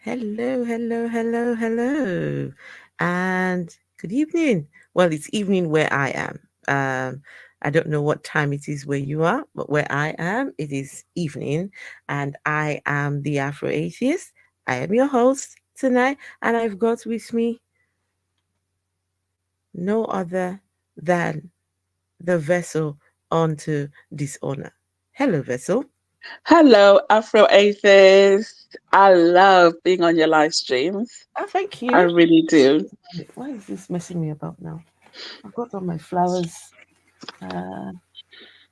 Hello, hello, hello, hello. And good evening. Well, it's evening where I am. I don't know what time it is where you are, but where I am, it is evening. And I am the Afro Atheist. I am your host tonight. And I've got with me no other than the vessel unto dishonor. Hello, vessel. Hello, Afro Atheist. I love being on your live streams. Oh, thank I you. really do. Why is this messing me about now? I've got all my flowers. Uh,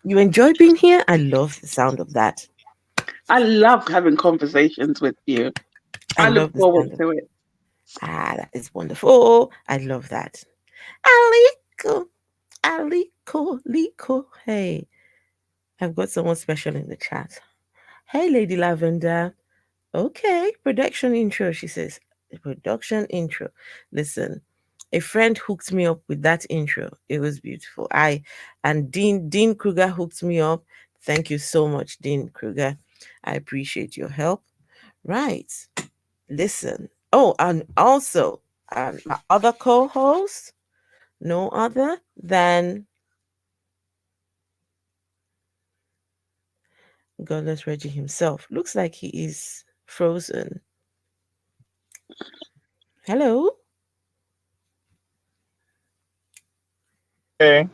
You enjoy being here? I love the sound of that. I love having conversations with you. I I look love the forward sound of to it. that is wonderful. I love that. Aliko, Aliko, Liko. Hey, I've got someone special in the chat. Hey, Lady Lavender. Okay, production intro, she says. Production intro. Listen, a friend hooked me up with that intro. It was beautiful. And Dean Kruger hooked me up. Thank you so much, Dean Kruger. I appreciate your help. Right. Listen. Oh, and also, my other co-host, no other than Godless Reggie himself. Looks like he is frozen. Hello. Hey,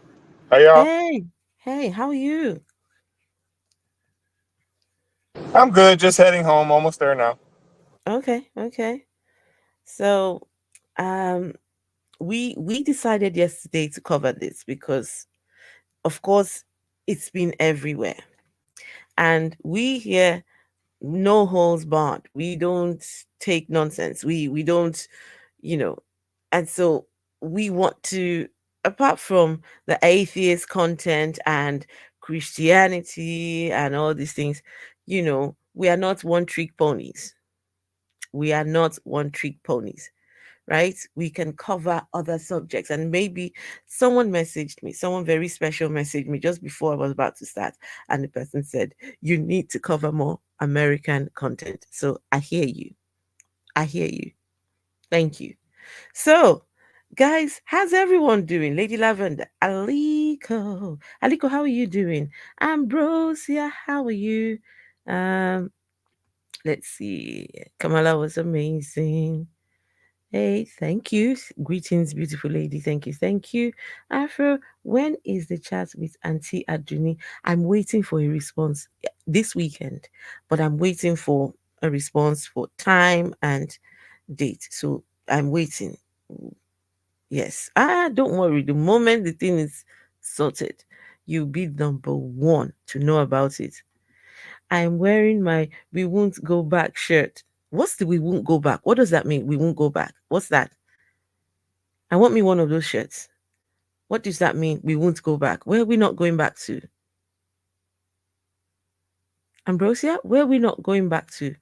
how y'all? Hey. Hey, how are you? I'm good, just heading home, almost there now. Okay, okay. So, um, we decided yesterday to cover this because, of course, it's been everywhere, and we here no holds barred. We don't take nonsense. We don't, you know, and so we want to, apart from the atheist content and Christianity and all these things, we are not one trick ponies. We are not one trick ponies, right? We can cover other subjects. And maybe someone messaged me, someone very special messaged me just before I was about to start. And the person said, you need to cover more American content. So I hear you. I hear you. Thank you. So, guys, how's everyone doing? Lady Lavender, Aliko, how are you doing? Ambrosia, how are you? Um, let's see. Kamala was amazing. Hey, thank you. Greetings, beautiful lady. Thank you. Thank you. Afro, when is the chat with Auntie Aduni? I'm waiting for a response this weekend, but I'm waiting for a response for time and date. So I'm waiting. Yes. Don't worry. The moment the thing is sorted, you'll be number one to know about it. I'm wearing my we won't go back shirt. What's the we won't go back? What does that mean? We won't go back. What's that? I want me one of those shirts. What does that mean? We won't go back. Where are we not going back to? Ambrosia, where are we not going back to?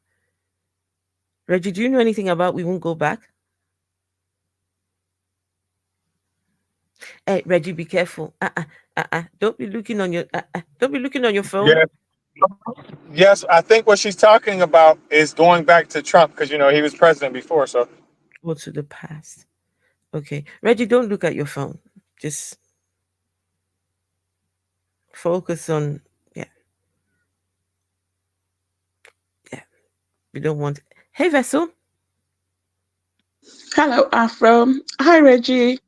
Reggie, do you know anything about we won't go back? Hey, Reggie, be careful. Don't be looking on your don't be looking on your phone. Yeah, yes, I think what she's talking about is going back to Trump because he was president before. So Go to the past. Okay. Reggie, don't look at your phone. Just focus on yeah, yeah. We don't want Hey Vessel. Hello, Afro. Hi, Reggie.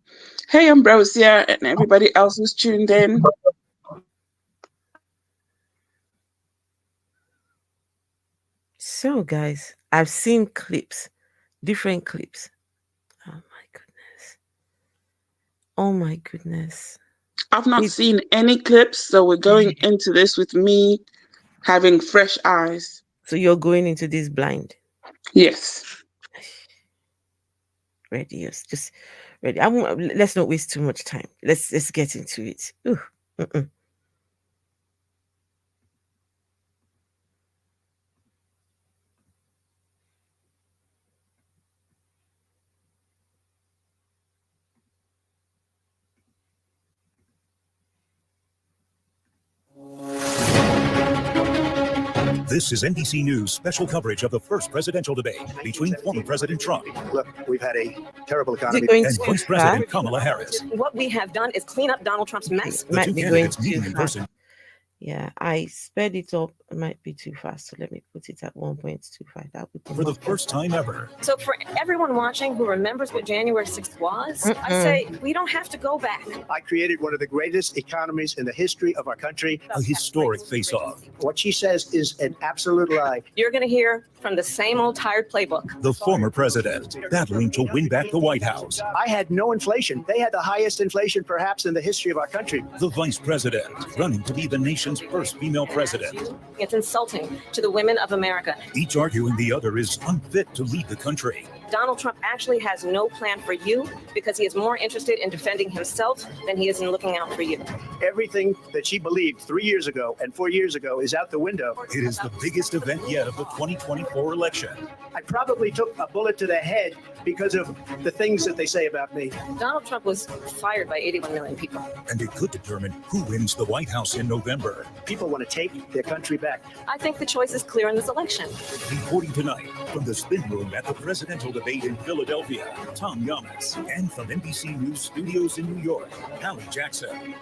Hey, Ambrosia, and everybody else who's tuned in. So guys, I've seen clips, different clips. Oh my goodness. Oh my goodness. I've not It's seen any clips, so we're going into this with me having fresh eyes. so you're going into this blind. Yes. Ready, yes, just ready. Let's not waste too much time. Let's get into it. Ooh, mm-mm. This is NBC News special coverage of the first presidential debate between former President Trump. Look, we've had a terrible Is it economy. going And too Vice fast? President Kamala Harris. What we have done is clean up Donald Trump's mess. The Might two be going candidates too meeting in fast. person. Yeah, I sped it up. It might be too fast. So let me put it at 1.25. That would be For the much first time ever. So for everyone watching who remembers what January 6th was, I say we don't have to go back. I created one of the greatest economies in the history of our country. A historic face-off. What she says is an absolute lie. You're going to hear from the same old tired playbook. The former president battling to win back the White House. I had no inflation. They had the highest inflation perhaps in the history of our country. The vice president running to be the nation's first female president. It's insulting to the women of America. Each arguing the other is unfit to lead the country. Donald Trump actually has no plan for you because he is more interested in defending himself than he is in looking out for you. Everything that she believed 3 years ago and 4 years ago is out the window. It is the biggest event yet of the 2024 election. I probably took a bullet to the head because of the things that they say about me. Donald Trump was fired by 81 million people. And it could determine who wins the White House in November. People want to take their country back. I think the choice is clear in this election. Reporting tonight from the spin room at the presidential debate in Philadelphia, Tom Yamas. And from NBC News Studios in New York, Hallie Jackson.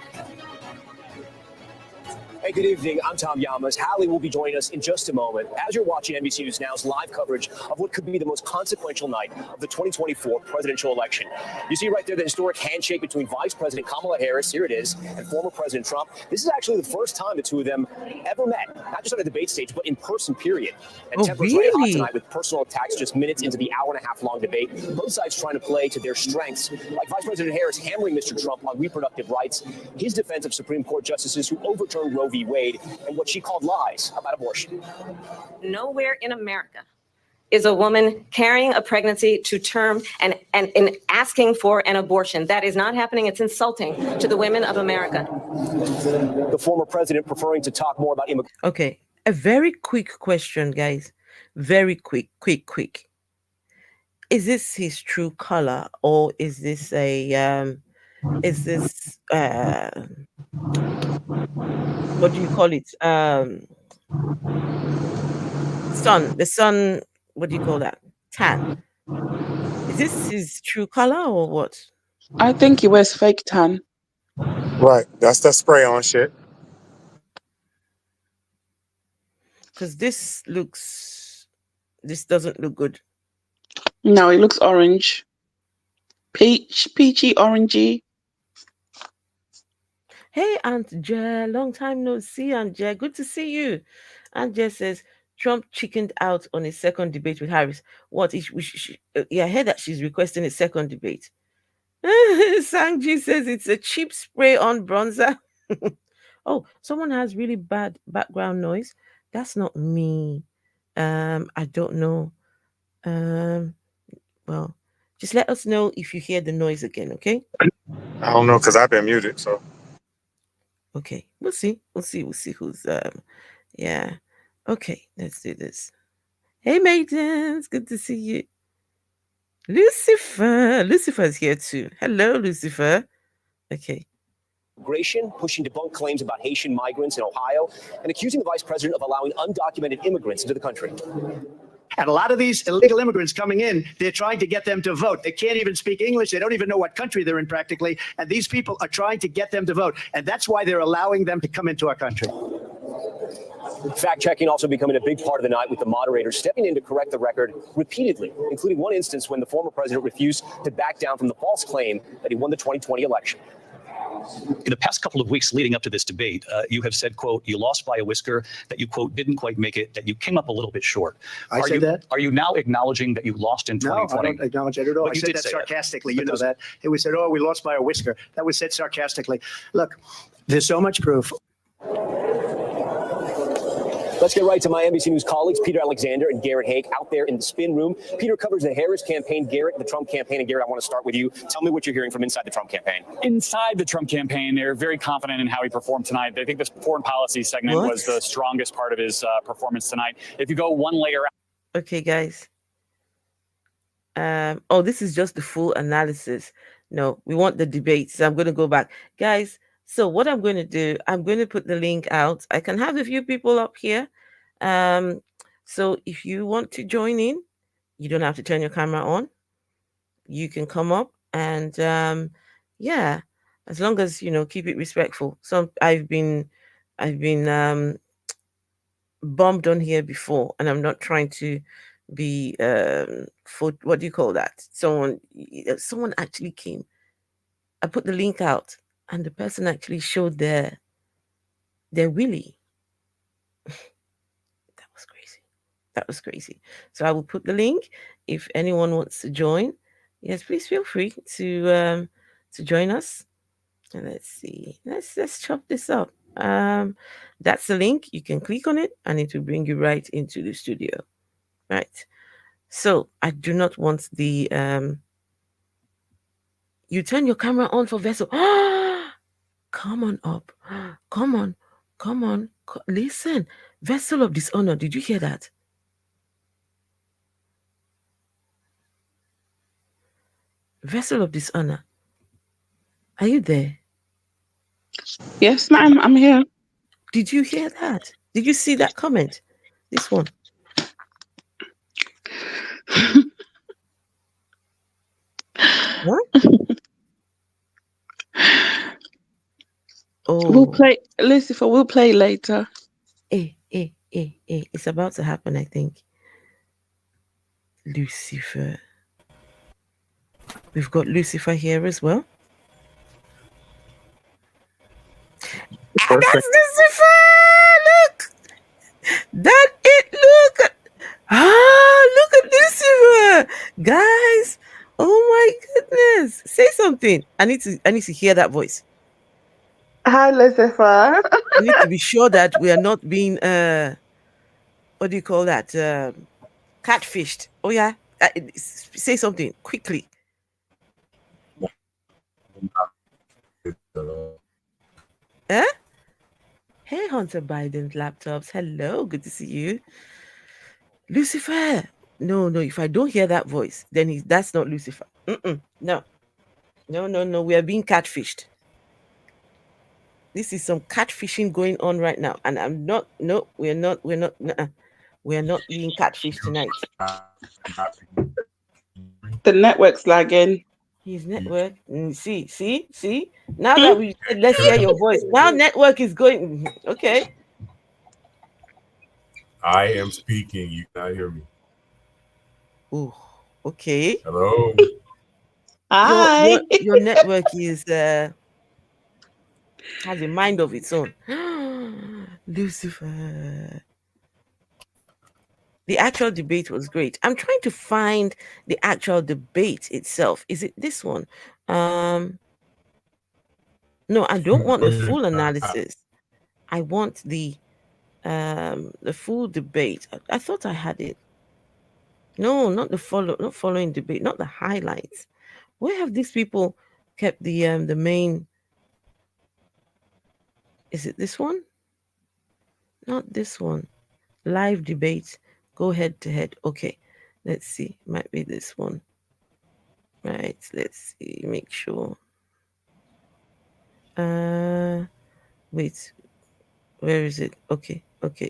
Hey, good evening. I'm Tom Yamas. Hallie will be joining us in just a moment as you're watching NBC News Now's live coverage of what could be the most consequential night of the 2024 presidential election. You see right there the historic handshake between Vice President Kamala Harris, here it is, and former President Trump. This is actually the first time the two of them ever met, not just on a debate stage, but in person, period. And tempers ran hot tonight with personal attacks just minutes into the hour-and-a-half long debate. Both sides trying to play to their strengths, like Vice President Harris hammering Mr. Trump on reproductive rights, his defense of Supreme Court justices who overturned Roe v. Wade, and what she called lies about abortion. Nowhere in America is a woman carrying a pregnancy to term and asking for an abortion. That is not happening. It's insulting to the women of America. The former president preferring to talk more about immigration. Okay, a very quick question, guys. Very quick. Is this his true color, or is this what do you call it? The sun, what do you call that? Tan. Is this his true color or what? I think he wears fake tan. Right. That's the spray on shit. Because this doesn't look good. No, he looks orange. Peachy, orangey. Hey, Aunt Je, long time no see, Aunt Je. Good to see you. Aunt Je says Trump chickened out on his second debate with Harris. What? I heard that she's requesting a second debate. Sangji says it's a cheap spray on bronzer. Oh, someone has really bad background noise. That's not me. I don't know. Well, just let us know if you hear the noise again, okay? I don't know because I've been muted, so. Okay, we'll see who's yeah. Okay, let's do this. Hey maidens, good to see you. Lucifer's here too. Hello, Lucifer. Okay. Immigration, pushing debunked claims about Haitian migrants in Ohio, and accusing the vice president of allowing undocumented immigrants into the country. And a lot of these illegal immigrants coming in, they're trying to get them to vote. They can't even speak English. They don't even know what country they're in practically. And these people are trying to get them to vote. And that's why they're allowing them to come into our country. Fact-checking also becoming a big part of the night, with the moderators stepping in to correct the record repeatedly, including one instance when the former president refused to back down from the false claim that he won the 2020 election. In the past couple of weeks leading up to this debate, you have said, quote, you lost by a whisker, that you, quote, didn't quite make it, that you came up a little bit short. I said that? Are you now acknowledging that you lost in 2020? No, I don't acknowledge that at all. But I you said did that say sarcastically. But You know those- that. It was said, oh, we lost by a whisker. That was said sarcastically. Look, there's so much proof. Let's get right to my NBC News colleagues, Peter Alexander and Garrett Hake, out there in the spin room. Peter covers the Harris campaign, Garrett, the Trump campaign. And Garrett, I want to start with you. Tell me what you're hearing from inside the Trump campaign. Inside the Trump campaign, they're very confident in how he performed tonight. They think this foreign policy segment was the strongest part of his performance tonight. If you go one layer out. Okay, guys. Oh, this is just the full analysis. No, we want the debate. So I'm going to go back. Guys, so what I'm going to do, I'm going to put the link out. I can have a few people up here. So if you want to join in, you don't have to turn your camera on. You can come up and yeah, as long as keep it respectful. So I've been bombed on here before, and I'm not trying to be for what do you call that? Someone actually came. I put the link out, and the person actually showed their willy. That was crazy. That was crazy. So I will put the link if anyone wants to join. Yes, please feel free to join us. And let's see. Let's chop this up. That's the link. You can click on it, and it will bring you right into the studio. Right. So I do not want the you turn your camera on for Vessel. Come on up. Come on. Come on. Listen. Vessel of dishonor. Did you hear that? Vessel of dishonor. Are you there? Yes, ma'am, I'm here. Did you hear that? Did you see that comment? This one. What? Oh. We'll play, Lucifer, we'll play later. It's about to happen, I think. Lucifer. We've got Lucifer here as well. And that's Lucifer! Look! That it, look! Look at Lucifer! Guys! Oh my goodness! Say something. I need to hear that voice. Hi, Lucifer. I need to be sure that we are not being what do you call that? Catfished. Oh yeah. Say something quickly. Eh? Hey, Hunter Biden's laptops. Hello, good to see you. Lucifer. No. If I don't hear that voice, then that's not Lucifer. No. We are being catfished. This is some catfishing going on right now, and I'm not. No, we're not. We're not being catfished tonight. The network's lagging. His network. See. Now that we said, let's hear your voice. Now network is going. Okay. I am speaking. You cannot hear me. Oh, okay. Hello. Hi. Your network is has a mind of its own. Lucifer. The actual debate was great. I'm trying to find the actual debate itself. Is it this one? No, I don't want the full analysis. I want the full debate. I thought I had it. No, not following debate, not the highlights. Where have these people kept the main? Is it this one? Not this one. Live debate. Go head to head. Okay, let's see. Might be this one. Right. Let's see. Make sure. Wait. Where is it? Okay.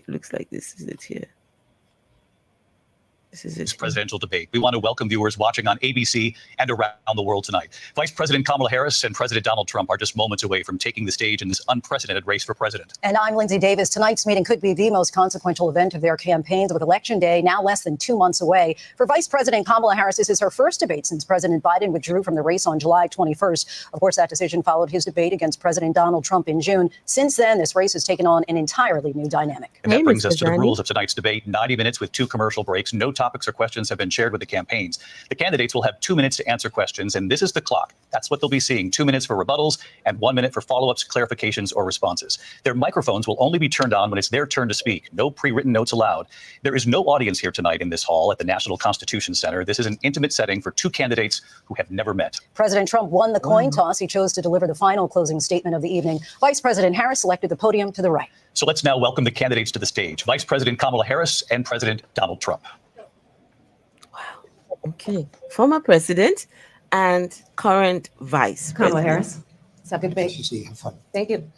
Looks like this is it here. This is it. Presidential debate. We want to welcome viewers watching on ABC and around the world tonight. Vice President Kamala Harris and President Donald Trump are just moments away from taking the stage in this unprecedented race for president. And I'm Lindsay Davis. Tonight's meeting could be the most consequential event of their campaigns, with Election Day now less than 2 months away. For Vice President Kamala Harris, this is her first debate since President Biden withdrew from the race on July 21st. Of course, that decision followed his debate against President Donald Trump in June. Since then, this race has taken on an entirely new dynamic. And that brings us to the rules of tonight's debate. 90 minutes with 2 commercial breaks. No topics or questions have been shared with the campaigns. The candidates will have 2 minutes to answer questions, and this is the clock. That's what they'll be seeing. 2 minutes for rebuttals and 1 minute for follow-ups, clarifications, or responses. Their microphones will only be turned on when it's their turn to speak. No pre-written notes allowed. There is no audience here tonight in this hall at the National Constitution Center. This is an intimate setting for 2 candidates who have never met. President Trump won the coin toss. He chose to deliver the final closing statement of the evening. Vice President Harris selected the podium to the right. So let's now welcome the candidates to the stage. Vice President Kamala Harris and President Donald Trump. Okay. Former president and current vice Kamala president. Harris. Let's have a good debate. See, have fun. Thank you.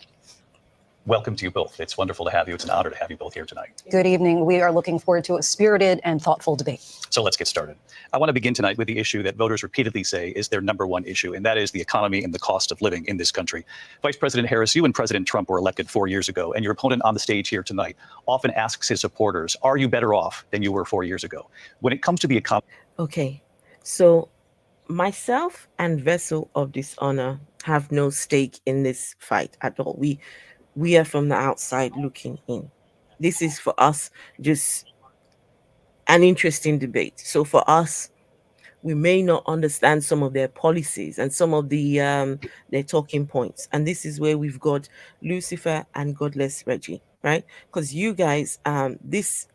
Welcome to you both. It's wonderful to have you. It's an honor to have you both here tonight. Good evening. We are looking forward to a spirited and thoughtful debate. So let's get started. I want to begin tonight with the issue that voters repeatedly say is their number one issue, and that is the economy and the cost of living in this country. Vice President Harris, you and President Trump were elected 4 years ago, and your opponent on the stage here tonight often asks his supporters, are you better off than you were 4 years ago? When it comes to the economy. Okay, so myself and Vessel of Dishonor have no stake in this fight at all. We are from the outside looking in. This is for us just an interesting debate. So for us, we may not understand some of their policies and some of their talking points. And this is where we've got Lucifer and Godless Reggie, right? Because you guys, this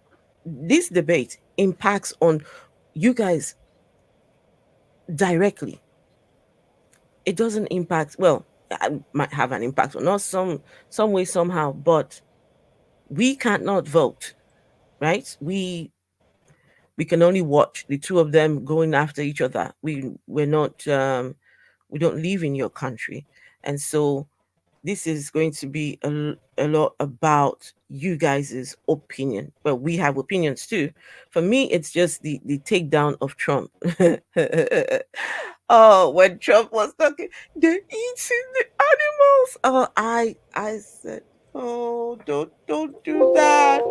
debate impacts on you guys directly. It doesn't impact, well, it might have an impact on us some way, somehow, but we can't not vote, right? We can only watch the two of them going after each other. We're not we don't live in your country. And so this is going to be a lot about you guys' opinion. Well, we have opinions too. For me, it's just the takedown of Trump. Oh, when Trump was talking, they're eating the animals. Oh, I said, oh, don't do that.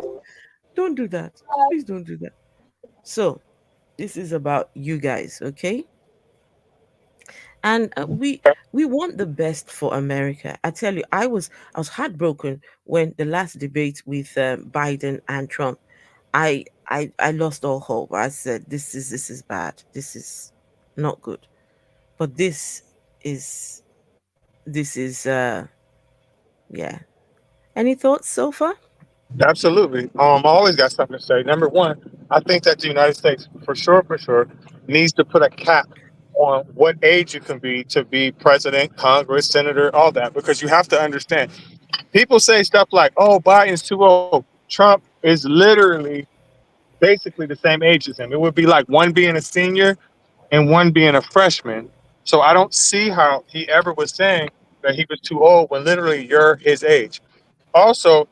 Don't do that. Please don't do that. So this is about you guys, okay? And we want the best for America. I tell you, I was heartbroken when the last debate with Biden and Trump. I lost all hope. I said, this is bad. This is not good. But is this is yeah. Any thoughts so far? Absolutely. I always got something to say. Number one, I think that the United States, for sure, needs to put a cap on what age you can be to be president, Congress, senator, all that, because you have to understand. People say stuff like, "Oh, Biden's too old." Trump is literally basically the same age as him. It would be like one being a senior and one being a freshman. So I don't see how he ever was saying that he was too old when literally you're his age. Also,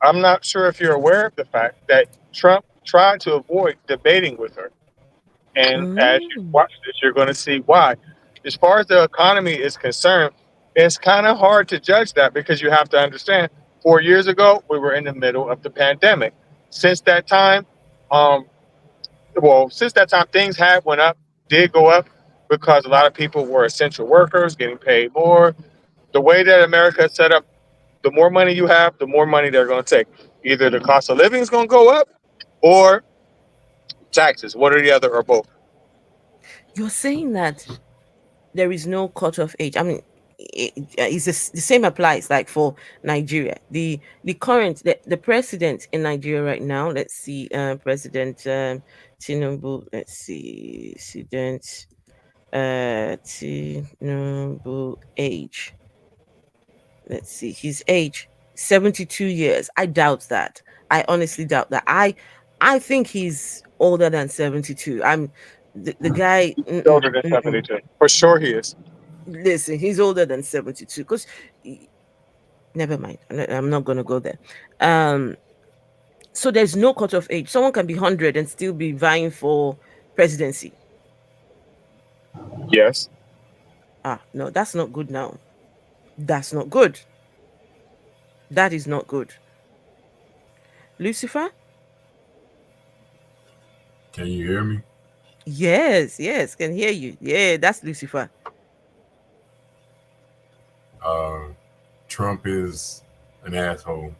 I'm not sure if you're aware of the fact that Trump tried to avoid debating with her. And as you watch this, you're going to see why. As far as the economy is concerned, it's kind of hard to judge that because you have to understand 4 years ago, we were in the middle of the pandemic. Since that time, um, things have did go up because a lot of people were essential workers getting paid more. The way that America is set up, the more money you have, the more money they're going to take. Either the cost of living is going to go up or taxes, one or the other, or both. You're saying that there is no cutoff age. I mean, the same applies like for Nigeria. The current the president in Nigeria right now. Let's see, President Tinubu. Let's see, President Tinubu age. Let's see, his age 72 years. I doubt that. I honestly doubt that. I think he's older than 72. I'm the guy. Older than 72. For sure he is. Listen, he's older than 72 because never mind. I'm not going to go there. So there's no cutoff age. Someone can be 100 and still be vying for presidency. Yes. No, that's not good now. That's not good. That is not good. Lucifer? Can you hear me? Yes, can hear you. Yeah, that's Lucifer. Trump is an asshole.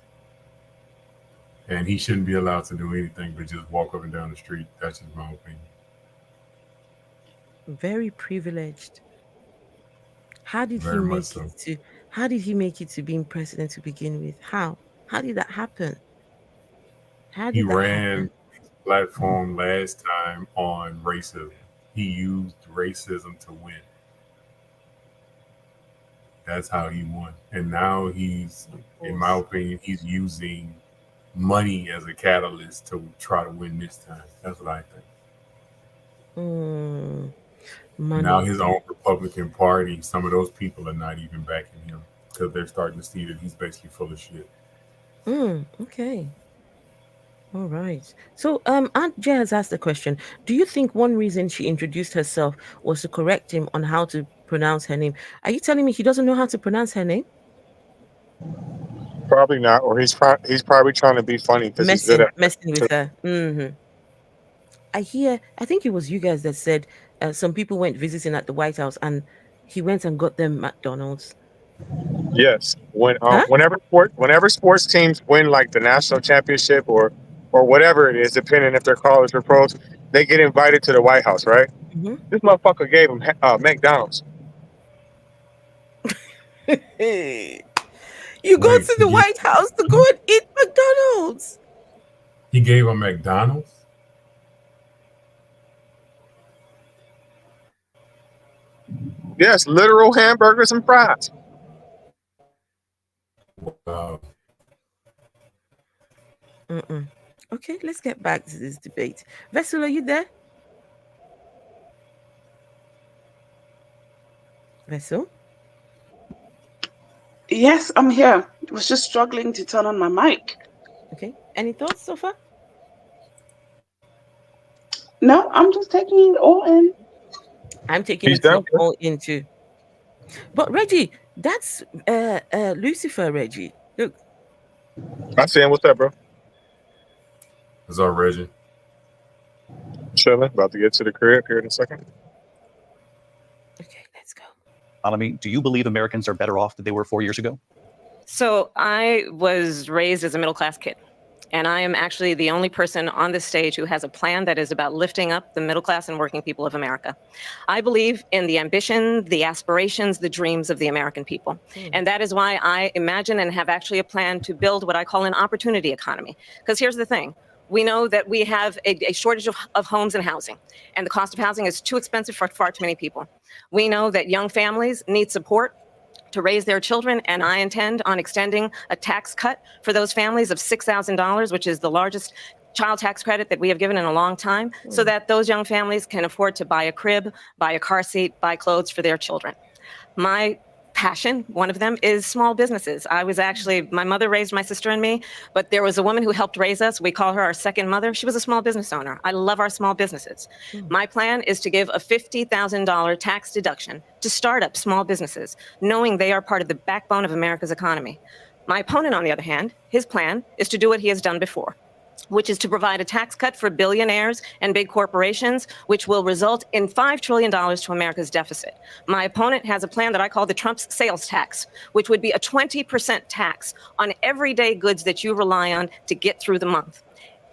And he shouldn't be allowed to do anything but just walk up and down the street. That's just my opinion. Very privileged. How did he make it to being president to begin with? How did that happen? He ran his platform last time on racism. He used racism to win. That's how he won. And now he's, in my opinion, he's using money as a catalyst to try to win this time. That's what I think. Now his own Republican Party, some of those people are not even backing him. because they're starting to see that he's basically full of shit. Okay. All right. So, Aunt Jay has asked a question. Do you think one reason she introduced herself was to correct him on how to pronounce her name? Are you telling me he doesn't know how to pronounce her name? Probably not, or he's probably trying to be funny because he's good at Messing with her. I think it was you guys that said some people went visiting at the White House and he went and got them McDonald's. Yes, Huh? whenever sports teams win like the national championship or whatever it is, depending if they're college or pros, they get invited to the White House, right? Mm-hmm. This motherfucker gave him McDonald's. You go Wait, to the White House to go and eat McDonald's. he gave him McDonald's? Yes, literal hamburgers and fries. Wow. Okay, let's get back to this debate. Vessel, are you there? Vessel? Yes, I'm here. I was just struggling to turn on my mic. Okay. Any thoughts so far? No, I'm just taking it all in. I'm taking He's it done. all into. But Reggie, that's Lucifer, Reggie. Look. I see him. What's up, bro? What's up, Reggie? Chilling. About to get to the crib here in a second. Okay, let's go. Alami, do you believe Americans are better off than they were 4 years ago? So I was raised as a middle-class kid, and I am actually the only person on this stage who has a plan that is about lifting up the middle class and working people of America. I believe in the ambition, the aspirations, the dreams of the American people. And that is why I imagine and have actually a plan to build what I call an opportunity economy. Because here's the thing. We know that we have a shortage of homes and housing, and the cost of housing is too expensive for far too many people. We know that young families need support to raise their children, and I intend on extending a tax cut for those families of $6,000, which is the largest child tax credit that we have given in a long time, so that those young families can afford to buy a crib, buy a car seat, buy clothes for their children. My passion, one of them, is small businesses. My mother raised my sister and me, but there was a woman who helped raise us. We call her our second mother. She was a small business owner. I love our small businesses. My plan is to give a $50,000 tax deduction to startup small businesses, knowing they are part of the backbone of America's economy. My opponent, on the other hand, his plan is to do what he has done before, which is to provide a tax cut for billionaires and big corporations, which will result in $5 trillion to America's deficit. My opponent has a plan that I call the Trump's sales tax, which would be a 20% tax on everyday goods that you rely on to get through the month.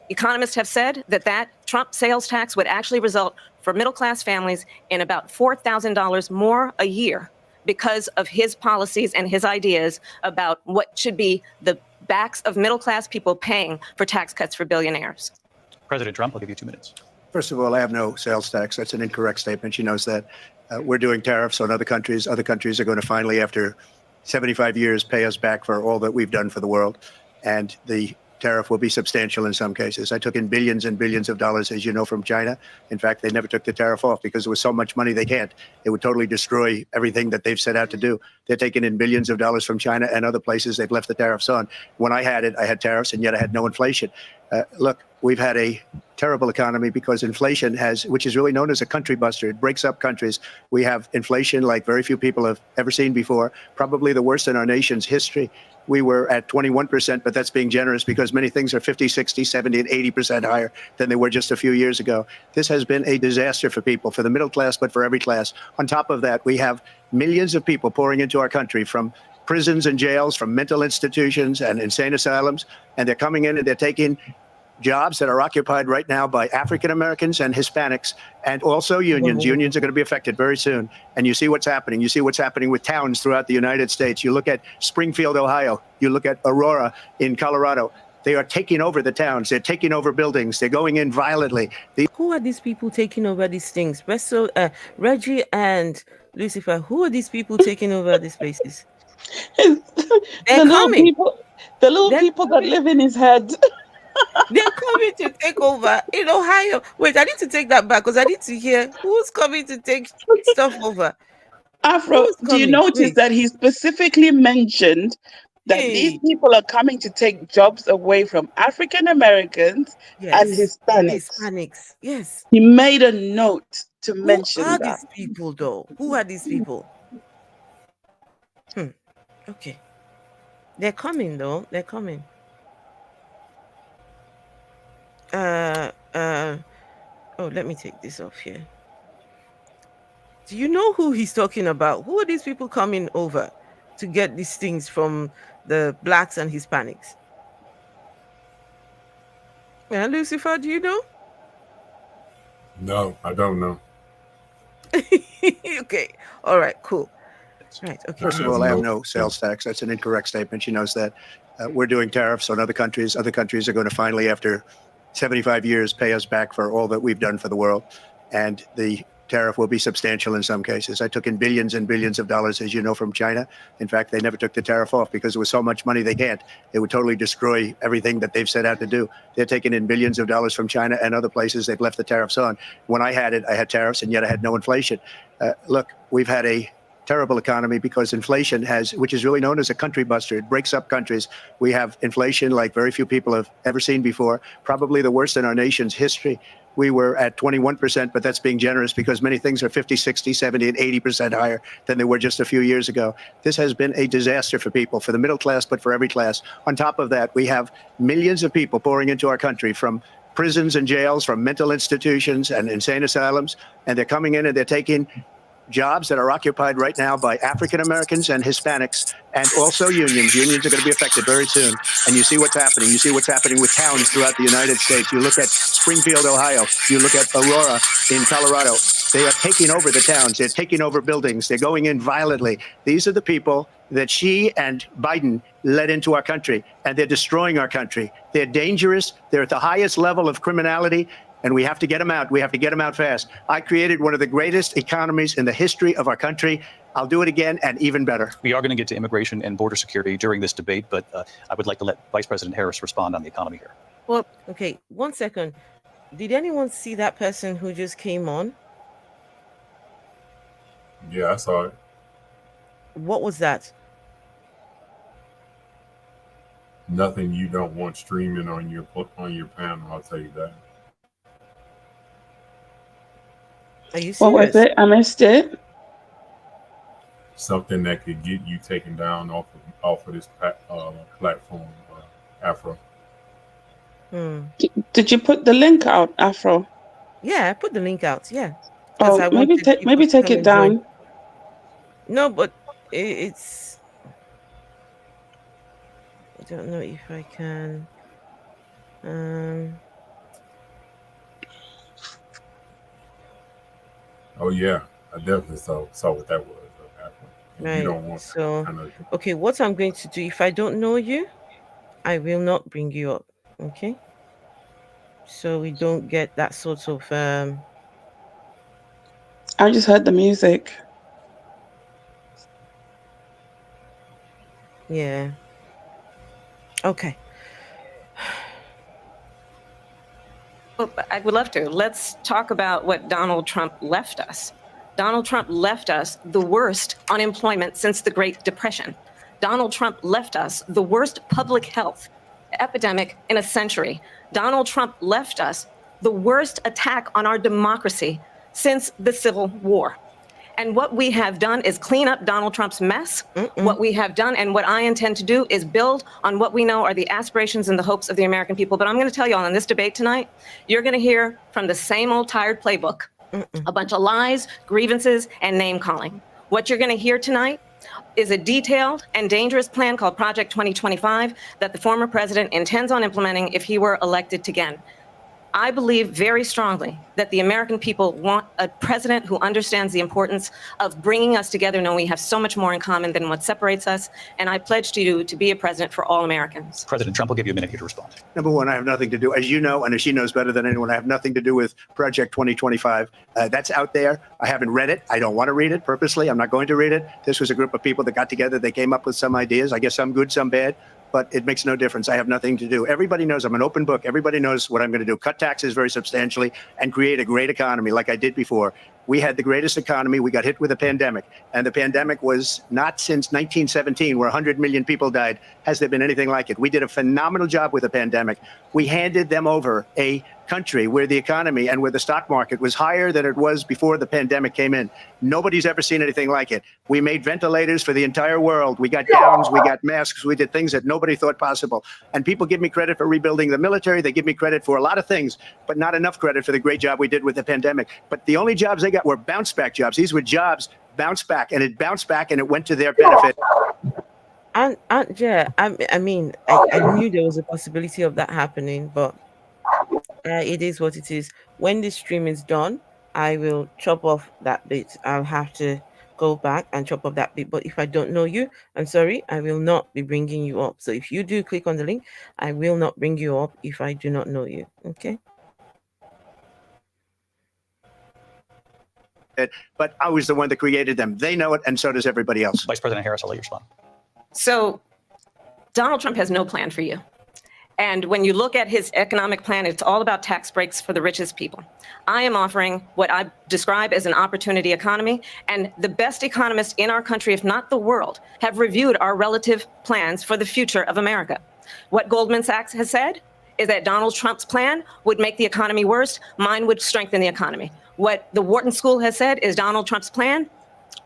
Economists have said that Trump sales tax would actually result for middle-class families in about $4,000 more a year because of his policies and his ideas about what should be the backs of middle-class people paying for tax cuts for billionaires. President Trump, I'll give you 2 minutes. First of all, I have no sales tax. That's an incorrect statement. She knows that. We're doing tariffs on other countries. Other countries are going to finally, after 75 years, pay us back for all that we've done for the world. And the tariff will be substantial in some cases. I took in billions and billions of dollars, as you know, from China. In fact, they never took the tariff off because there was so much money they can't. It would totally destroy everything that they've set out to do. They're taking in billions of dollars from China and other places. They've left the tariffs on. When I had it, I had tariffs, and yet I had no inflation. Look, we've had a terrible economy because inflation which is really known as a country buster. It breaks up countries. We have inflation like very few people have ever seen before, probably the worst in our nation's history. We were at 21%, but that's being generous because many things are 50, 60, 70, and 80% higher than they were just a few years ago. This has been a disaster for people, for the middle class, but for every class. On top of that, we have millions of people pouring into our country from prisons and jails, from mental institutions and insane asylums, and they're coming in and they're taking jobs that are occupied right now by African Americans and Hispanics, and also unions. Unions are going to be affected very soon. And you see what's happening. You see what's happening with towns throughout the United States. You look at Springfield, Ohio. You look at Aurora in Colorado. They are taking over the towns. They're taking over buildings. They're going in violently. Who are these people taking over these things? Reggie and Lucifer, who are these people taking over these places? The little people that live in his head. They're coming to take over in Ohio. Wait, I need to take that back because I need to hear who's coming to take stuff over. Afro, Who's do you coming? notice Wait. that he specifically mentioned that these Hey. people are coming to take jobs away from African Americans and Yes. Hispanics? Hispanics. Yes. He made a note to Who mention are that. these people, though? Who are these people? Okay. They're coming, though. They're coming. Oh, let me take this off here. Do you know who he's talking about? Who are these people coming over to get these things from the blacks and Hispanics? Yeah, Lucifer, do you know? No, I don't know. Okay. All right, cool. Right. Okay. First of all, I have no sales tax. That's an incorrect statement. She knows that. We're doing tariffs on other countries. Other countries are going to finally, after 75 years, pay us back for all that we've done for the world. And the tariff will be substantial in some cases. I took in billions and billions of dollars, as you know, from China. In fact, they never took the tariff off because there was so much money they can't. It would totally destroy everything that they've set out to do. They're taking in billions of dollars from China and other places. They've left the tariffs on. When I had it, I had tariffs, and yet I had no inflation. Look, we've had a terrible economy because inflation has, which is really known as a country buster. It breaks up countries. We have inflation like very few people have ever seen before, probably the worst in our nation's history. We were at 21%, but that's being generous because many things are 50, 60, 70, and 80% higher than they were just a few years ago. This has been a disaster for people, for the middle class, but for every class. On top of that, we have millions of people pouring into our country from prisons and jails, from mental institutions and insane asylums, and they're coming in and they're taking jobs that are occupied right now by African Americans and Hispanics, and also unions. Unions are going to be affected very soon. And you see what's happening. You see what's happening with towns throughout the United States. You look at Springfield, Ohio. You look at Aurora in Colorado. They are taking over the towns. They're taking over buildings. They're going in violently. These are the people that she and Biden led into our country, and they're destroying our country. They're dangerous. They're at the highest level of criminality. And we have to get them out. We have to get them out fast. I created one of the greatest economies in the history of our country. I'll do it again and even better. We are going to get to immigration and border security during this debate, but I would like to let Vice President Harris respond on the economy here. Well, okay, 1 second. Did anyone see that person who just came on? Yeah, I saw it. What was that? Nothing you don't want streaming on your panel. I'll tell you that. Are you serious? What was it? I missed it. Something that could get you taken down off of this platform, Afro. Did you put the link out, Afro? Yeah, I put the link out. Yeah. Oh, maybe take it down. No, but it's. I don't know if I can. Oh yeah, I definitely saw what that was. Right. You don't want so, okay, what I'm going to do, if I don't know you, I will not bring you up. Okay. So we don't get that sort of. I just heard the music. Yeah. Okay. Well, I would love to. Let's talk about what Donald Trump left us. Donald Trump left us the worst unemployment since the Great Depression. Donald Trump left us the worst public health epidemic in a century. Donald Trump left us the worst attack on our democracy since the Civil War. And what we have done is clean up Donald Trump's mess. What we have done and what I intend to do is build on what we know are the aspirations and the hopes of the American people. But I'm going to tell you all in this debate tonight, you're going to hear from the same old tired playbook, a bunch of lies, grievances, and name calling. What you're going to hear tonight is a detailed and dangerous plan called Project 2025 that the former president intends on implementing if he were elected again. I believe very strongly that the American people want a president who understands the importance of bringing us together, knowing we have so much more in common than what separates us. And I pledge to you to be a president for all Americans. President Trump will give you a minute here to respond. Number one, I have nothing to do, as you know, and as she knows better than anyone, I have nothing to do with Project 2025. That's out there. I haven't read it. I don't want to read it purposely. I'm not going to read it. This was a group of people that got together. They came up with some ideas. I guess some good, some bad. But it makes no difference. I have nothing to do. Everybody knows I'm an open book. Everybody knows what I'm going to do. Cut taxes very substantially and create a great economy like I did before. We had the greatest economy. We got hit with a pandemic. And the pandemic was not since 1917, where 100 million people died, has there been anything like it. We did a phenomenal job with the pandemic. We handed them over a country where the economy and where the stock market was higher than it was before the pandemic came in. Nobody's ever seen anything like it. We made ventilators for the entire world. We got gowns, we got masks, we did things that nobody thought possible. And people give me credit for rebuilding the military. They give me credit for a lot of things, but not enough credit for the great job we did with the pandemic. But the only jobs they got were bounce back jobs. These were jobs bounce back, and it bounced back and it went to their benefit. I mean, I knew there was a possibility of that happening, but it is what it is. When this stream is done, I will chop off that bit. I'll have to go back and chop off that bit. But if I don't know you, I'm sorry, I will not be bringing you up. So if you do click on the link, I will not bring you up if I do not know you. Okay? But I was the one that created them. They know it, and so does everybody else. Vice President Harris, I'll let you respond. So Donald Trump has no plan for you. And when you look at his economic plan, it's all about tax breaks for the richest people. I am offering what I describe as an opportunity economy. And the best economists in our country, if not the world, have reviewed our relative plans for the future of America. What Goldman Sachs has said is that Donald Trump's plan would make the economy worse. Mine would strengthen the economy. What the Wharton School has said is Donald Trump's plan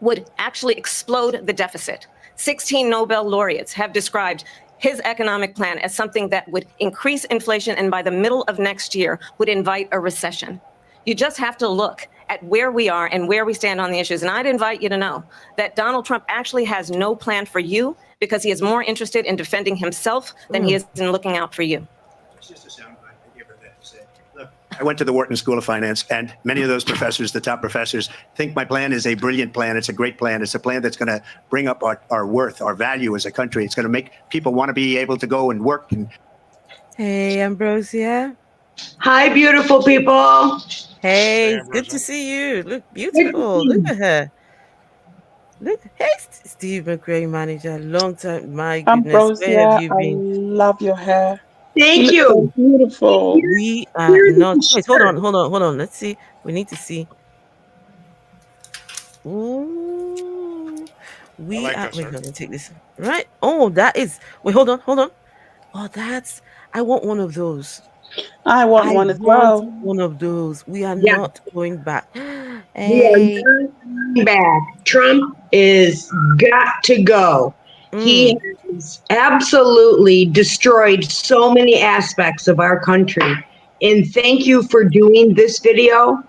would actually explode the deficit. 16 Nobel laureates have described his economic plan as something that would increase inflation and by the middle of next year would invite a recession. You just have to look at where we are and where we stand on the issues. And I'd invite you to know that Donald Trump actually has no plan for you because he is more interested in defending himself than he is in looking out for you. It's just a soundbite to give her that to say. Look, I went to the Wharton School of Finance, and many of those professors, the top professors, think my plan is a brilliant plan. It's a great plan. It's a plan that's going to bring up our worth, our value as a country. It's going to make people want to be able to go and work. And hey, Ambrosia. Hi, beautiful people. Hey, good to see you. Look beautiful. Look at her. Look, hey, Steve McRae, manager, long time. My goodness, Ambrosia, where have you I been? love your hair. Thank you. So beautiful. We are not. Wait, hold on. Let's see. We need to see. Ooh, we like are. that Wait, shirt. let me take this. Right. Oh, that is. Wait, hold on. Oh, that's. I want one of those. I want one as well. One of those. We are Yeah. not going back. We are Hey. not going back. Trump is got to go. He has absolutely destroyed so many aspects of our country. And thank you for doing this video,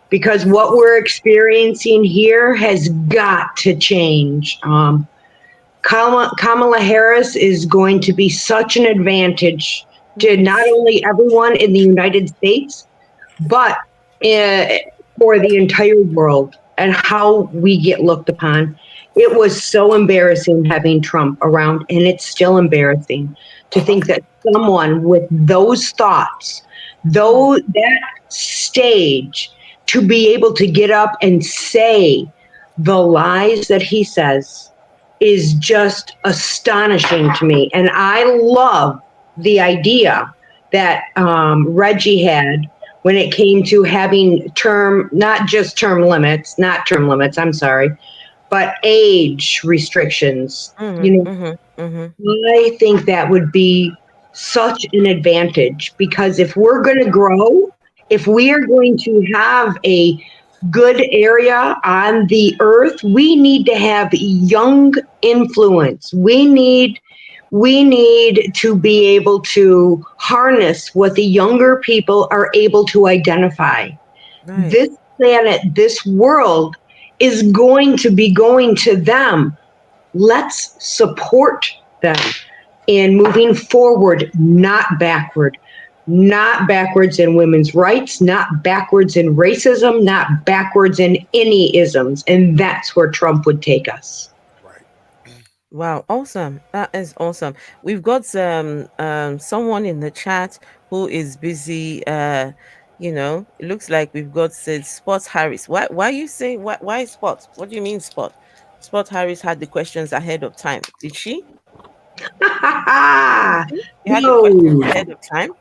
because what we're experiencing here has got to change. Kamala Harris is going to be such an advantage to not only everyone in the United States, but for the entire world and how we get looked upon. It was so embarrassing having Trump around, and it's still embarrassing to think that someone with those thoughts, that stage, to be able to get up and say the lies that he says is just astonishing to me. And I love the idea that Reggie had when it came to having not term limits, but age restrictions. I think that would be such an advantage, because if we're going to grow, if we are going to have a good area on the earth, we need to have young influence. We need to be able to harness what the younger people are able to identify. Right. This planet, this world is going to be going to them. Let's support them in moving forward, not backward. Not backwards in women's rights, not backwards in racism, not backwards in any isms. And that's where Trump would take us. Wow, awesome. That is awesome. We've got someone in the chat who is busy. It looks like we've got said Spot Harris. Why are you saying why Spot? What do you mean Spot? Spot Harris had the questions ahead of time. Did she? You had the questions ahead of time?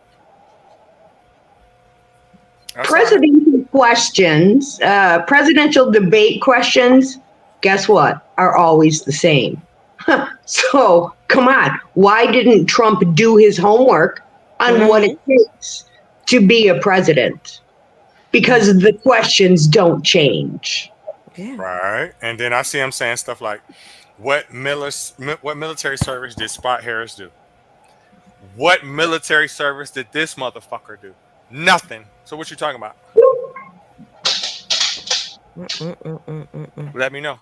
President questions, presidential debate questions, guess what, are always the same. So come on, why didn't Trump do his homework on what it takes to be a president? Because the questions don't change. Yeah. Right. And then I see him saying stuff like, what military service did Spot Harris do? What military service did this motherfucker do? Nothing. So what you talking about? Let me know.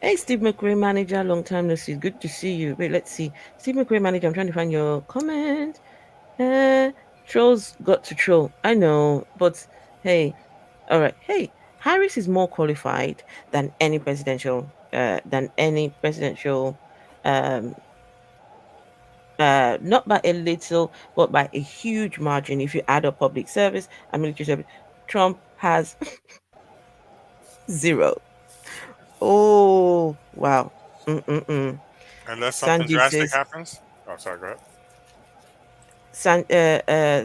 Hey, Steve McRae manager, long time no see. Good to see you. Wait, let's see. Steve McRae manager, I'm trying to find your comment. Trolls got to troll. I know, but hey, all right. Hey, Harris is more qualified than any presidential um not by a little, but by a huge margin. If you add up public service and military service, Trump has zero. Oh, wow. Mm-mm-mm. Unless something Sanji drastic says, happens. Oh, sorry, go ahead.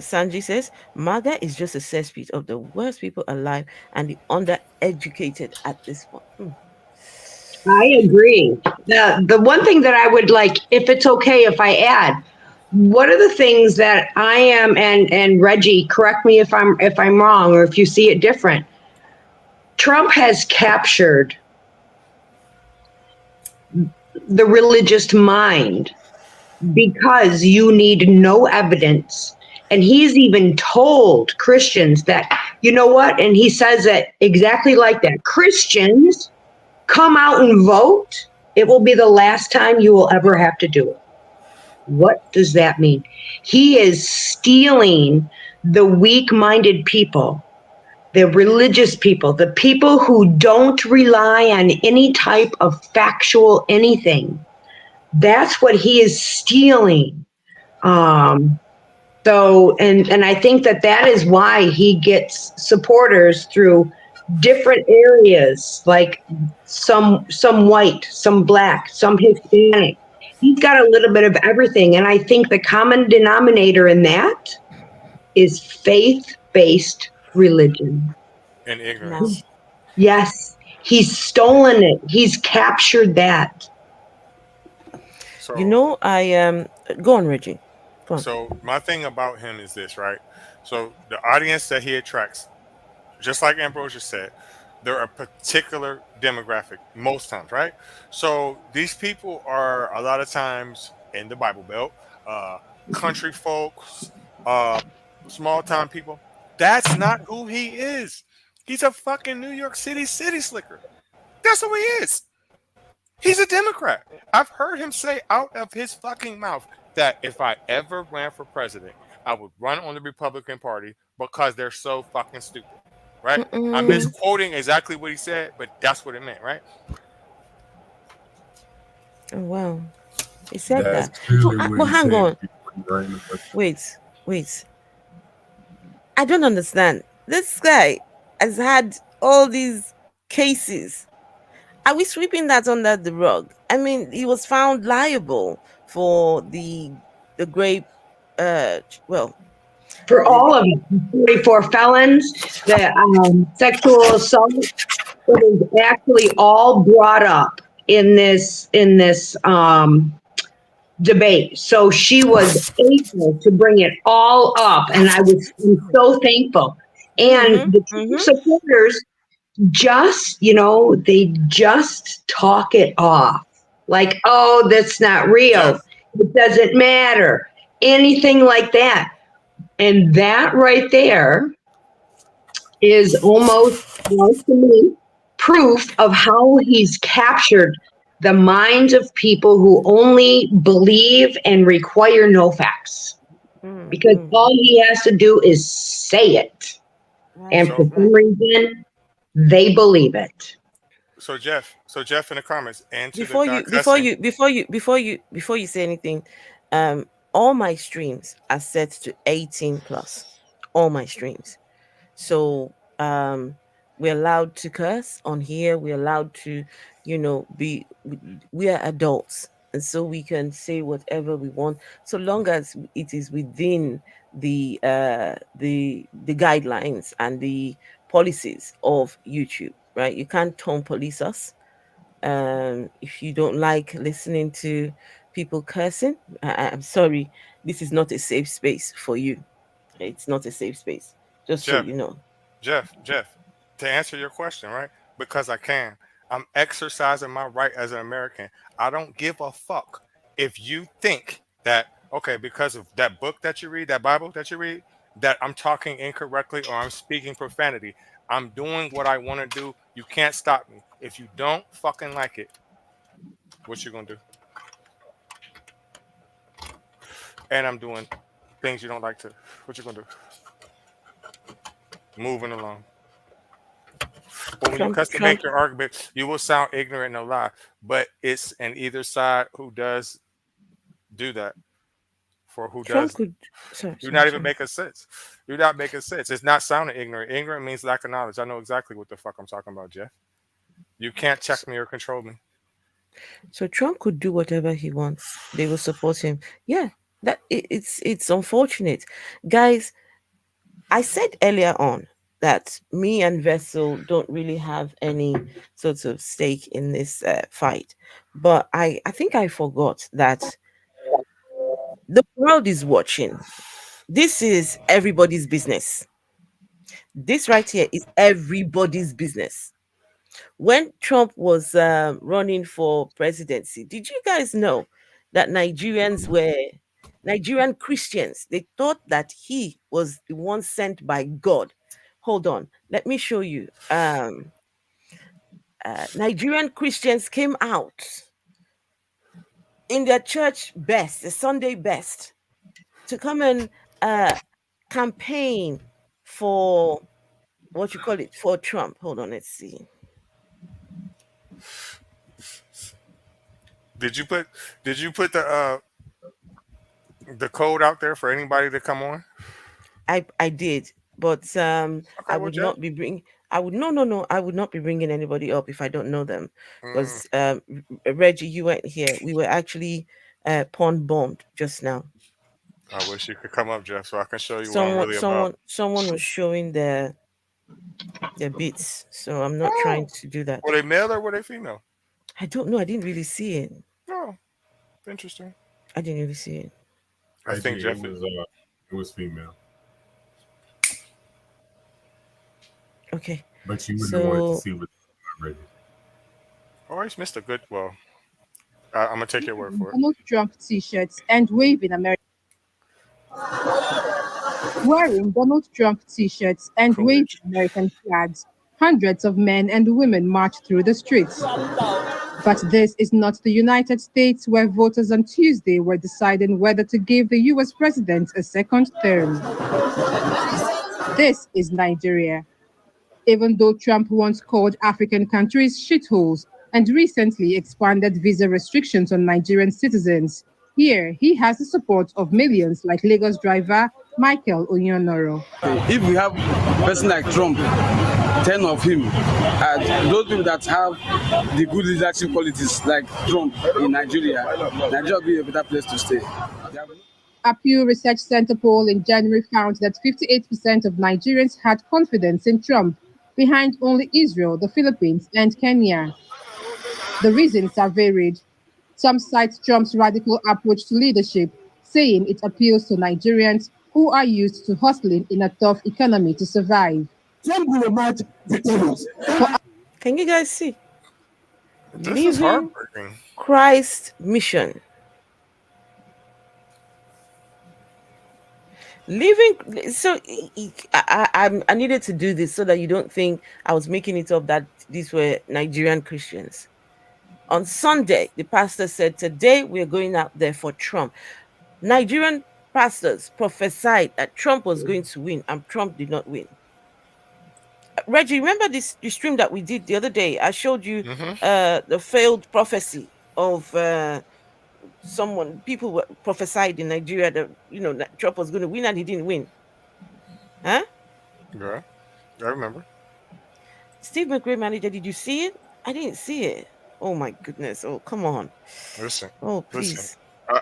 Sanji says, MAGA is just a cesspit of the worst people alive and the undereducated at this point. I agree. The one thing that I would like, if it's okay if I add, what are the things that I am, and Reggie, correct me if I'm wrong or if you see it different. Trump has captured the religious mind because you need no evidence. And he's even told Christians that, you know what? And he says it exactly like that. Christians, come out and vote. It will be the last time you will ever have to do it. What does that mean? He is stealing the weak-minded people, the religious people, the people who don't rely on any type of factual anything. That's what he is stealing. So, and I think that is why he gets supporters through different areas, like some white, some black, some Hispanic. He's got a little bit of everything. And I think the common denominator in that is faith-based religion. And ignorance. Yes, he's stolen it. He's captured that. So, Go on, Reggie. Go on. So my thing about him is this, right? So the audience that he attracts, just like Ambrosia said, they're a particular demographic most times, right? So these people are a lot of times in the Bible Belt, country folks, small town people. That's not who he is. He's a fucking New York City slicker. That's who he is. He's a Democrat. I've heard him say out of his fucking mouth that if I ever ran for president, I would run on the Republican Party because they're so fucking stupid. Right? I'm misquoting exactly what he said, but that's what it meant, right? Oh, wow. He said That's that. clearly what But he hang said on. before he ran the question. Wait. I don't understand. This guy has had all these cases. Are we sweeping that under the rug? I mean, he was found liable for the grape. Well, For all of them, 44 felons, the sexual assault, it is actually all brought up in this debate. So she was able to bring it all up, and I'm so thankful. And the supporters they just talk it off. Like, oh, that's not real. It doesn't matter. Anything like that. And that right there is almost, to me, proof of how he's captured the minds of people who only believe and require no facts. Because all he has to do is say it. And for some reason, they believe it. So Jeff in the comments and to before you say anything, all my streams are set to 18 plus. All my streams. So we're allowed to curse on here. We're allowed to, we are adults. And so we can say whatever we want, so long as it is within the guidelines and the policies of YouTube, right? You can't tone police us. If you don't like listening to people cursing, I'm sorry, this is not a safe space for you. It's not a safe space, just so Jeff, you know. Jeff, to answer your question, right? Because I can. I'm exercising my right as an American. I don't give a fuck if you think that, okay, because of that book that you read, that Bible that you read, that I'm talking incorrectly or I'm speaking profanity. I'm doing what I want to do. You can't stop me. If you don't fucking like it, what you gonna do? And I'm doing things you don't like to. What you gonna do? Moving along. But when you Trump, cuss to Trump, make your argument, you will sound ignorant, no lie. But it's an either side who does do that for who Trump does. could. Sorry, You're sorry, not even sorry. making sense. You're not making sense. It's not sounding ignorant. Ignorant means lack of knowledge. I know exactly what the fuck I'm talking about, Jeff. You can't check me or control me. So Trump could do whatever he wants. They will support him. Yeah, it's unfortunate, guys. I said earlier on that me and Vessel don't really have any sort of stake in this fight, but I think I forgot that the world is watching. This is everybody's business. This right here is everybody's business. When Trump was running for presidency, did you guys know that Nigerian Christians? They thought that he was the one sent by God. Hold on, let me show you. Nigerian Christians came out in their church best, the Sunday best, to come and uh, campaign for what you call it for Trump. Hold on, let's see. Did you put the code out there for anybody to come on? I did, but Okay, I well, would Jeff. not be bring. I would no. I would not be bringing anybody up if I don't know them, Mm, because Reggie, you weren't here. We were actually pawn bombed just now. I wish you could come up, Jeff, so I can show you what I'm really about. Someone was showing their bits, so I'm not trying Oh, to do that. were they male or were they female? I don't know. I didn't really see it. Oh, interesting. I didn't really see it. I I think did. Jeff. It was female, Okay, but you wouldn't have wanted to so see what already. Oh, he's missed a good. Well, I'm gonna take your word for it. Donald Trump t-shirts and waving American wearing Donald Trump t-shirts and waving Coolidge. American flags. Hundreds of men and women marched through the streets. But this is not the United States, where voters on Tuesday were deciding whether to give the US president a second term. This is Nigeria. Even though Trump once called African countries shitholes and recently expanded visa restrictions on Nigerian citizens, here he has the support of millions like Lagos driver Michael Onyonoro. If we have a person like Trump, 10 of him, those people that have the good leadership qualities like Trump in Nigeria, Nigeria will be a better place to stay. A Pew Research Center poll in January found that 58% of Nigerians had confidence in Trump, behind only Israel, the Philippines, and Kenya. The reasons are varied. Some cite Trump's radical approach to leadership, saying it appeals to Nigerians who are used to hustling in a tough economy to survive. can you guys see? This is Living heartbreaking. Christ mission. Living so I needed to do this so that you don't think I was making it up that these were Nigerian Christians. On Sunday, the pastor said, "Today we're going out there for Trump." Nigerian pastors prophesied that Trump was going to win, and Trump did not win. Reggie, remember the stream that we did the other day? I showed you Mm-hmm. the failed prophecy of someone. People were prophesied in Nigeria that that Trump was going to win, and he didn't win. Huh? Yeah, I remember. Steve McRae manager, did you see it? I didn't see it. Oh my goodness. Oh, come on. Listen, Oh, listen. please.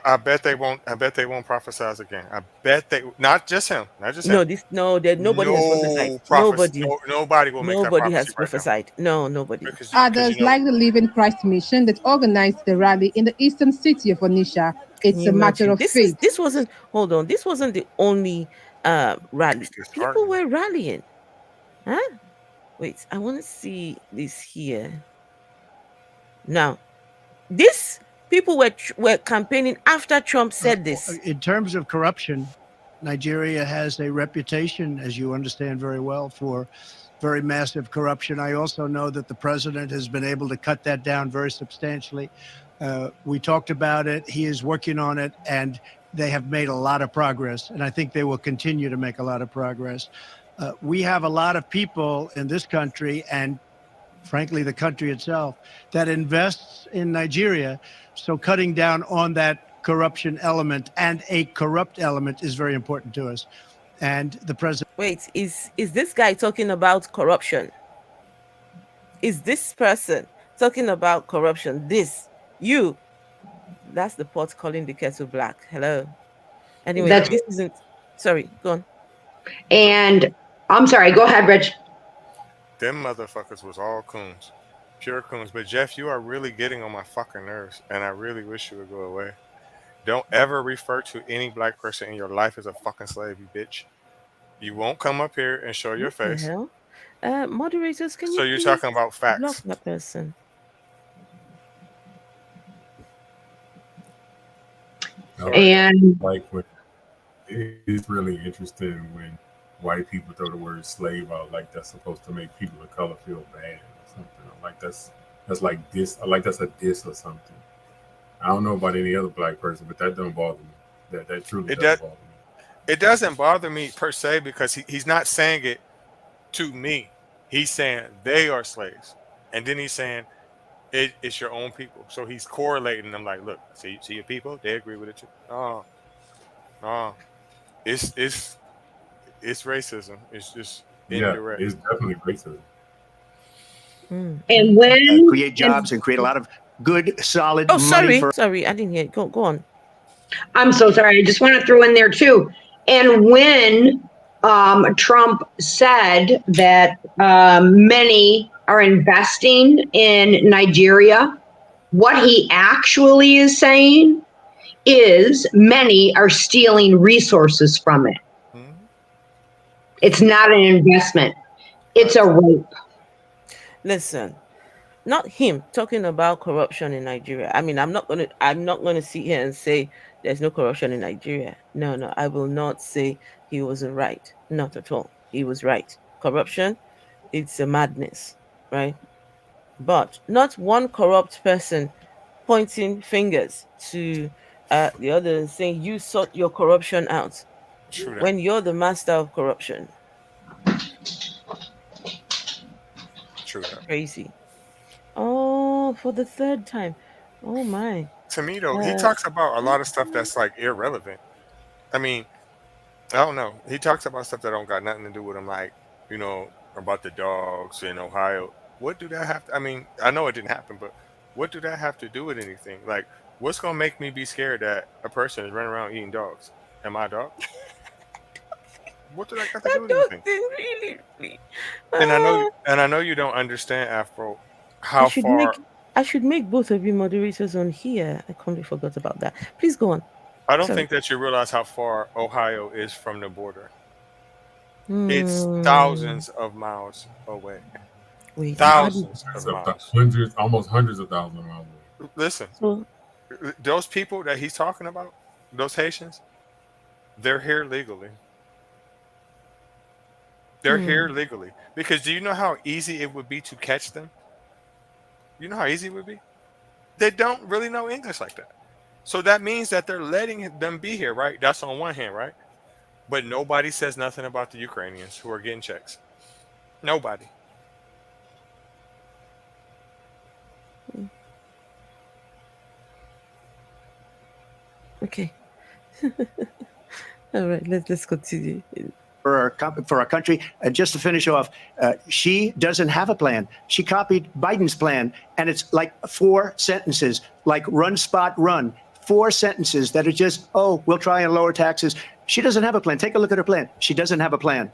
I bet they won't. I bet they won't prophesize again. I bet they not just him, not just him. Nobody has prophesied. No prophecy. Nobody will make that Nobody prophecy has right now. prophesied. No, nobody. Because Others, like the Living Christ Mission that organized the rally in the eastern city of Onitsha, Can it's you a matter imagine? of faith. This wasn't hold on. This wasn't the only rally. It's People disheartening. were rallying. Huh? Wait, I want to see this here. Now, this people were campaigning after Trump said this. In terms of corruption, Nigeria has a reputation, as you understand very well, for very massive corruption. I also know that the president has been able to cut that down very substantially. We talked about it. He is working on it, and they have made a lot of progress. And I think they will continue to make a lot of progress. We have a lot of people in this country, and frankly, the country itself, that invests in Nigeria. So cutting down on that corruption element and a corrupt element is very important to us. And the president. Wait, is this guy talking about corruption? Is this person talking about corruption? That's the pot calling the kettle black. Hello. Anyway, this isn't. Sorry, go on. And I'm sorry, go ahead, Rich. Them motherfuckers was all coons, pure coons. But Jeff, you are really getting on my fucking nerves, and I really wish you would go away. Don't ever refer to any black person in your life as a fucking slave, you bitch. You won't come up here and show your What the face. hell? Moderators, can you So you're please talking about block facts. that person? And like when it's really interesting when white people throw the word slave out like that's supposed to make people of color feel bad or something. Like that's like this. Like that's a diss or something. I don't know about any other black person, but that don't bother me. That truly doesn't bother me. It doesn't bother me per se because he's not saying it to me. He's saying they are slaves, and then he's saying it's your own people. So he's correlating them. Like, look, see your people, they agree with it too. Oh, it's racism. It's just indirect. It's definitely racism. And when create jobs and create a lot of good, solid. Oh, money sorry, I didn't hear it. Go on. I'm so sorry. I just want to throw in there too. And when Trump said that many are investing in Nigeria, what he actually is saying is many are stealing resources from it. Mm-hmm. It's not an investment. It's a rape. Listen, not him talking about corruption in Nigeria. I mean, I'm not gonna sit here and say there's no corruption in Nigeria. No, I will not say he wasn't right. Not at all. He was right. Corruption, it's a madness, right? But not one corrupt person pointing fingers to the other and saying you sort your corruption out when you're the master of corruption. True that. Crazy. Oh, for the third time. Oh my. To me though, he talks about a lot of stuff that's like irrelevant. I mean, I don't know. He talks about stuff that don't got nothing to do with him, like, about the dogs in Ohio. What do that have to, I mean, I know it didn't happen, but what do that have to do with anything? Like, what's gonna make me be scared that a person is running around eating dogs? Am I a dog? What did that got to do with anything? Really. And I know you don't understand, Afro, how I should make both of you moderators on here. I completely forgot about that. Please go on. I don't think that you realize how far Ohio is from the border. It's thousands of miles away. Wait, thousands of miles. Almost hundreds of thousands of miles away. Listen, those people that he's talking about, those Haitians, they're here legally. They're here legally. Because do you know how easy it would be to catch them? You know how easy it would be? They don't really know English like that. So that means that they're letting them be here, right? That's on one hand, right? But nobody says nothing about the Ukrainians who are getting checks. Nobody. Okay. All right, let's continue. For our country. And just to finish off, she doesn't have a plan. She copied Biden's plan, and it's like 4 sentences, like run, spot, run. 4 sentences that are just, oh, we'll try and lower taxes. She doesn't have a plan. Take a look at her plan. She doesn't have a plan.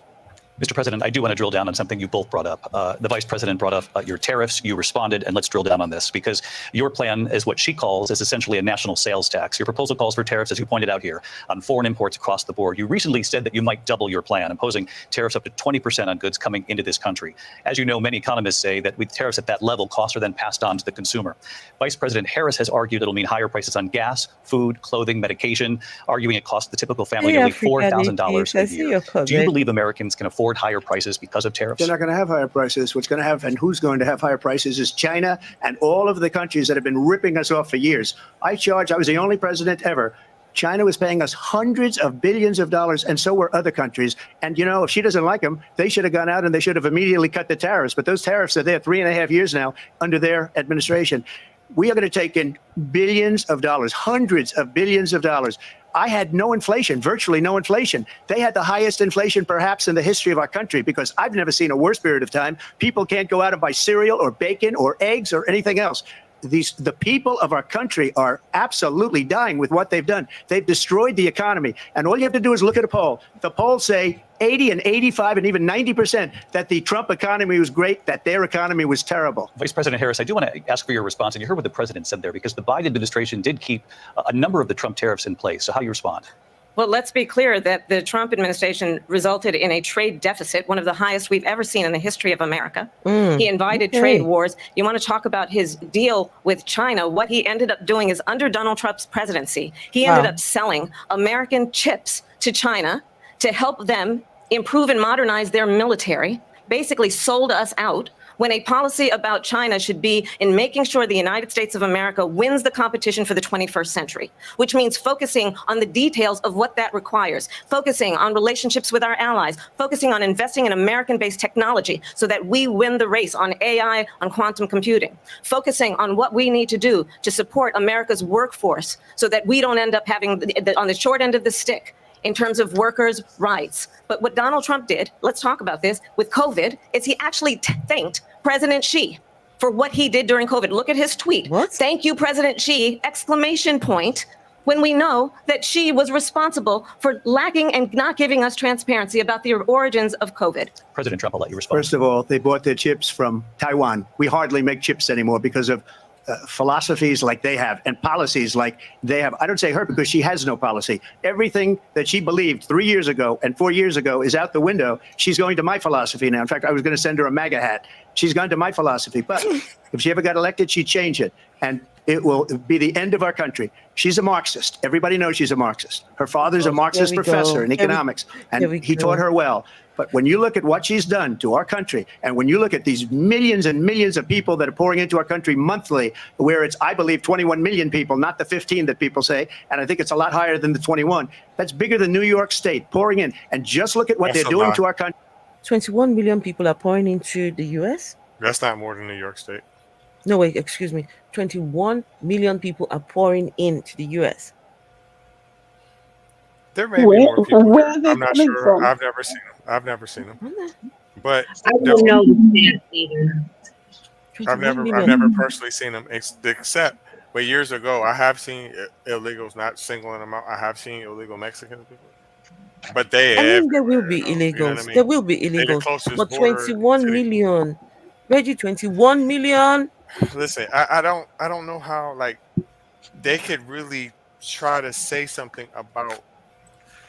Mr. President, I do want to drill down on something you both brought up. The Vice President brought up your tariffs. You responded, and let's drill down on this, because your plan is what she calls is essentially a national sales tax. Your proposal calls for tariffs, as you pointed out here, on foreign imports across the board. You recently said that you might double your plan, imposing tariffs up to 20% on goods coming into this country. As you know, many economists say that with tariffs at that level, costs are then passed on to the consumer. Vice President Harris has argued it'll mean higher prices on gas, food, clothing, medication, arguing it costs the typical family nearly $4,000 a year. Do you believe Americans can afford higher prices because of tariffs? They're not going to have higher prices. What's going to have, and who's going to have higher prices, is China and all of the countries that have been ripping us off for years. I was the only president ever. China was paying us hundreds of billions of dollars, and so were other countries. And, you know, if she doesn't like them, they should have gone out and they should have immediately cut the tariffs. But those tariffs are there 3.5 years now under their administration. We are going to take in billions of dollars, hundreds of billions of dollars. I had no inflation, virtually no inflation. They had the highest inflation perhaps in the history of our country, because I've never seen a worse period of time. People can't go out and buy cereal or bacon or eggs or anything else. The people of our country are absolutely dying with what they've done. They've destroyed the economy. And all you have to do is look at a poll. The polls say 80 and 85 and even 90% that the Trump economy was great, that their economy was terrible. Vice President Harris, I do want to ask for your response. And you heard what the president said there, because the Biden administration did keep a number of the Trump tariffs in place. So how do you respond? Well, let's be clear that the Trump administration resulted in a trade deficit, one of the highest we've ever seen in the history of America. He invited trade wars. You want to talk about his deal with China? What he ended up doing is, under Donald Trump's presidency, he ended up selling American chips to China to help them improve and modernize their military, basically sold us out, when a policy about China should be in making sure the United States of America wins the competition for the 21st century, which means focusing on the details of what that requires, focusing on relationships with our allies, focusing on investing in American-based technology so that we win the race on AI, on quantum computing, focusing on what we need to do to support America's workforce so that we don't end up having on the short end of the stick in terms of workers' rights. But what Donald Trump did, let's talk about this, with COVID, is he actually thanked President Xi for what he did during COVID. Look at his tweet. What? Thank you, President Xi, exclamation point, when we know that Xi was responsible for lacking and not giving us transparency about the origins of COVID. President Trump, I'll let you respond. First of all, they bought their chips from Taiwan. We hardly make chips anymore because of philosophies like they have and policies like they have. I don't say her because she has no policy. Everything that she believed 3 years ago and 4 years ago is out the window. She's going to my philosophy now. In fact, I was going to send her a MAGA hat. She's gone to my philosophy. But if she ever got elected, she'd change it. And it will be the end of our country. She's a Marxist. Everybody knows she's a Marxist. Her father's a Marxist professor in economics, and he taught her well. But when you look at what she's done to our country, and when you look at these millions and millions of people that are pouring into our country monthly, where it's, I believe, 21 million people, not the 15 that people say, and I think it's a lot higher than the 21. That's bigger than New York State pouring in. And just look at what they're doing to our country. 21 million people are pouring into the U.S.? That's not more than New York State. No, wait, excuse me. 21 million people are pouring into the U.S. There may be more people here. I'm not sure. From? I've never seen them. But I don't know the stats either. I've never personally seen them, except years ago I have seen illegals, not singling them out. I have seen illegal Mexican people. But there will be illegals. You know I mean? There will be illegals. But 21 million. Reggie, 21 million. Listen, I don't know how they could really try to say something about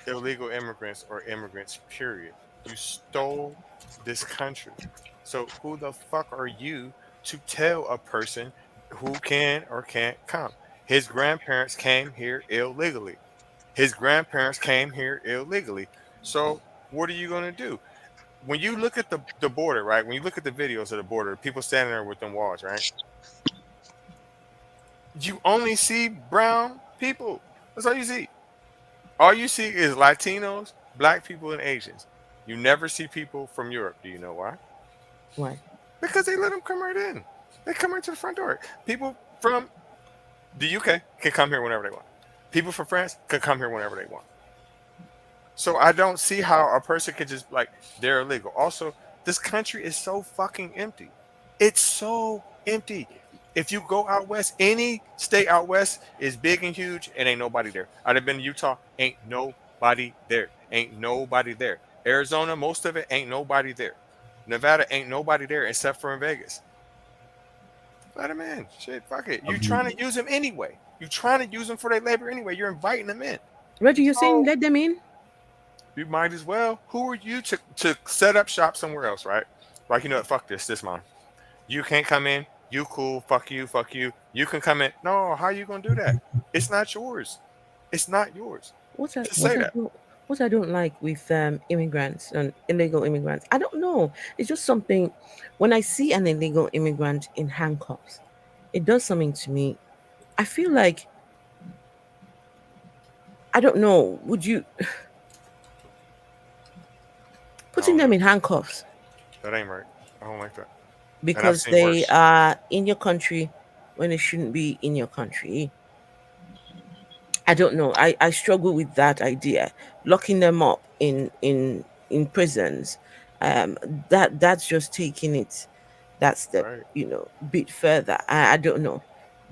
illegal immigrants or immigrants, period. You stole this country. So who the fuck are you to tell a person who can or can't come? His grandparents came here illegally. So what are you going to do? When you look at the border, right? When you look at the videos of the border, people standing there with them walls, right? You only see brown people. That's all you see. All you see is Latinos, black people, and Asians. You never see people from Europe. Do you know why? Why? Because they let them come right in. They come right to the front door. People from the UK can come here whenever they want. People from France can come here whenever they want. So I don't see how a person could just they're illegal. Also, this country is so fucking empty. It's so empty. If you go out west, any state out west is big and huge, and ain't nobody there. I'd have been to Utah, ain't nobody there. Ain't nobody there. Arizona, most of it ain't nobody there. Nevada ain't nobody there except for in Vegas. Let them in. Shit, fuck it. You trying to use them anyway. You trying to use them for their labor anyway. You're inviting them in. Reggie, you're saying So let them in? you might as well. Who are you to set up shop somewhere else, right? Like, you know what, fuck this mine. You can't come in. You cool. Fuck you. Fuck you. You can come in. No, how you gonna do that? It's not yours. It's not yours. What I Just what say I that. don't what I don't like with immigrants and illegal immigrants, I don't know. It's just something. When I see an illegal immigrant in handcuffs, it does something to me. I feel like I don't know. Would you I putting don't them know. in handcuffs That ain't right. I don't like that. And I've because seen they worse. are in your country when they shouldn't be in your country? I don't know. I struggle with that idea. Locking them up in prisons, um, that's just taking it that step, Right. bit further. I don't know.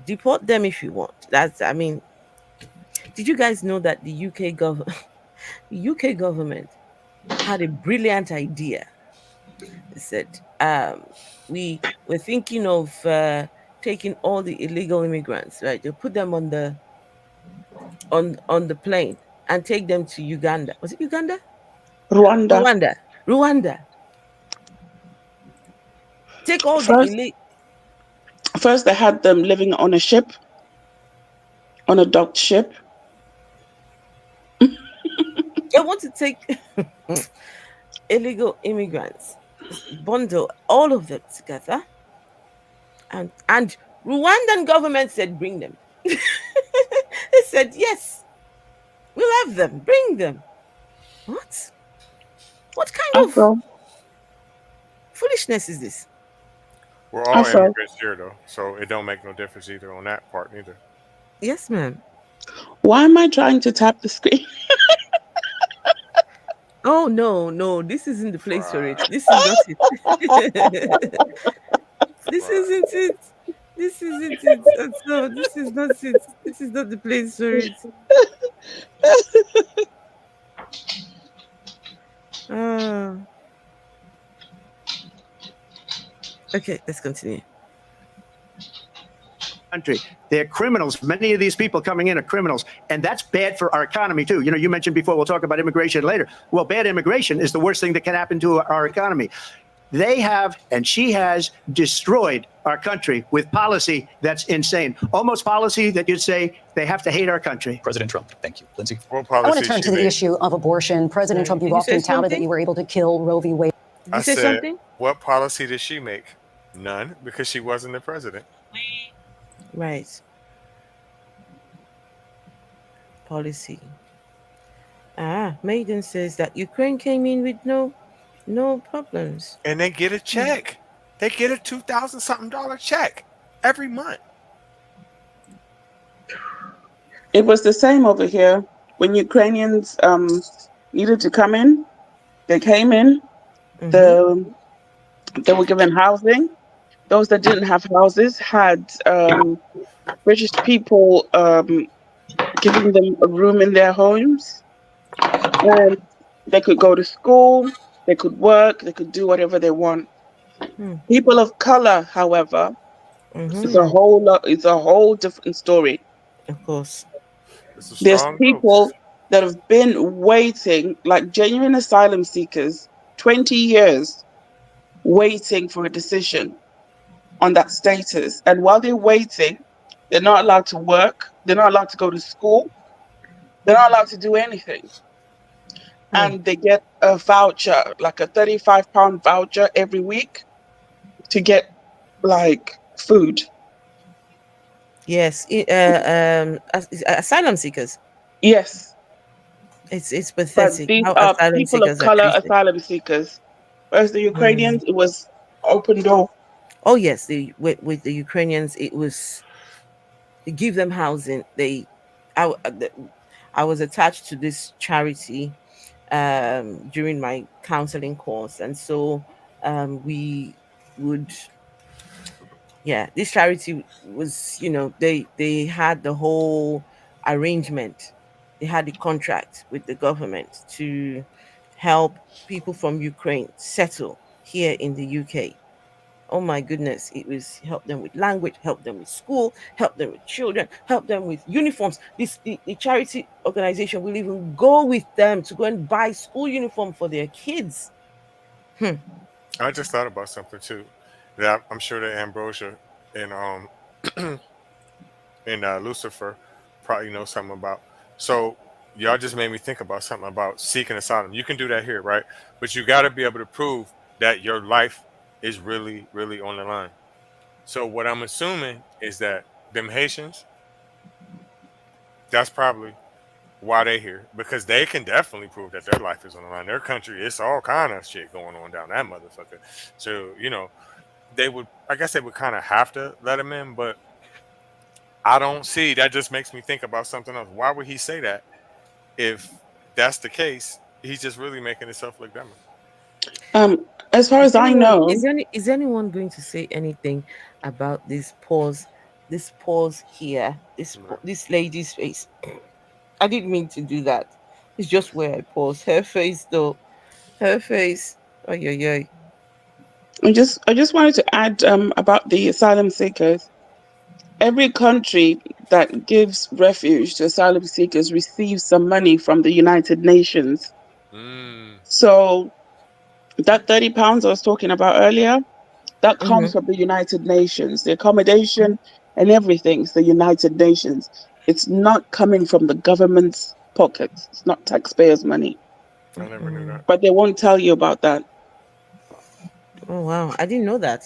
Deport them if you want. I mean, did you guys know that the UK government had a brilliant idea? They said, we're thinking of taking all the illegal immigrants, right? They put them on the plane and take them to Uganda. Was it Uganda? Rwanda. Rwanda. Rwanda. Take all the First, illegal. first they had them living on a ship, on a docked ship. They want to take illegal immigrants, bundle all of them together, and Rwandan government said bring them. They said yes, we'll have them. Bring them. What? What kind of Afro, foolishness is this? We're all Afro. immigrants here though, so it don't make no difference either on that part neither. Yes, ma'am. Why am I trying to tap the screen? Oh no, no, this isn't the place for it. Right. This is not it. This Right. isn't it. This isn't it. No, this is not it. This is not the place for it. Ah, okay, let's continue. Country. They're criminals. Many of these people coming in are criminals, and that's bad for our economy too. You mentioned before, we'll talk about immigration later. Well, bad immigration is the worst thing that can happen to our economy. They have, and she has, destroyed our country with policy that's insane. Almost policy that you'd say they have to hate our country. President Trump. Thank you. Lindsay? What I want to policy turn she to the made? issue of abortion. President Trump, Did you've you say often touted that something? you were able to kill Roe v. Wade. Did I you say said, something? what policy did she make? None, because she wasn't the president. Right. Policy. Maiden says that Ukraine came in with no problems. And they get a check. They get a $2,000 something check every month. It was the same over here. When Ukrainians needed to come in, they came in. Mm-hmm. They were given housing. Those that didn't have houses had British people giving them a room in their homes, and they could go to school, they could work, they could do whatever they want. Hmm. People of color, however, it's Mm-hmm. a whole lot. It's a whole different story. Of course. It's a There's strong no. people that have been waiting, like genuine asylum seekers, 20 years waiting for a decision on that status. And while they're waiting, they're not allowed to work, they're not allowed to go to school, they're not allowed to do anything. Hmm. And they get a voucher, like a £35 voucher every week to get like food. Yes. Asylum seekers. Yes, It's but pathetic these how are asylum people of seekers are color treated. asylum seekers. Whereas the Hmm. Ukrainians, it was open door. Oh yes, with the Ukrainians, it was they give them housing. I was attached to this charity during my counseling course, and so we would Yeah, this charity was, they had the whole arrangement. They had the contract with the government to help people from Ukraine settle here in the UK. Oh my goodness, it was help them with language, help them with school, help them with children, help them with uniforms. The charity organization will even go with them to go and buy school uniform for their kids. I just thought about something too that I'm sure that Ambrosia and and Lucifer probably know something about. So y'all just made me think about something about seeking asylum. You can do that here, right? But you got to be able to prove that your life is really, really on the line. So what I'm assuming is that them Haitians, that's probably why they here, because they can definitely prove that their life is on the line. Their country, it's all kind of shit going on down that motherfucker. So they would, I guess they would kind of have to let him in, but I don't see. That just makes me think about something else. Why would he say that if that's the case? He's just really making himself look dumber. As far as I know, Is anyone going to say anything about this pause? This pause here, this lady's face. I didn't mean to do that. It's just where I pause. Her face, though, her face. Oh yeah, yeah. I just wanted to add about the asylum seekers. Every country that gives refuge to asylum seekers receives some money from the United Nations. So that £30 I was talking about earlier, that comes from the United Nations. The accommodation and everything's the United Nations. It's not coming from the government's pockets. It's not taxpayers' money. I never knew that. But they won't tell you about that. Oh wow, I didn't know that.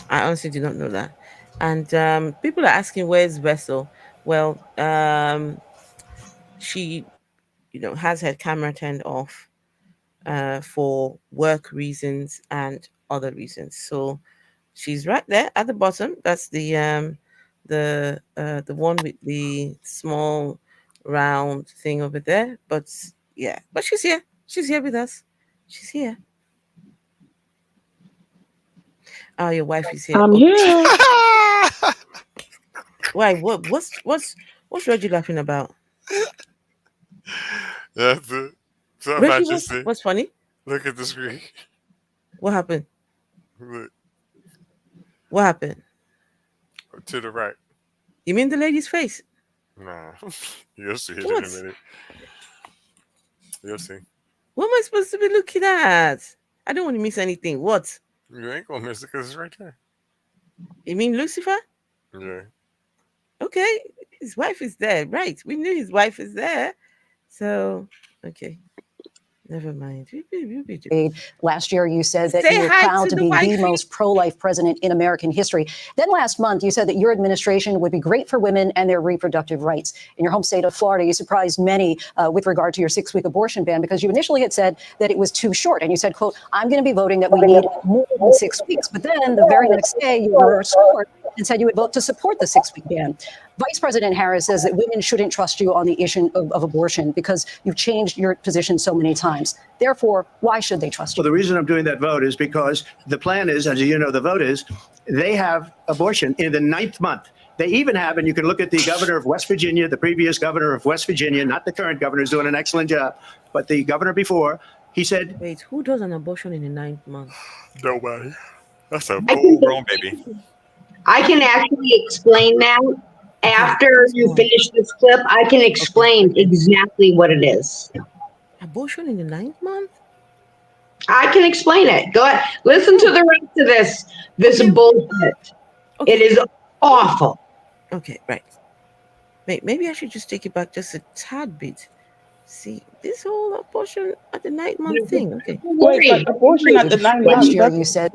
I honestly did not know that. And people are asking, where's Vessel? Well, she, has her camera turned off for work reasons and other reasons. So she's right there at the bottom. That's the one with the small round thing over there. But yeah, but she's here. She's here with us. She's here. Oh, your wife is here. I'm Oh. here. Why? What's Reggie laughing about? That's it. Something I Reggie, just see. what's funny? Look at the screen. What happened? Look. What happened? To the right. You mean the lady's face? Nah. You'll see it What? in a minute. You'll see. What am I supposed to be looking at? I don't want to miss anything. What? You ain't gonna miss it because it's right there. You mean Lucifer? Yeah. Okay. His wife is there. Right. We knew his wife is there. So, okay. Never mind. Last year, you said that Say you were hi proud to to the be the wifey. most pro-life president in American history. Then last month, you said that your administration would be great for women and their reproductive rights. In your home state of Florida, you surprised many with regard to your 6-week abortion ban because you initially had said that it was too short. And you said, quote, I'm going to be voting that we need more than 6 weeks. But then the very next day, you reversed course and said you would vote to support the 6-week ban. Vice President Harris says that women shouldn't trust you on the issue of abortion because you've changed your position so many times. Therefore, why should they trust you? Well, the reason I'm doing that vote is because the plan is, as you know, the vote is they have abortion in the 9th month. They even have, and you can look at the governor of West Virginia, the previous governor of West Virginia, not the current governor, who's doing an excellent job, but the governor before, he said... Wait, who does an abortion in the 9th month? Nobody. That's a full-grown baby. I can actually explain that. After you finish this clip, I can explain exactly what it is. Abortion in the 9th month? I can explain it. Go ahead. Listen to the rest of this bullshit. Okay. It is awful. Okay, right. Maybe I should just take it back just a tad bit. See, this whole abortion at the 9th month thing. Okay. Wait, but abortion at the 9 Last months, year, you said...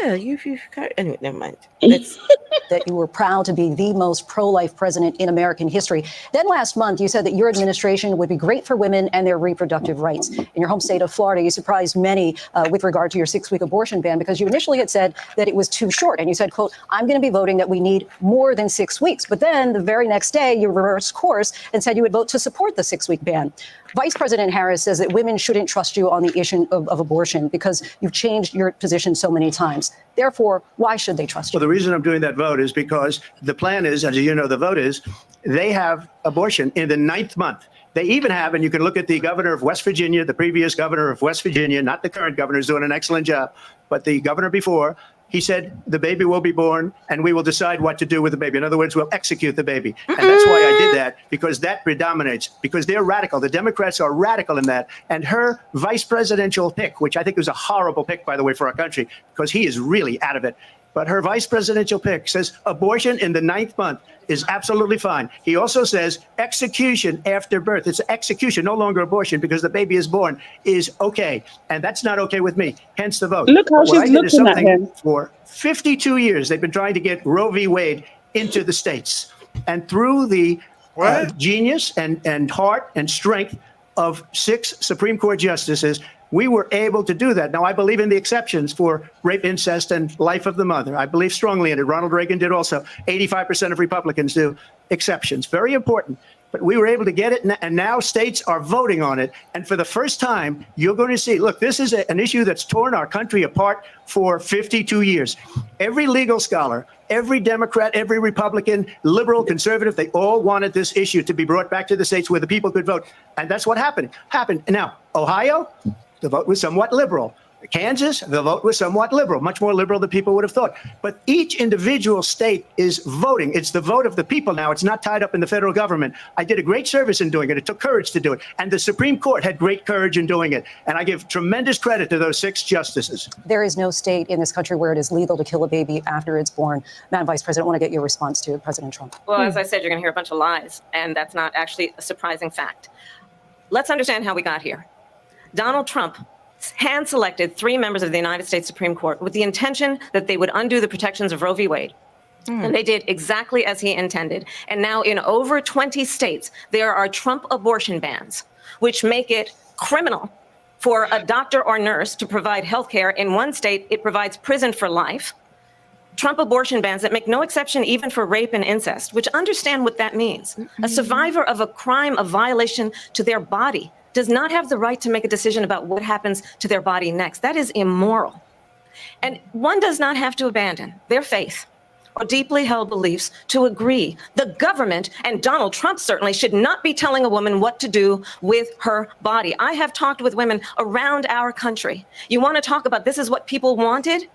Yeah, you've carried... Anyway, never mind. Let's... that you were proud to be the most pro-life president in American history. Then last month, you said that your administration would be great for women and their reproductive rights. In your home state of Florida, you surprised many with regard to your 6-week abortion ban because you initially had said that it was too short. And you said, quote, I'm going to be voting that we need more than 6 weeks. But then the very next day, you reversed course and said you would vote to support the 6-week ban. Vice President Harris says that women shouldn't trust you on the issue of abortion because you've changed your position so many times. times. Therefore, why should they trust you? Well, the reason I'm doing that vote is because the plan is, as you know, the vote is they have abortion in the 9th month. They even have, and you can look at the governor of West Virginia, the previous governor of West Virginia, not the current governor, is doing an excellent job, but the governor before, he said the baby will be born and we will decide what to do with the baby. In other words, we'll execute the baby. And that's why I did that, because that predominates, because they're radical. The Democrats are radical in that. And her vice presidential pick, which I think was a horrible pick, by the way, for our country, because he is really out of it. But her vice presidential pick says abortion in the 9th month is absolutely fine. He also says execution after birth. It's execution, no longer abortion, because the baby is born, is okay. And that's not okay with me, hence the vote. Look how she's looking at him. For 52 years, they've been trying to get Roe v. Wade into the states. And through the genius and heart and strength of 6 Supreme Court justices, we were able to do that. Now, I believe in the exceptions for rape, incest, and life of the mother. I believe strongly in it. Ronald Reagan did also. 85% of Republicans do. Exceptions. Very important. But we were able to get it, and now states are voting on it. And for the first time, you're going to see, look, this is an issue that's torn our country apart for 52 years. Every legal scholar, every Democrat, every Republican, liberal, conservative, they all wanted this issue to be brought back to the states where the people could vote. And that's what happened. Now, Ohio, the vote was somewhat liberal. Kansas, the vote was somewhat liberal, much more liberal than people would have thought. But each individual state is voting. It's the vote of the people now. It's not tied up in the federal government. I did a great service in doing it. It took courage to do it. And the Supreme Court had great courage in doing it. And I give tremendous credit to those 6 justices. There is no state in this country where it is legal to kill a baby after it's born. Madam Vice President, I want to get your response to President Trump. Well, as I said, you're going to hear a bunch of lies, and that's not actually a surprising fact. Let's understand how we got here. Donald Trump hand-selected 3 members of the United States Supreme Court with the intention that they would undo the protections of Roe v. Wade. And they did exactly as he intended. And now in over 20 states, there are Trump abortion bans, which make it criminal for a doctor or nurse to provide health care. In one state, it provides prison for life. Trump abortion bans that make no exception even for rape and incest, which understand what that means. A survivor of a crime, a violation to their body, does not have the right to make a decision about what happens to their body next. That is immoral. And one does not have to abandon their faith or deeply held beliefs to agree. The government, and Donald Trump certainly, should not be telling a woman what to do with her body. I have talked with women around our country. You want to talk about this is what people wanted?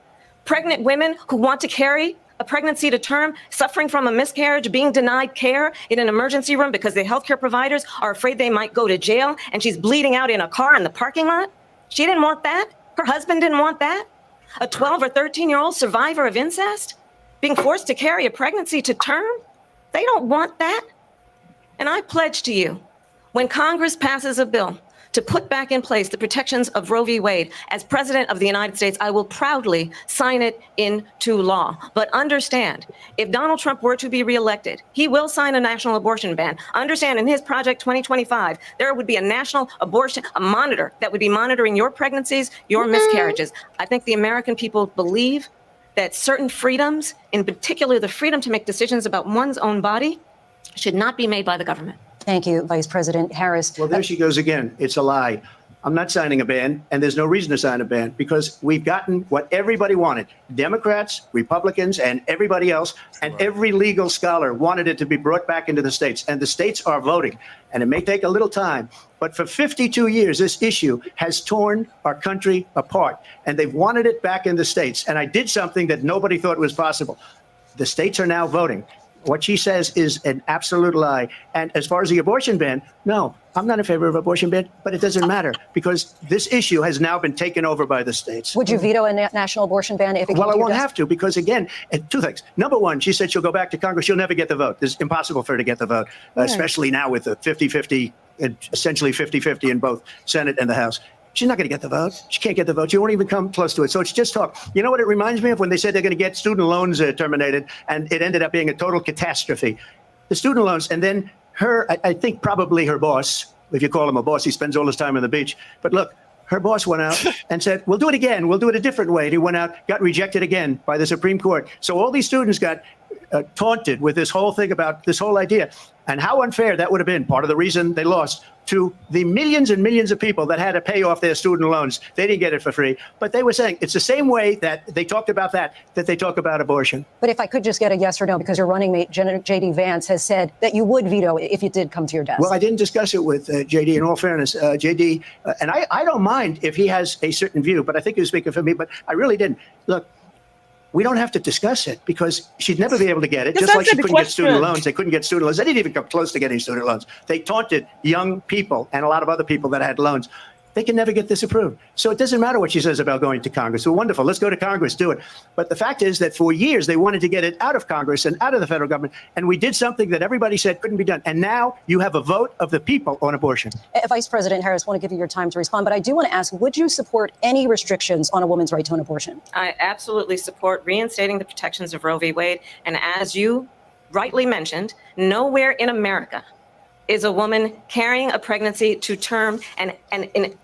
Pregnant women who want to carry a pregnancy to term, suffering from a miscarriage, being denied care in an emergency room because the healthcare providers are afraid they might go to jail, and she's bleeding out in a car in the parking lot. She didn't want that. Her husband didn't want that. A 12 or 13-year-old survivor of incest being forced to carry a pregnancy to term. They don't want that. And I pledge to you, when Congress passes a bill to put back in place the protections of Roe v. Wade, as President of the United States, I will proudly sign it into law. But understand, if Donald Trump were to be reelected, he will sign a national abortion ban. Understand, in his Project 2025, there would be a national abortion, a monitor that would be monitoring your pregnancies, your miscarriages. I think the American people believe that certain freedoms, in particular the freedom to make decisions about one's own body, should not be made by the government. Thank you, Vice President Harris. Well, there she goes again. It's a lie. I'm not signing a ban, and there's no reason to sign a ban, because we've gotten what everybody wanted. Democrats, Republicans, and everybody else, and every legal scholar wanted it to be brought back into the states, and the states are voting. And it may take a little time, but for 52 years, this issue has torn our country apart, and they've wanted it back in the states. And I did something that nobody thought was possible. The states are now voting. What she says is an absolute lie. And as far as the abortion ban, no, I'm not in favor of abortion ban, but it doesn't matter, because this issue has now been taken over by the states. Would you veto a national abortion ban if it came to your Well, I won't desk? have to, because again, 2 things. Number one, she said she'll go back to Congress. She'll never get the vote. It's impossible for her to get the vote, especially now with the 50-50, essentially 50-50 in both Senate and the House. She's not going to get the vote. She can't get the vote. She won't even come close to it. So it's just talk. You know what it reminds me of? When they said they're going to get student loans terminated, and it ended up being a total catastrophe. The student loans, and then her, I think probably her boss, if you call him a boss, he spends all his time on the beach. But look, her boss went out and said, we'll do it again. We'll do it a different way. And he went out, got rejected again by the Supreme Court. So all these students got taunted with this whole thing about this whole idea and how unfair that would have been. Part of the reason they lost to the millions and millions of people that had to pay off their student loans. They didn't get it for free, but they were saying it's the same way that they talked about that they talk about abortion. But if I could just get a yes or no, because your running mate, J.D. Vance, has said that you would veto it if it did come to your desk. Well, I didn't discuss it with J.D. In all fairness, J.D., and I don't mind if he has a certain view, but I think he was speaking for me, but I really didn't. Look, we don't have to discuss it because she'd never be able to get it. Just like she couldn't get student loans. They couldn't get student loans. They didn't even come close to getting student loans. They taunted young people and a lot of other people that had loans. They can never get this approved. So it doesn't matter what she says about going to Congress. Well, wonderful. Let's go to Congress, do it. But the fact is that for years, they wanted to get it out of Congress and out of the federal government. And we did something that everybody said couldn't be done. And now you have a vote of the people on abortion. Vice President Harris, I want to give you your time to respond. But I do want to ask, would you support any restrictions on a woman's right to an abortion? I absolutely support reinstating the protections of Roe v. Wade. And as you rightly mentioned, nowhere in America is a woman carrying a pregnancy to term and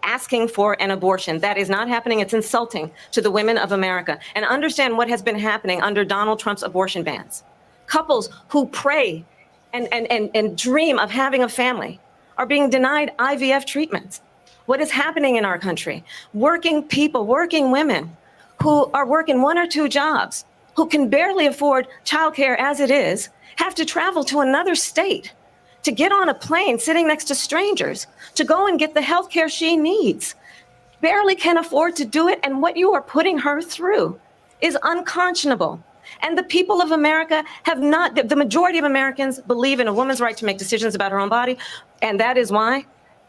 asking for an abortion. That is not happening. It's insulting to the women of America. And understand what has been happening under Donald Trump's abortion bans. Couples who pray and dream of having a family are being denied IVF treatments. What is happening in our country? Working people, working women who are working 1 or 2 jobs, who can barely afford childcare as it is, have to travel to another state to get on a plane sitting next to strangers, to go and get the health care she needs, barely can afford to do it. And what you are putting her through is unconscionable. And the people of America have not, the majority of Americans believe in a woman's right to make decisions about her own body. And that is why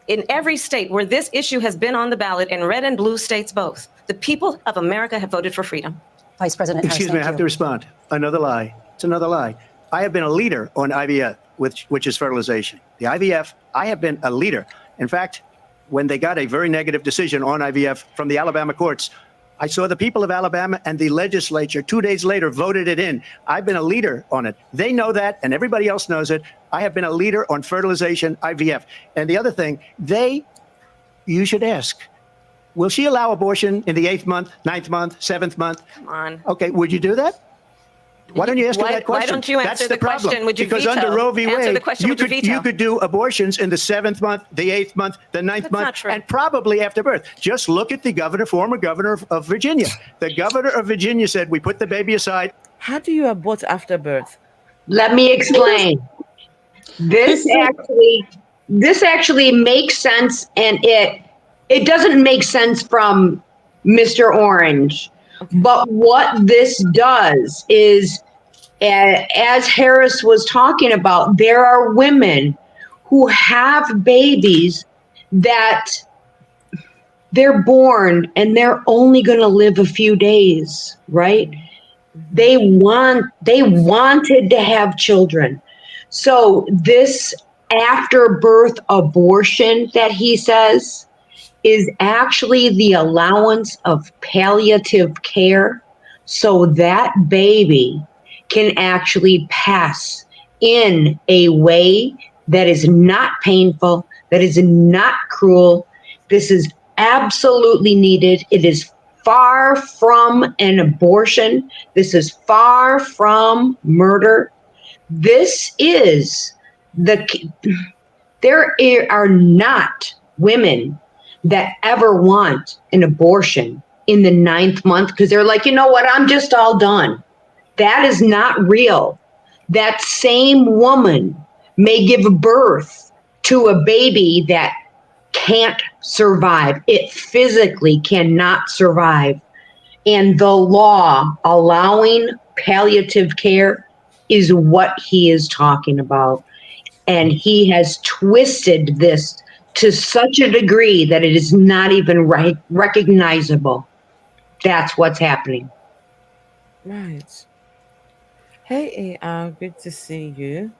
in every state where this issue has been on the ballot, in red and blue states both, the people of America have voted for freedom. Vice President Harris, excuse me, I have to respond. Another lie. It's another lie. I have been a leader on IVF, which is fertilization. The IVF, I have been a leader. In fact, when they got a very negative decision on IVF from the Alabama courts, I saw the people of Alabama and the legislature 2 days later voted it in. I've been a leader on it. They know that, and everybody else knows it. I have been a leader on fertilization, IVF. And the other thing, you should ask, will she allow abortion in the 8th month, 9th month, 7th month? Come on. Okay, would you do that? Why don't you ask her that question? Why don't you answer That's the question? problem. Would you because veto? under Roe v. Answer Wade, the question, would you veto? you could do abortions in the 7th month, the 8th month, the 9th That's month, not true. and probably after birth. Just look at the former governor of Virginia. The governor of Virginia said, we put the baby aside. How do you abort after birth? Let me explain. This actually makes sense, and it doesn't make sense from Mr. Orange. But what this does is, as Harris was talking about, there are women who have babies that they're born and they're only going to live a few days, right? They wanted to have children. So this after birth abortion that he says is actually the allowance of palliative care so that baby can actually pass in a way that is not painful, that is not cruel. This is absolutely needed. It is far from an abortion. This is far from murder. This is there are not women that ever want an abortion in the 9th month because they're like, you know what, I'm just all done. That is not real. That same woman may give birth to a baby that can't survive. It physically cannot survive. And the law allowing palliative care is what he is talking about. And he has twisted this to such a degree that it is not even recognizable. That's what's happening. Right. Hey, AR, good to see you.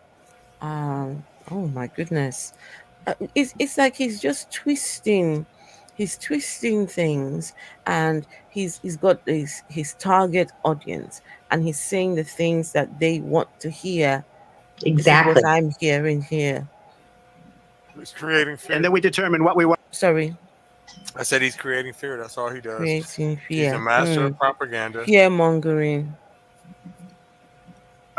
Oh my goodness. It's like he's just twisting things, and he's got his target audience, and he's saying the things that they want to hear. Exactly. This is what I'm hearing here. He's creating fear. And then we determine what we want. Sorry. I said he's creating fear. That's all he does. Creating fear. He's a master of propaganda. Fear mongering.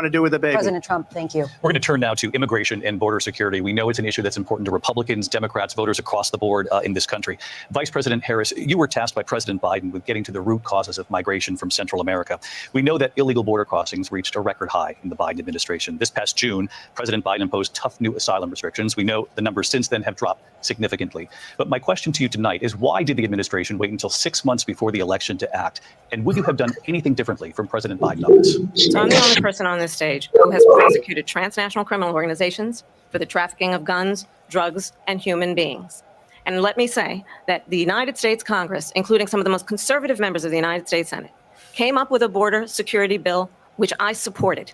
to do with the baby? President Trump, thank you. We're going to turn now to immigration and border security. We know it's an issue that's important to Republicans, Democrats, voters across the board in this country. Vice President Harris, you were tasked by President Biden with getting to the root causes of migration from Central America. We know that illegal border crossings reached a record high in the Biden administration. This past June, President Biden imposed tough new asylum restrictions. We know the numbers since then have dropped significantly. But my question to you tonight is, why did the administration wait until 6 months before the election to act? And would you have done anything differently from President Biden on this? So I'm the only person on this stage who has prosecuted transnational criminal organizations for the trafficking of guns, drugs, and human beings. And let me say that the United States Congress, including some of the most conservative members of the United States Senate, came up with a border security bill, which I supported.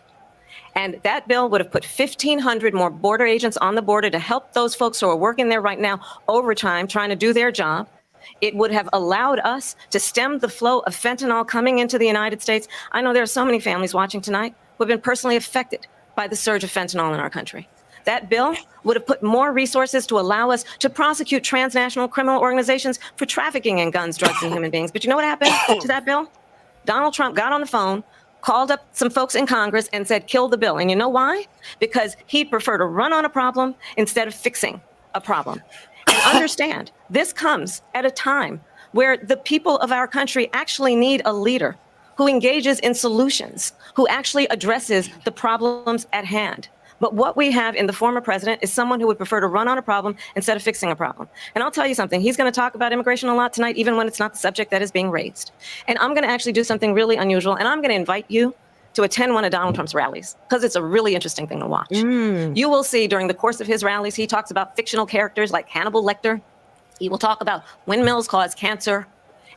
And that bill would have put 1,500 more border agents on the border to help those folks who are working there right now overtime, trying to do their job. It would have allowed us to stem the flow of fentanyl coming into the United States. I know there are so many families watching tonight who have been personally affected by the surge of fentanyl in our country. That bill would have put more resources to allow us to prosecute transnational criminal organizations for trafficking in guns, drugs, and human beings. But you know what happened to that bill? Donald Trump got on the phone, called up some folks in Congress and said, kill the bill. And you know why? Because he'd prefer to run on a problem instead of fixing a problem. And understand, this comes at a time where the people of our country actually need a leader who engages in solutions, who actually addresses the problems at hand. But what we have in the former president is someone who would prefer to run on a problem instead of fixing a problem. And I'll tell you something, he's going to talk about immigration a lot tonight, even when it's not the subject that is being raised. And I'm going to actually do something really unusual, and I'm going to invite you to attend one of Donald Trump's rallies, because it's a really interesting thing to watch. You will see during the course of his rallies, he talks about fictional characters like Hannibal Lecter. He will talk about windmills cause cancer.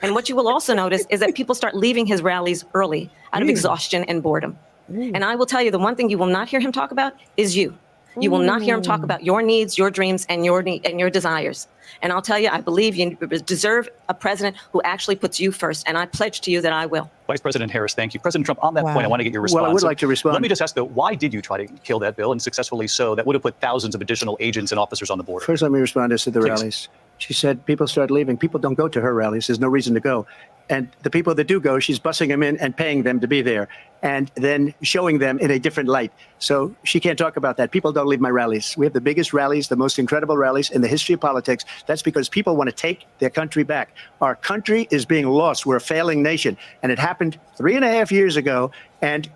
And what you will also notice is that people start leaving his rallies early out of exhaustion and boredom. And I will tell you, the one thing you will not hear him talk about is you. You will not hear him talk about your needs, your dreams, and your desires. And I'll tell you, I believe you deserve a president who actually puts you first. And I pledge to you that I will. Vice President Harris, thank you. President Trump, on that point, I want to get your response. Well, I would like to respond. Let me just ask, though, why did you try to kill that bill, and successfully so? That would have put thousands of additional agents and officers on the border. First, let me respond to the Please. rallies. She said people start leaving. People don't go to her rallies. There's no reason to go. And the people that do go, she's bussing them in and paying them to be there and then showing them in a different light. So she can't talk about that. People don't leave my rallies. We have the biggest rallies, the most incredible rallies in the history of politics. That's because people want to take their country back. Our country is being lost. We're a failing nation. And it happened 3.5 years ago. And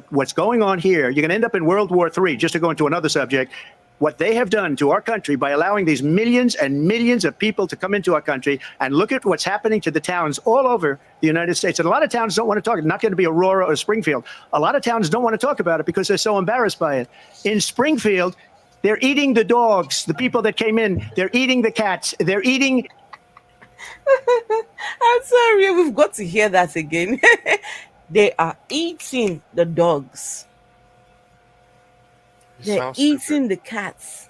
what's going on here, you're going to end up in World War III, just to go into another subject. What they have done to our country by allowing these millions and millions of people to come into our country, and look at what's happening to the towns all over the United States. And a lot of towns don't want to talk. It's not going to be Aurora or Springfield. A lot of towns don't want to talk about it because they're so embarrassed by it. In Springfield, they're eating the dogs, the people that came in. They're eating the cats. They're eating. I'm sorry, we've got to hear that again. They are eating the dogs. They're eating the cats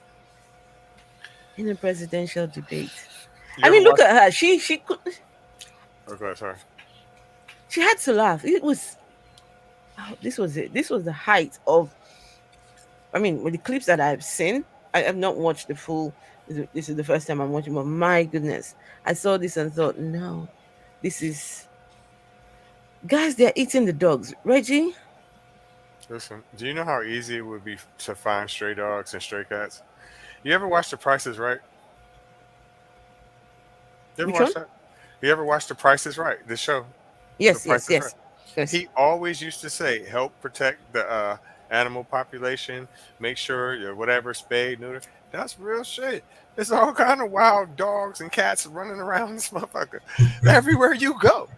in a presidential debate. I mean, look at her. She could. Okay, sorry. She had to laugh. It was. Oh, this was it. This was the height of. I mean, with the clips that I've seen, I have not watched the full. This is the first time I'm watching. But my goodness, I saw this and thought, no, this is. Guys, they're eating the dogs. Reggie. Listen, do you know how easy it would be to find stray dogs and stray cats? You ever watch The Price is Right? You ever watch that? You ever watch The Price is Right? The show? Yes, The Price yes, is yes, Right. yes. He always used to say, help protect the animal population, make sure you're whatever, spayed, neuter. That's real shit. There's all kind of wild dogs and cats running around this motherfucker everywhere you go.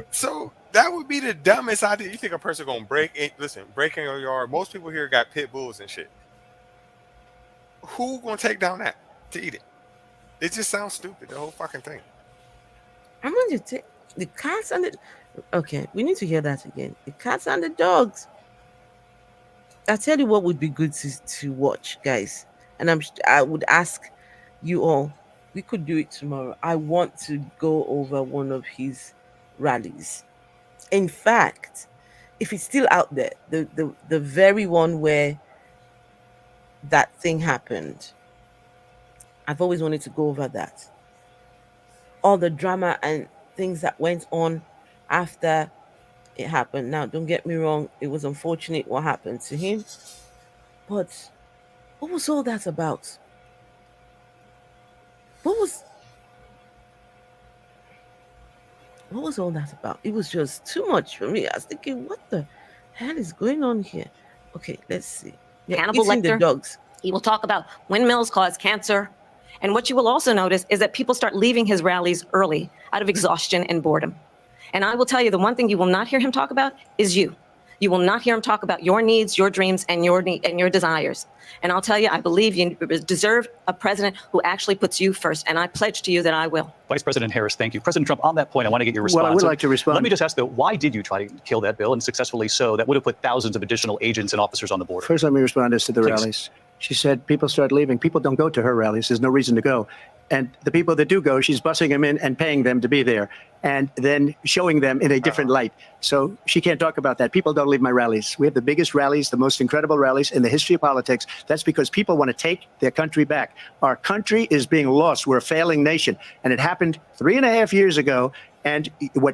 So that would be the dumbest idea. You think a person gonna break in your yard? Most people here got pit bulls and shit. Who gonna take down that to eat it? It just sounds stupid, the whole fucking thing. I'm going to take the cats and the. Okay, we need to hear that again. The cats and the dogs. I'll tell you what would be good to watch, guys. And I would ask you all. We could do it tomorrow. I want to go over one of his rallies. In fact, if it's still out there, the very one where that thing happened, I've always wanted to go over that. All the drama and things that went on after it happened. Now, don't get me wrong, it was unfortunate what happened to him, but what was all that about? What was what was all that about? It was just too much for me. I was thinking, what the hell is going on here? Okay, let's see. Yeah, Hannibal eating the Lecter. dogs. He will talk about windmills cause cancer. And what you will also notice is that people start leaving his rallies early out of exhaustion and boredom. And I will tell you, the one thing you will not hear him talk about is you. You will not hear him talk about your needs, your dreams, and your desires. And I'll tell you, I believe you deserve a president who actually puts you first. And I pledge to you that I will. Vice President Harris, thank you. President Trump, on that point, I want to get your response. Well, I would like to respond. Let me just ask, though, why did you try to kill that bill, and successfully so? That would have put thousands of additional agents and officers on the border. First, let me respond as to the Please. rallies. She said people start leaving. People don't go to her rallies. There's no reason to go. And the people that do go, she's bussing them in and paying them to be there and then showing them in a different light. So she can't talk about that. People don't leave my rallies. We have the biggest rallies, the most incredible rallies in the history of politics. That's because people want to take their country back. Our country is being lost. We're a failing nation. And it happened 3.5 years ago. And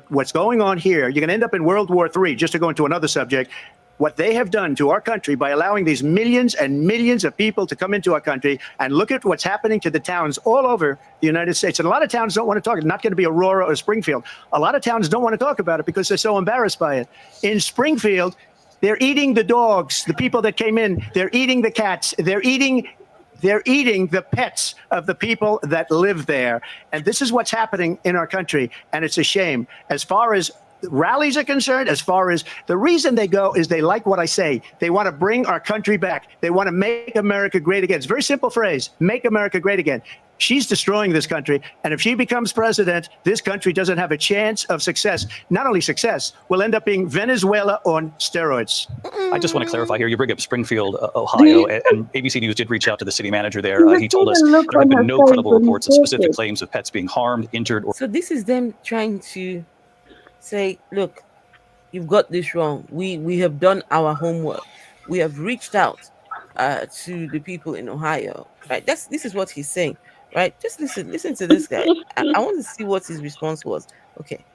what's going on here, you're going to end up in World War III, just to go into another subject. What they have done to our country by allowing these millions and millions of people to come into our country, and look at what's happening to the towns all over the United States. And a lot of towns don't want to talk. It's not going to be Aurora or Springfield. A lot of towns don't want to talk about it because they're so embarrassed by it. In Springfield, they're eating the dogs, the people that came in. They're eating the cats. They're eating the pets of the people that live there. And this is what's happening in our country. And it's a shame. As far as rallies are concerned, as far as the reason they go is they like what I say. They want to bring our country back. They want to make America great again. It's a very simple phrase, make America great again. She's destroying this country. And if she becomes president, this country doesn't have a chance of success. Not only success, we'll end up being Venezuela on steroids. I just want to clarify here. You bring up Springfield, Ohio, and ABC News did reach out to the city manager there. He told us there have been no credible reports of specific claims of pets being harmed, injured, or... So this is them trying to say, look, you've got this wrong. We have done our homework. We have reached out to the people in Ohio. Right? This is what he's saying. Right? Just listen to this guy. I want to see what his response was. Okay.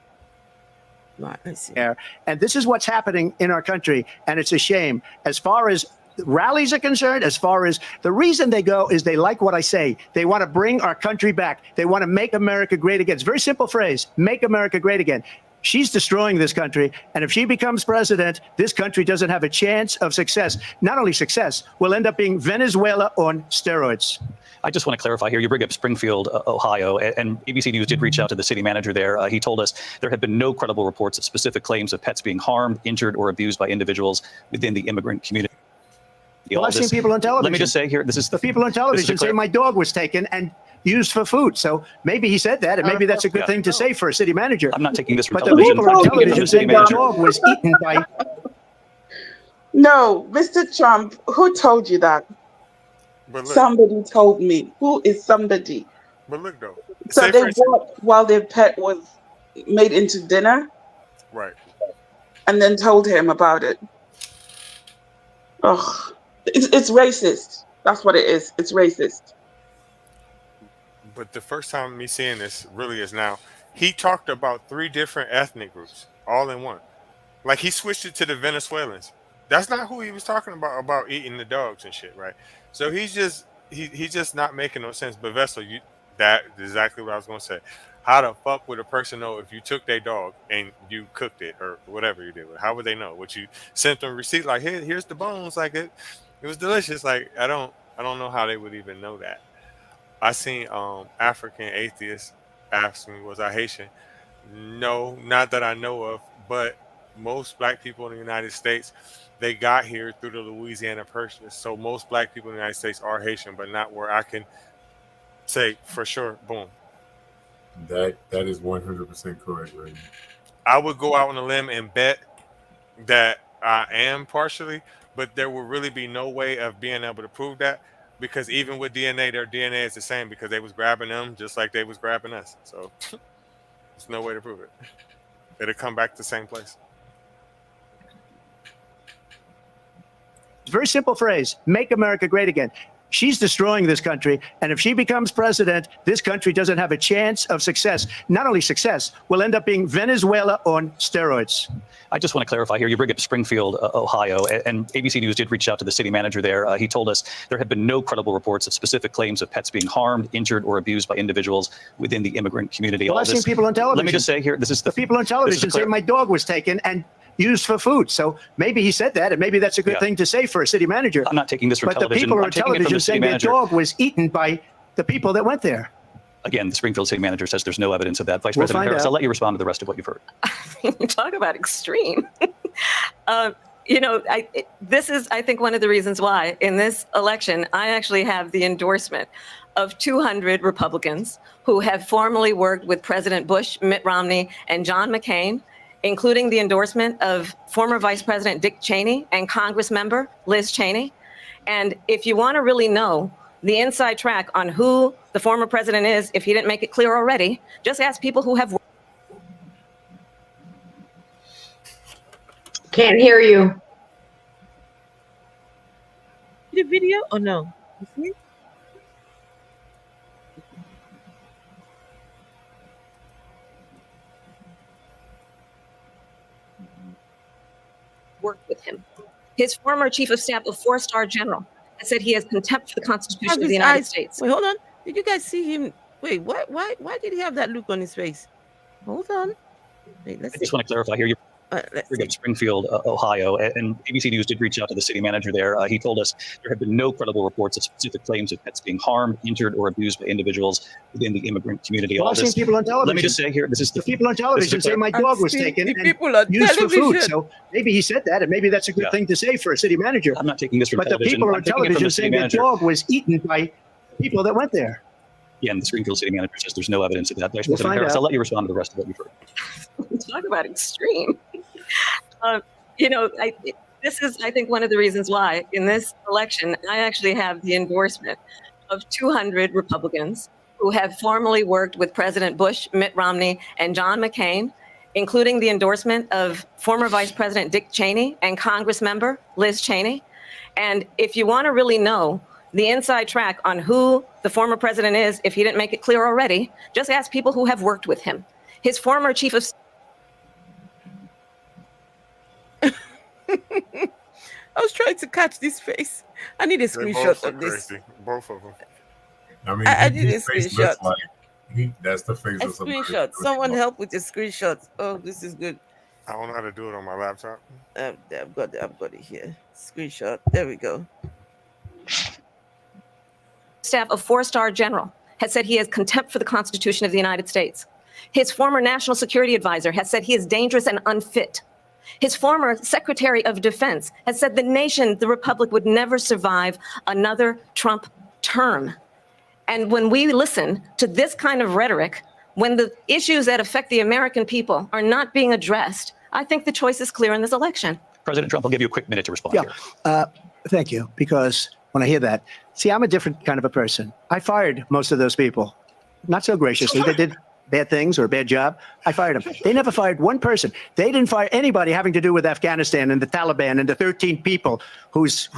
Right, let's see. And this is what's happening in our country, and it's a shame. As far as rallies are concerned, as far as the reason they go is they like what I say. They want to bring our country back. They want to make America great again. It's a very simple phrase, make America great again. She's destroying this country. And if she becomes president, this country doesn't have a chance of success. Not only success, we'll end up being Venezuela on steroids. I just want to clarify here. You bring up Springfield, Ohio, and ABC News did reach out to the city manager there. He told us there have been no credible reports of specific claims of pets being harmed, injured, or abused by individuals within the immigrant community. Well, I've seen people on television. Let me just say here, this is the people on television say my dog was taken and used for food. So maybe he said that, and maybe that's a good thing to say for a city manager. I'm not taking this from but television. the people on television say my dog was eaten by... No, Mr. Trump, who told you that? Somebody told me. Who is somebody? But look, though. So they walked while their pet was made into dinner? Right. And then told him about it. Ugh. It's racist. That's what it is. It's racist. But the first time me seeing this really is now. He talked about 3 different ethnic groups all in one. Like he switched it to the Venezuelans. That's not who he was talking about eating the dogs and shit, right? So he's just not making no sense. But Vessel, that is exactly what I was gonna say. How the fuck would a person know if you took their dog and you cooked it or whatever you did? How would they know? What you sent them a receipt like, here's the bones, like it was delicious. Like I don't know how they would even know that. I seen African atheists ask me, was I Haitian? No, not that I know of, but most black people in the United States, they got here through the Louisiana Purchase. So most black people in the United States are Haitian, but not where I can say for sure, boom. That is 100% correct, right? I would go out on a limb and bet that I am partially, but there will really be no way of being able to prove that, because even with DNA, their DNA is the same because they was grabbing them just like they was grabbing us. So there's no way to prove it. It'll come back to the same place. Very simple phrase, make America great again. She's destroying this country. And if she becomes president, this country doesn't have a chance of success. Not only success, we'll end up being Venezuela on steroids. I just want to clarify here. You bring up Springfield, Ohio, and ABC News did reach out to the city manager there. He told us there have been no credible reports of specific claims of pets being harmed, injured, or abused by individuals within the immigrant community. Well, I've seen people on television. Let me just say here, this is the people on television say my dog was taken and used for food. So maybe he said that, and maybe that's a good thing to say for a city manager. I'm not taking this from but television. But the people I'm on taking it from television the city saying their manager. dog was eaten by the people that went there. Again, the Springfield city manager says there's no evidence of that. Vice We'll President find Harris, out. I'll let you respond to the rest of what you've heard. Talk about extreme. This is, I think, one of the reasons why in this election, I actually have the endorsement of 200 Republicans who have formally worked with President Bush, Mitt Romney, and John McCain, including the endorsement of former Vice President Dick Cheney and Congress member Liz Cheney. And if you want to really know the inside track on who the former president is, if he didn't make it clear already, just ask people who have. Can't hear you. The video or no? You see? Worked with him. His former chief of staff, a 4-star general, has said he has contempt for the Constitution of the United States. Wait, hold on. Did you guys see him? Wait, why did he have that look on his face? Hold on. Wait, let's I just want to clarify here. You bring up Springfield, Ohio, and ABC News did reach out to the city manager there. He told us there have been no credible reports of specific claims of pets being harmed, injured, or abused by individuals within the immigrant community. Well, I've seen people on television. Let me just say here, this is the people on television say my dog was taken and used for food. So maybe he said that, and maybe that's a good thing to say for a city manager. I'm not taking this from but television. the people I'm on taking it from television the city saying the manager. dog was eaten by people that went there. Again, the Springfield city manager says there's no evidence of that. Vice We'll President find Harris, out. I'll let you respond to the rest of what you've heard. Talk about extreme. This is, I think, one of the reasons why in this election, I actually have the endorsement of 200 Republicans who have formally worked with President Bush, Mitt Romney, and John McCain, including the endorsement of former Vice President Dick Cheney and Congress member Liz Cheney. And if you want to really know the inside track on who the former president is, if he didn't make it clear already, just ask people who have worked with him. His former chief of I was trying to catch this face. I need a screenshot of this. Crazy. Both of them. I mean, I need a his face screenshot. looks like that's the face A of somebody. screenshot. Someone help with a screenshot. Oh, this is good. I don't know how to do it on my laptop. I've got it here. Screenshot. There we go. staff, a 4-star general, has said he has contempt for the Constitution of the United States. His former national security advisor has said he is dangerous and unfit. His former Secretary of Defense has said the nation, the republic, would never survive another Trump term. And when we listen to this kind of rhetoric, when the issues that affect the American people are not being addressed, I think the choice is clear in this election. President Trump, I'll give you a quick minute to respond. Yeah, thank you. Because when I hear that, see, I'm a different kind of a person. I fired most of those people, not so graciously. They did bad things or a bad job. I fired them. They never fired one person. They didn't fire anybody having to do with Afghanistan and the Taliban and the 13 people whose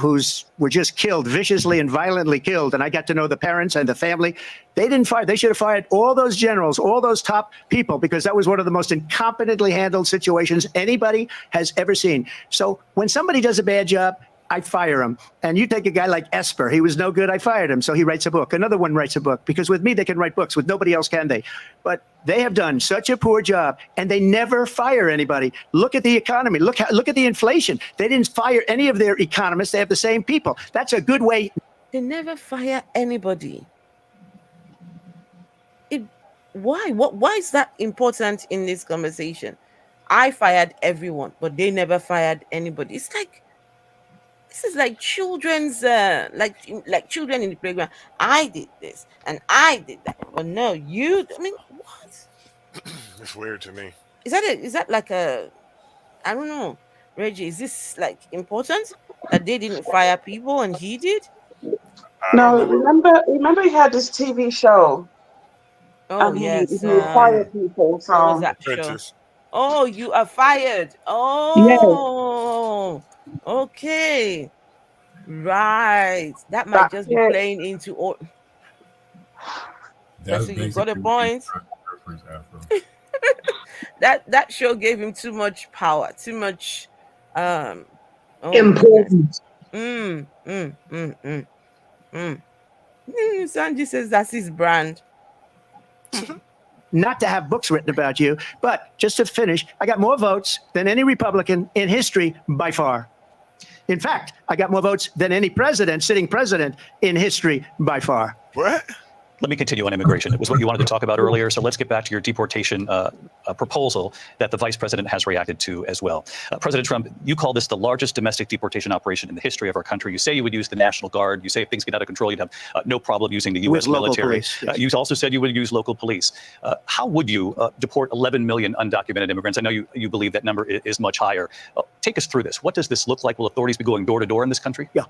were just killed, viciously and violently killed. And I got to know the parents and the family. They didn't fire. They should have fired all those generals, all those top people, because that was one of the most incompetently handled situations anybody has ever seen. So when somebody does a bad job, I fire him. And you take a guy like Esper. He was no good. I fired him. So he writes a book. Another one writes a book. Because with me, they can write books. With nobody else can they? But they have done such a poor job. And they never fire anybody. Look at the economy. Look at the inflation. They didn't fire any of their economists. They have the same people. That's a good way. They never fire anybody. Why? Why is that important in this conversation? I fired everyone, but they never fired anybody. It's like, this is like children's, like children in the playground. I did this and I did that. But no, you. I mean, what? It's weird to me. Is that like a? I don't know, Reggie. Is this like important that they didn't fire people and he did? No, remember he had this TV show. Oh and yes, he fired people. what was So that show? Oh, you are fired. Oh, okay. Right. That might just be playing into all. That's So you got a basically what he's point. trying to reference Afro. That show gave him too much power, too much oh my goodness. Important. Sanji says that's his brand. Not to have books written about you, but just to finish, I got more votes than any Republican in history by far. In fact, I got more votes than any sitting president in history by far. What? Let me continue on immigration. It was what you wanted to talk about earlier. So let's get back to your deportation proposal that the vice president has reacted to as well. President Trump, you call this the largest domestic deportation operation in the history of our country. You say you would use the National Guard. You say if things get out of control, you'd have no problem using the U.S. military. Police, yes. You also said you would use local police. How would you deport 11 million undocumented immigrants? I know you believe that number is much higher. Take us through this. What does this look like? Will authorities be going door to door in this country? Yeah,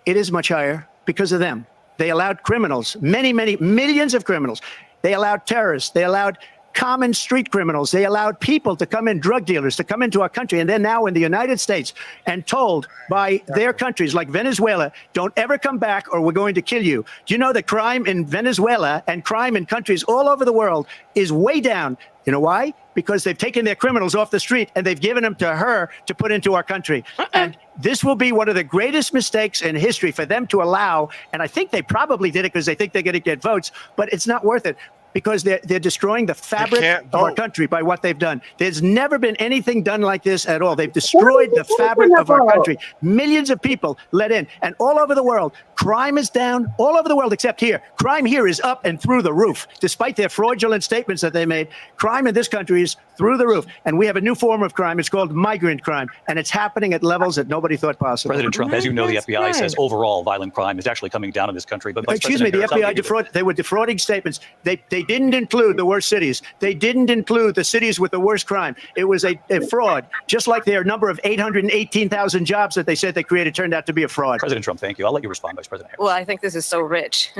it is much higher because of them. They allowed criminals, many millions of criminals. They allowed terrorists. They allowed common street criminals. They allowed people to come in, drug dealers, to come into our country. And they're now in the United States and told by their countries like Venezuela, don't ever come back or we're going to kill you. Do you know that crime in Venezuela and crime in countries all over the world is way down? You know why? Because they've taken their criminals off the street and they've given them to her to put into our country. And this will be one of the greatest mistakes in history for them to allow. And I think they probably did it because they think they're going to get votes, but it's not worth it. Because they're destroying the fabric of our country by what they've done. There's never been anything done like this at all. They've destroyed the fabric of our country. Millions of people let in. And all over the world, crime is down. All over the world except here. Crime here is up and through the roof. Despite their fraudulent statements that they made, crime in this country is through the roof. And we have a new form of crime. It's called migrant crime. And it's happening at levels that nobody thought possible. President Trump, as you know, the FBI says overall violent crime is actually coming down in this country. But excuse me, the FBI they were defrauding statements. They didn't include the worst cities. They didn't include the cities with the worst crime. It was a fraud, just like their number of 818,000 jobs that they said they created turned out to be a fraud. President Trump, thank you. I'll let you respond, Vice President Harris. Well, I think this is so rich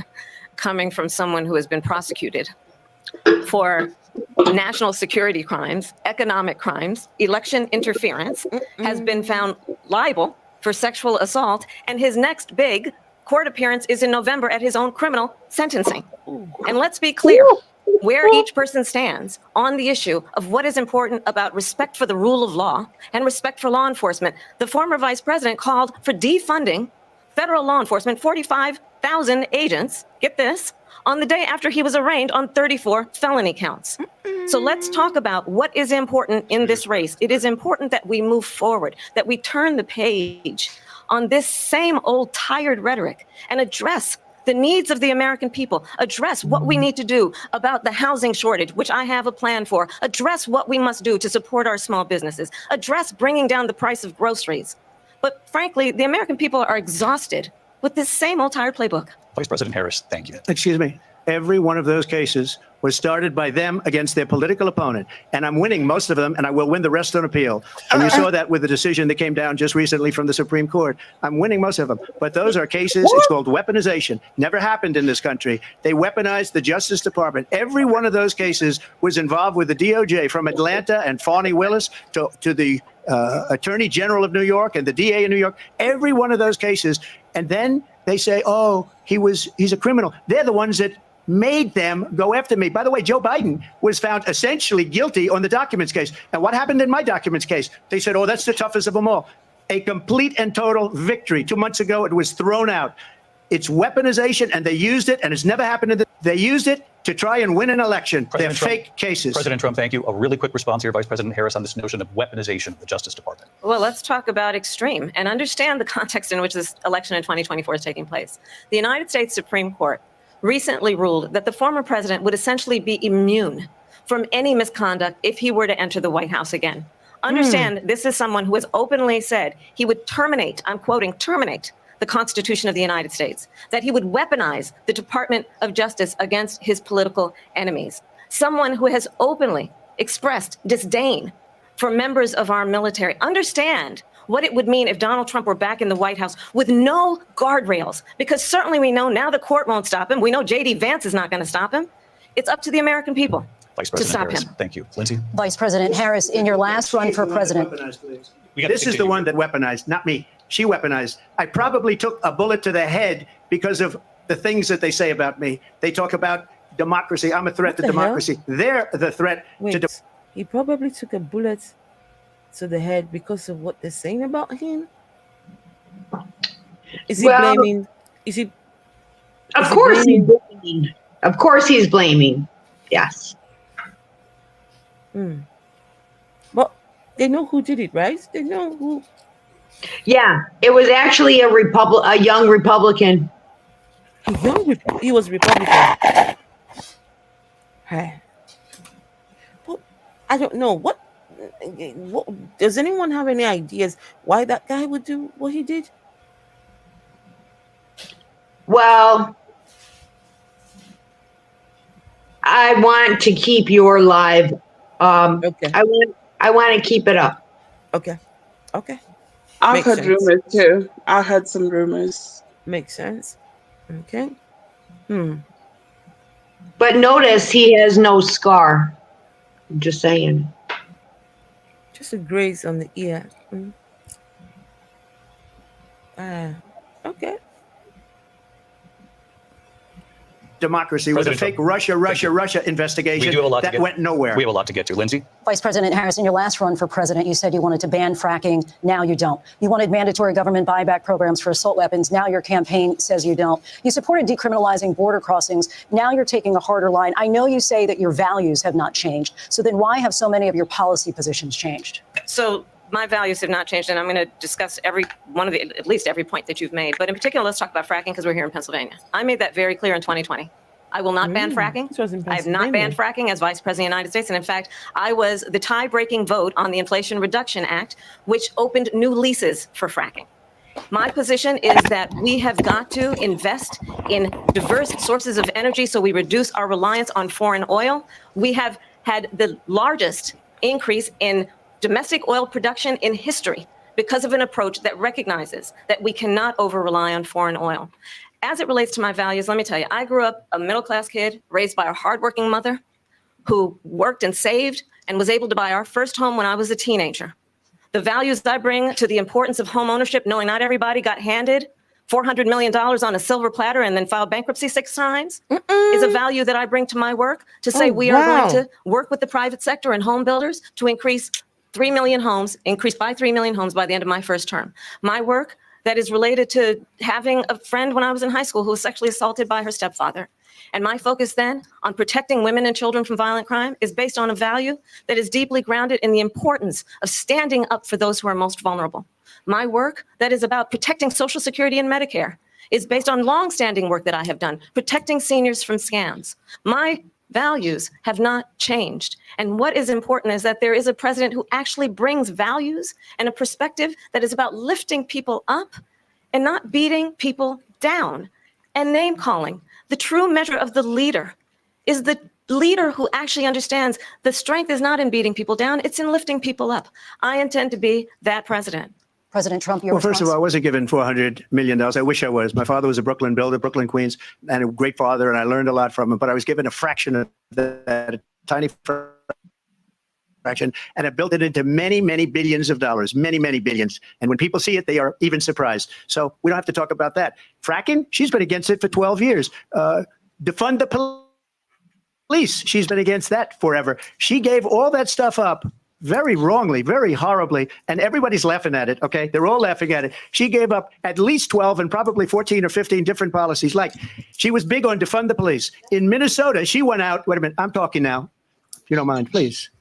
coming from someone who has been prosecuted for national security crimes, economic crimes, election interference, has been found liable for sexual assault, and his next big court appearance is in November at his own criminal sentencing. And let's be clear where each person stands on the issue of what is important about respect for the rule of law and respect for law enforcement. The former vice president called for defunding federal law enforcement, 45,000 agents, get this, on the day after he was arraigned on 34 felony counts. So let's talk about what is important in this race. It is important that we move forward, that we turn the page on this same old tired rhetoric and address the needs of the American people, address what we need to do about the housing shortage, which I have a plan for, address what we must do to support our small businesses, address bringing down the price of groceries. But frankly, the American people are exhausted with this same old tired playbook. Vice President Harris, thank you. Excuse me. Every one of those cases was started by them against their political opponent. And I'm winning most of them, and I will win the rest on appeal. And you saw that with the decision that came down just recently from the Supreme Court. I'm winning most of them. But those are cases, it's called weaponization. Never happened in this country. They weaponized the Justice Department. Every one of those cases was involved with the DOJ, from Atlanta and Fani Willis to the Attorney General of New York and the DA in New York. Every one of those cases. And then they say, oh, he's a criminal. They're the ones that made them go after me. By the way, Joe Biden was found essentially guilty on the documents case. And what happened in my documents case? They said, oh, that's the toughest of them all. A complete and total victory. 2 months ago, it was thrown out. It's weaponization, and they used it, and it's never happened. They used it to try and win an election. They're fake cases. President Trump, thank you. A really quick response here, Vice President Harris, on this notion of weaponization of the Justice Department. Well, let's talk about extreme and understand the context in which this election in 2024 is taking place. The United States Supreme Court recently ruled that the former president would essentially be immune from any misconduct if he were to enter the White House again. Understand, this is someone who has openly said he would terminate, I'm quoting, terminate the Constitution of the United States, that he would weaponize the Department of Justice against his political enemies. Someone who has openly expressed disdain for members of our military. Understand what it would mean if Donald Trump were back in the White House with no guardrails, because certainly we know now the court won't stop him. We know J.D. Vance is not going to stop him. It's up to the American people Vice to President stop Harris, him. thank you. Lindsay? Vice President Harris, in your last run for president. This is the one that weaponized, not me. She weaponized. I probably took a bullet to the head because of the things that they say about me. They talk about democracy. I'm a threat to democracy. They're the threat to democracy. He probably took a bullet to the head because of what they're saying about him. Is he blaming? Is he? Of course he's blaming. Of course he's blaming. Yes. But they know who did it, right? They know who. Yeah, it was actually a young Republican. He was Republican. Hey. But I don't know what. Does anyone have any ideas why that guy would do what he did? Well, I want to keep your live. Okay. I want to keep it up. Okay. I've heard rumors too. I heard some rumors. Makes sense. Okay. But notice he has no scar. I'm just saying. Just a graze on the ear. Okay. Democracy was a fake Russia investigation that went nowhere. We have a lot to get to. Lindsay? Vice President Harris, in your last run for president, you said you wanted to ban fracking. Now you don't. You wanted mandatory government buyback programs for assault weapons. Now your campaign says you don't. You supported decriminalizing border crossings. Now you're taking a harder line. I know you say that your values have not changed. So then why have so many of your policy positions changed? So my values have not changed, and I'm going to discuss at least every point that you've made. But in particular, let's talk about fracking because we're here in Pennsylvania. I made that very clear in 2020. I will not ban fracking. I have not banned fracking as Vice President of the United States. And in fact, I was the tie-breaking vote on the Inflation Reduction Act, which opened new leases for fracking. My position is that we have got to invest in diverse sources of energy so we reduce our reliance on foreign oil. We have had the largest increase in domestic oil production in history because of an approach that recognizes that we cannot over-rely on foreign oil. As it relates to my values, let me tell you, I grew up a middle-class kid raised by a hardworking mother who worked and saved and was able to buy our first home when I was a teenager. The values I bring to the importance of home ownership, knowing not everybody got handed $400 million on a silver platter and then filed bankruptcy 6 times, is a value that I bring to my work to say we are going to work with the private sector and home builders to increase by 3 million homes by the end of my first term. My work that is related to having a friend when I was in high school who was sexually assaulted by her stepfather. And my focus then on protecting women and children from violent crime is based on a value that is deeply grounded in the importance of standing up for those who are most vulnerable. My work that is about protecting Social Security and Medicare is based on longstanding work that I have done, protecting seniors from scams. My values have not changed. And what is important is that there is a president who actually brings values and a perspective that is about lifting people up and not beating people down and name calling. The true measure of the leader is the leader who actually understands the strength is not in beating people down, it's in lifting people up. I intend to be that president. President Trump, well, first of all, I wasn't given $400 million. I wish I was. My father was a Brooklyn builder, Brooklyn, Queens, and a great father, and I learned a lot from him. But I was given a fraction of that, a tiny fraction, and I built it into many, many billions of dollars, many, many billions. And when people see it, they are even surprised. So we don't have to talk about that. Fracking, she's been against it for 12 years. Defund the police, she's been against that forever. She gave all that stuff up very wrongly, very horribly, and everybody's laughing at it, okay? They're all laughing at it. She gave up at least 12 and probably 14 or 15 different policies. Like, she was big on defund the police. In Minnesota, she went out, wait a minute, I'm talking now, if you don't mind, please.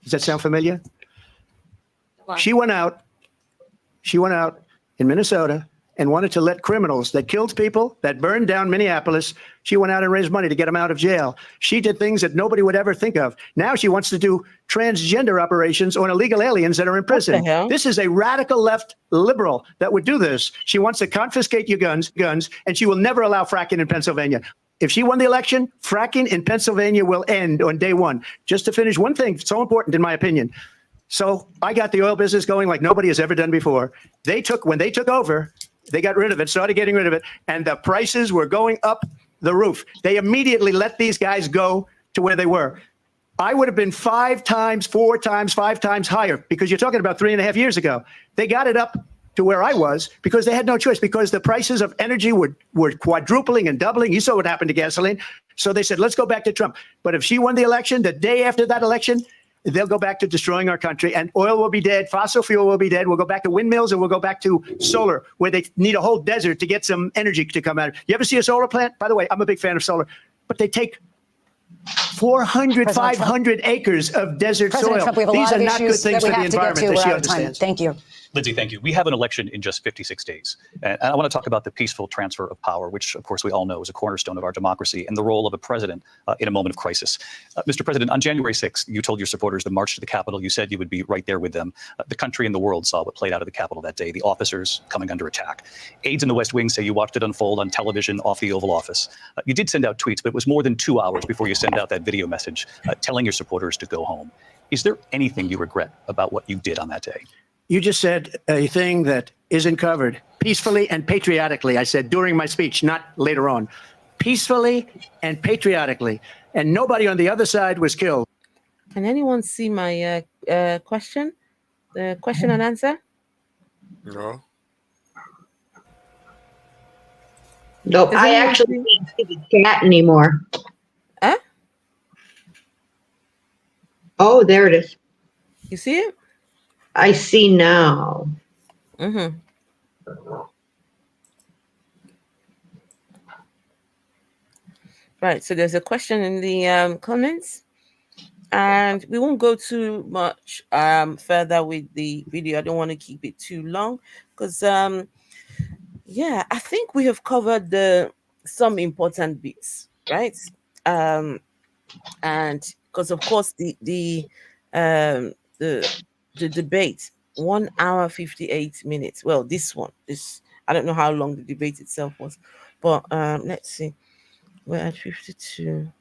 Does that sound familiar? She went out in Minnesota and wanted to let criminals that killed people, that burned down Minneapolis, she went out and raised money to get them out of jail. She did things that nobody would ever think of. Now she wants to do transgender operations on illegal aliens that are in prison. This is a radical left liberal that would do this. She wants to confiscate your guns, and she will never allow fracking in Pennsylvania. If she won the election, fracking in Pennsylvania will end on day one. Just to finish, one thing so important in my opinion. So I got the oil business going like nobody has ever done before. When they took over, they got rid of it, started getting rid of it, and the prices were going up the roof. They immediately let these guys go to where they were. I would have been 5 times, 4 times, 5 times higher because you're talking about 3.5 years ago. They got it up to where I was because they had no choice, because the prices of energy were quadrupling and doubling. You saw what happened to gasoline. So they said, let's go back to Trump. But if she won the election, the day after that election, they'll go back to destroying our country, and oil will be dead. Fossil fuel will be dead. We'll go back to windmills, and we'll go back to solar, where they need a whole desert to get some energy to come out. You ever see a solar plant? By the way, I'm a big fan of solar, but they take 400, 500 acres of desert President soil. Trump, we have a These lot are of not good issues that things we for the have to get environment to. that she We're out of time. understands. Thank you. Lindsay, thank you. We have an election in just 56 days. And I want to talk about the peaceful transfer of power, which, of course, we all know is a cornerstone of our democracy, and the role of a president in a moment of crisis. Mr. President, on January 6th, you told your supporters to march to the Capitol. You said you would be right there with them. The country and the world saw what played out of the Capitol that day, the officers coming under attack. Aides in the West Wing say you watched it unfold on television off the Oval Office. You did send out tweets, but it was more than 2 hours before you sent out that video message telling your supporters to go home. Is there anything you regret about what you did on that day? You just said a thing that isn't covered. Peacefully and patriotically, I said during my speech, not later on. Peacefully and patriotically. And nobody on the other side was killed. Can anyone see my question? The question and answer? No. Nope, Does I anyone actually see- can't see the chat anymore. Huh? Oh, there it is. You see it? I see now. Mm-hmm. Right, so there's a question in the comments, and we won't go too much further with the video. I don't want to keep it too long because yeah, I think we have covered some important bits, right? And because of course the debate 1 hour 58 minutes. Well, this I don't know how long the debate itself was, but let's see. We're at 52.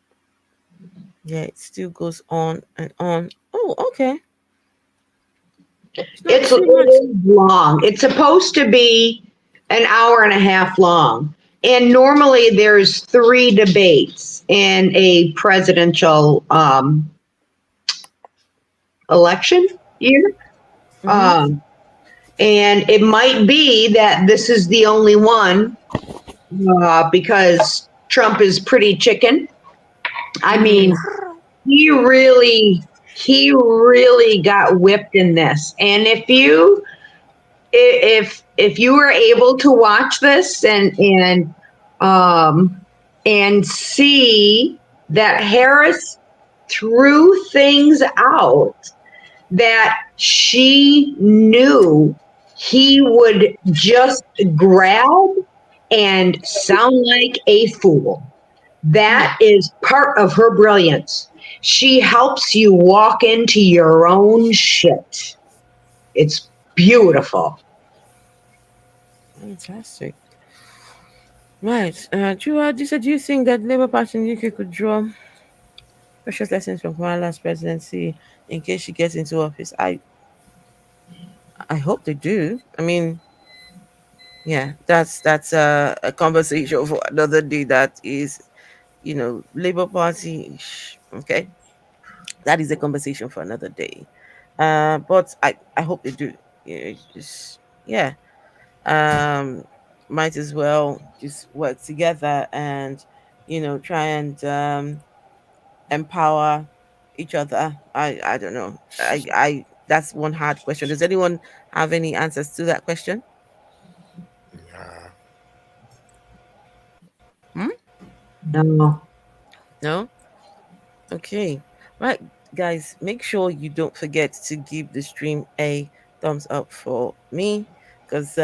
Yeah, it still goes on and on. Oh, okay. It's a little long. It's supposed to be an hour and a half long. And normally there's 3 debates in a presidential election year. Mm-hmm. And it might be that this is the only one because Trump is pretty chicken. I mean, he really got whipped in this. And if you were able to watch this and see that Harris threw things out that she knew he would just grab and sound like a fool. That is part of her brilliance. She helps you walk into your own shit. It's beautiful. Fantastic. Right. Drew, do you think that Labour Party in the UK could draw precious lessons from Kamala's presidency in case she gets into office? I hope they do. I mean, yeah, that's a conversation for another day. That is, Labour Party. Okay, that is a conversation for another day. But I hope they do. Yeah. Might as well just work together and try and empower each other. I don't know. I that's one hard question. Does anyone have any answers to that question? No. Okay. Right, guys, make sure you don't forget to give the stream a thumbs up for me because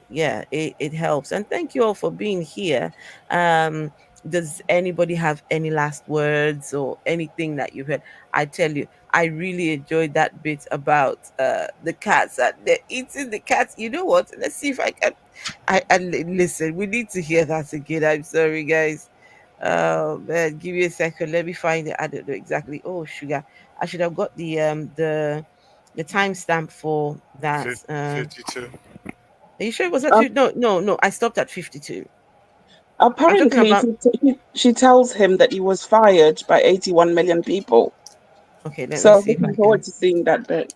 yeah, it helps. And thank you all for being here. Does anybody have any last words or anything that you've heard? I tell you, I really enjoyed that bit about the cats. They're eating the cats. You know what? Let's see if I can. Listen. We need to hear that again. I'm sorry, guys. Man, give me a second. Let me find it. I don't know exactly. Oh, sugar. I should have got the timestamp for that. 52. Are you sure it was at no. I stopped at 52. Apparently, she tells him that he was fired by 81 million people. Okay, let so me see. looking forward to seeing that bit.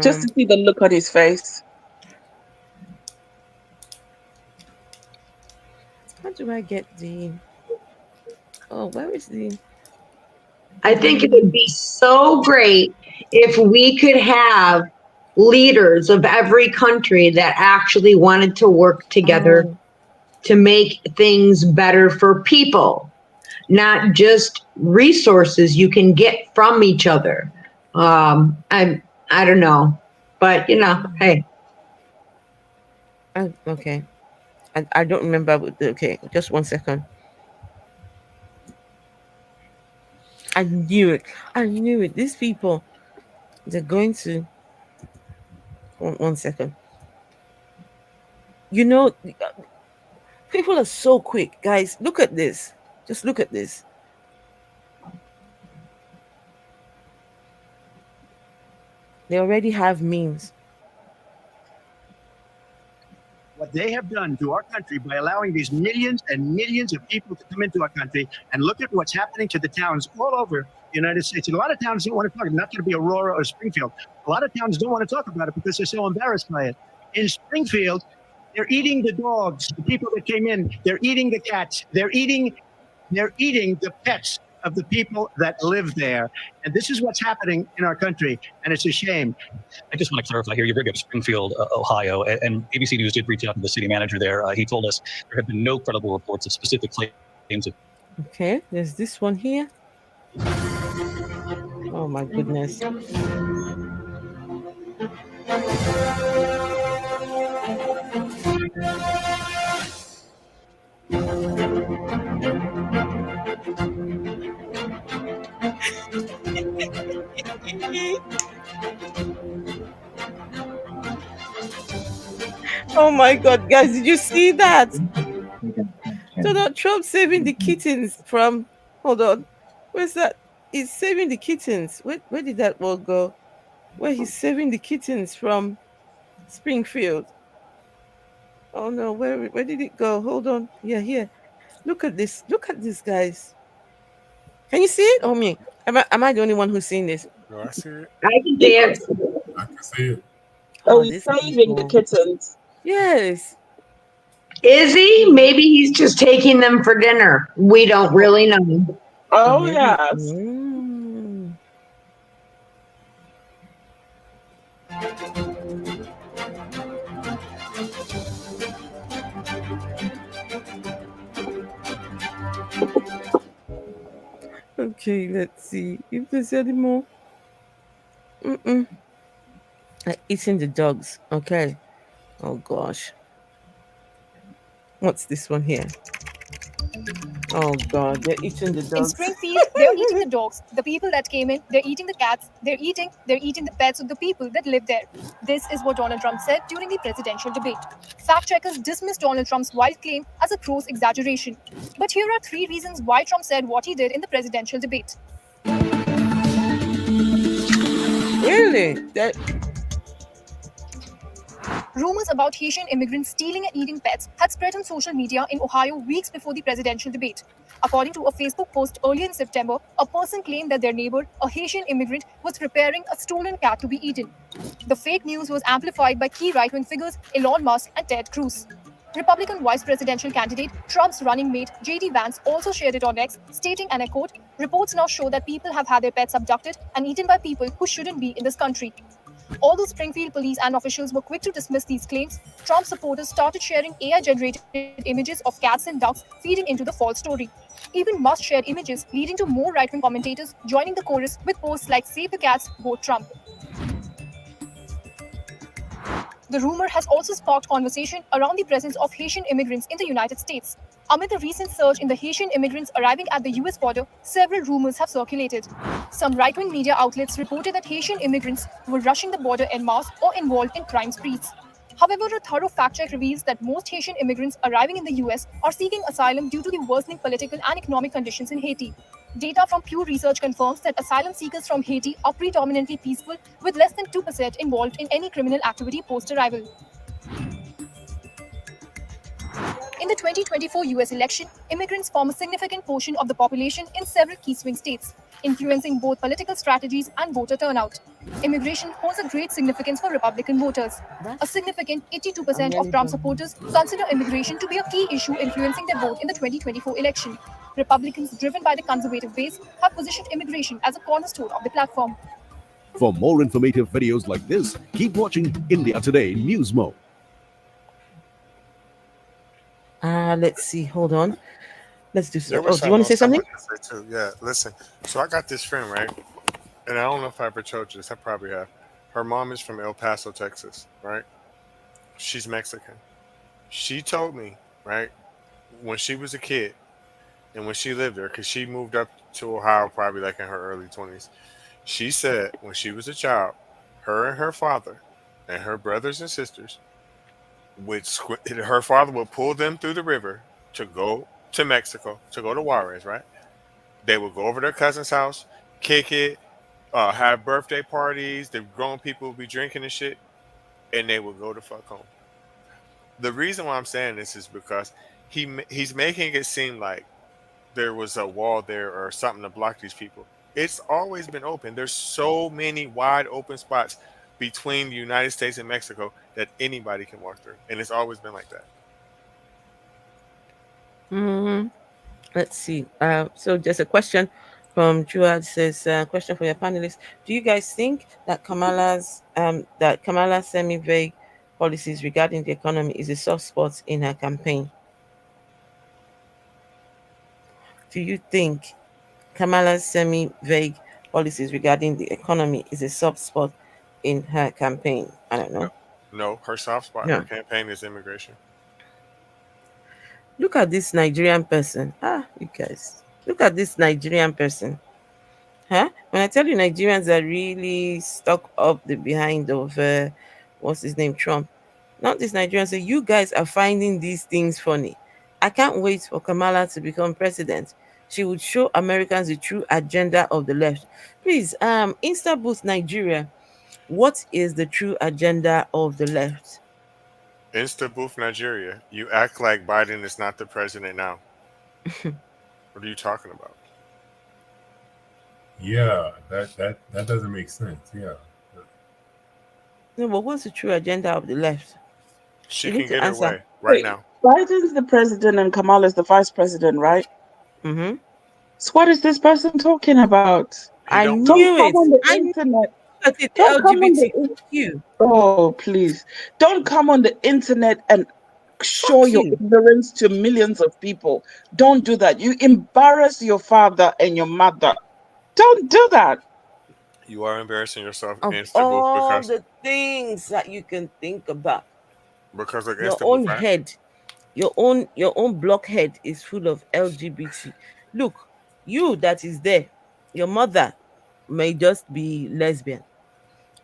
Just to see the look on his face. do I get the? Oh, where is the? I think it would be so great if we could have leaders of every country that actually wanted to work together to make things better for people, not just resources you can get from each other. I don't know, but hey. Okay. I don't remember. Okay, just 1 second. I knew it. I knew it. These people, they're going to. 1 second. You know, people are so quick, guys. Look at this. Just look at this. They already have memes. What they have done to our country by allowing these millions and millions of people to come into our country, and look at what's happening to the towns all over the United States. And a lot of towns don't want to talk. Not going to be Aurora or Springfield. A lot of towns don't want to talk about it because they're so embarrassed by it. In Springfield, they're eating the dogs, the people that came in. They're eating the cats. They're eating the pets of the people that live there. And this is what's happening in our country, and it's a shame. I just want to clarify here. You bring up Springfield, Ohio, and ABC News did reach out to the city manager there. He told us there have been no credible reports of specific claims of. Okay, there's this one here. Oh my goodness. Oh my God, guys, did you see that? Donald Trump saving the kittens from. Hold on. Where's that? He's saving the kittens. Where did that word go? Where he's saving the kittens from Springfield. Oh no, where did it go? Hold on. Yeah, here. Look at this. Look at this, guys. Can you see it? Oh me. Am I the only one who's seen this? No, I see it. I can see it. I can see it. Oh, he's saving the kittens. Yes. Is he? Maybe he's just taking them for dinner. We don't really know. Oh, yes. Okay, let's see if there's any more. Eating the dogs. Okay. Oh gosh. What's this one here? Oh God, they're eating the In dogs. Springfield, they're eating the dogs. The people that came in, they're eating the cats. They're eating the pets of the people that live there. This is what Donald Trump said during the presidential debate. Fact checkers dismissed Donald Trump's wild claim as a gross exaggeration. But here are 3 reasons why Trump said what he did in the presidential debate. Really? Rumors about Haitian immigrants stealing and eating pets had spread on social media in Ohio weeks before the presidential debate. According to a Facebook post earlier in September, a person claimed that their neighbor, a Haitian immigrant, was preparing a stolen cat to be eaten. The fake news was amplified by key right-wing figures Elon Musk and Ted Cruz. Republican vice presidential candidate Trump's running mate J.D. Vance also shared it on X, stating, and I quote, "Reports now show that people have had their pets abducted and eaten by people who shouldn't be in this country." Although Springfield police and officials were quick to dismiss these claims, Trump supporters started sharing AI-generated images of cats and ducks, feeding into the false story. Even Musk shared images, leading to more right-wing commentators joining the chorus with posts like "Save the Cats, Vote Trump." The rumor has also sparked conversation around the presence of Haitian immigrants in the United States. Amid the recent surge in the Haitian immigrants arriving at the US border, several rumors have circulated. Some right-wing media outlets reported that Haitian immigrants were rushing the border en masse or involved in crime sprees. However, a thorough fact check reveals that most Haitian immigrants arriving in the US are seeking asylum due to the worsening political and economic conditions in Haiti. Data from Pew Research confirms that asylum seekers from Haiti are predominantly peaceful, with less than 2% involved in any criminal activity post-arrival. In the 2024 US election, immigrants form a significant portion of the population in several key swing states, influencing both political strategies and voter turnout. Immigration holds a great significance for Republican voters. A significant 82% of Trump supporters consider immigration to be a key issue influencing their vote in the 2024 election. Republicans, driven by the conservative base, have positioned immigration as a cornerstone of the platform. For more informative videos like this, keep watching India Today News Mode. Let's see. Hold on. Let's do so. There Oh, was do you want something to say else I something? wanted to say too. Yeah, listen. So I got this friend, right? And I don't know if I ever told you this. I probably have. Her mom is from El Paso, Texas, right? She's Mexican. She told me, right, when she was a kid and when she lived there, because she moved up to Ohio probably like in her early 20s. She said when she was a child, her and her father and her brothers and sisters her father would pull them through the river to go to Mexico, to go to Juarez, right? They would go over to their cousin's house, kick it, have birthday parties. The grown people would be drinking and shit, and they would go to fuck home. The reason why I'm saying this is because he's making it seem like there was a wall there or something to block these people. It's always been open. There's so many wide open spots between the United States and Mexico that anybody can walk through, and it's always been like that. Hmm. Let's see. So there's a question from Juad says, question for your panelists. Do you guys think that Kamala's semi-vague policies regarding the economy is a soft spot in her campaign? Do you think Kamala's semi-vague policies regarding the economy is a soft spot in her campaign? I don't No, know. no, her soft spot in her No. campaign is immigration. Look at this Nigerian person. You guys. Look at this Nigerian person. Huh? When I tell you Nigerians are really stuck up the behind of what's his name, Trump. Not this Nigerians say you guys are finding these things funny. I can't wait for Kamala to become president. She would show Americans the true agenda of the left. Please, Insta boost Nigeria. What is the true agenda of the left? Insta booth Nigeria. You act like Biden is not the president now. What are you talking about? Yeah, that doesn't make sense. Yeah. No, but what's the true agenda of the left? She You need can to get her answer. way right Wait, now. Biden's the president and Kamala's the vice president, right? Mm-hmm. So what is this person talking about? He I don't know. Don't knew come it. on the I knew internet. that it's Don't come on the LGBTQ. Oh, please. Don't come on the internet and show Fuck your you. ignorance to millions of people. Don't do that. You embarrass your father and your mother. Don't do that. You are embarrassing yourself, Of Insta booth, all the things that you can think about, because of your Insta booth, own right? head, your own blockhead is full of LGBT. Look, you that is there, your mother may just be lesbian.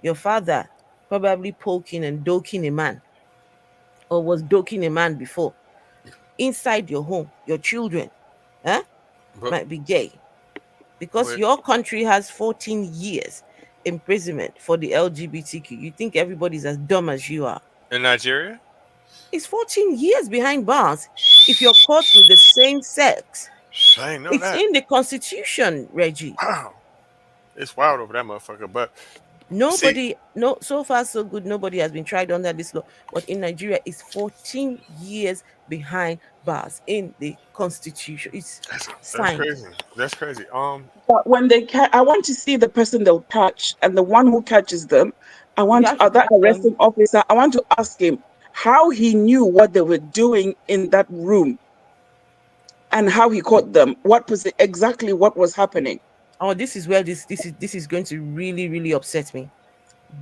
Your father probably poking and doking a man or was doking a man before. Inside your home, your children, huh, But might be gay. Because but your country has 14 years imprisonment for the LGBTQ. You think everybody's as dumb as you are. in Nigeria, It's 14 years behind bars if you're caught with the same sex. I ain't know It's that. in the Constitution, Reggie. Wow, it's wild over that motherfucker. But see, Nobody, no, so far so good. Nobody has been tried under this law. But in Nigeria, it's 14 years behind bars in the Constitution. It's that's signed. crazy. That's crazy. But when I want to see the person they'll catch, and the one who catches them, You have to that catch them. arresting officer, I want to ask him how he knew what they were doing in that room and how he caught them. Exactly what was happening? Oh, this is where this is going to really, really upset me.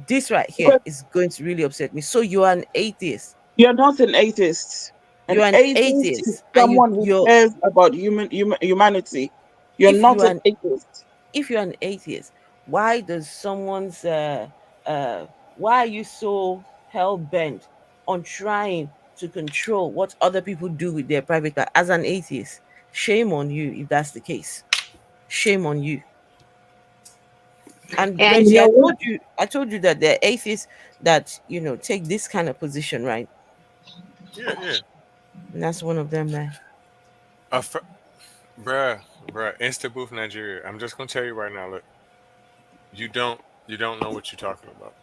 This right here Because is going to really upset me. So you are an atheist. you're not an atheist. An You're an atheist is atheist, and someone who you're cares about humanity. You're if not you an are atheist. if you're an atheist, why does someone's why are you so hell bent on trying to control what other people do with their private life as an atheist? Shame on you if that's the case. Shame on you. And And you Reggie, know what? I told you that there are atheists that take this kind of position, right? yeah, yeah. And that's one of them there. A fr- bruh, Insta booth Nigeria. I'm just gonna tell you right now. Look, you don't you don't know what you're talking about.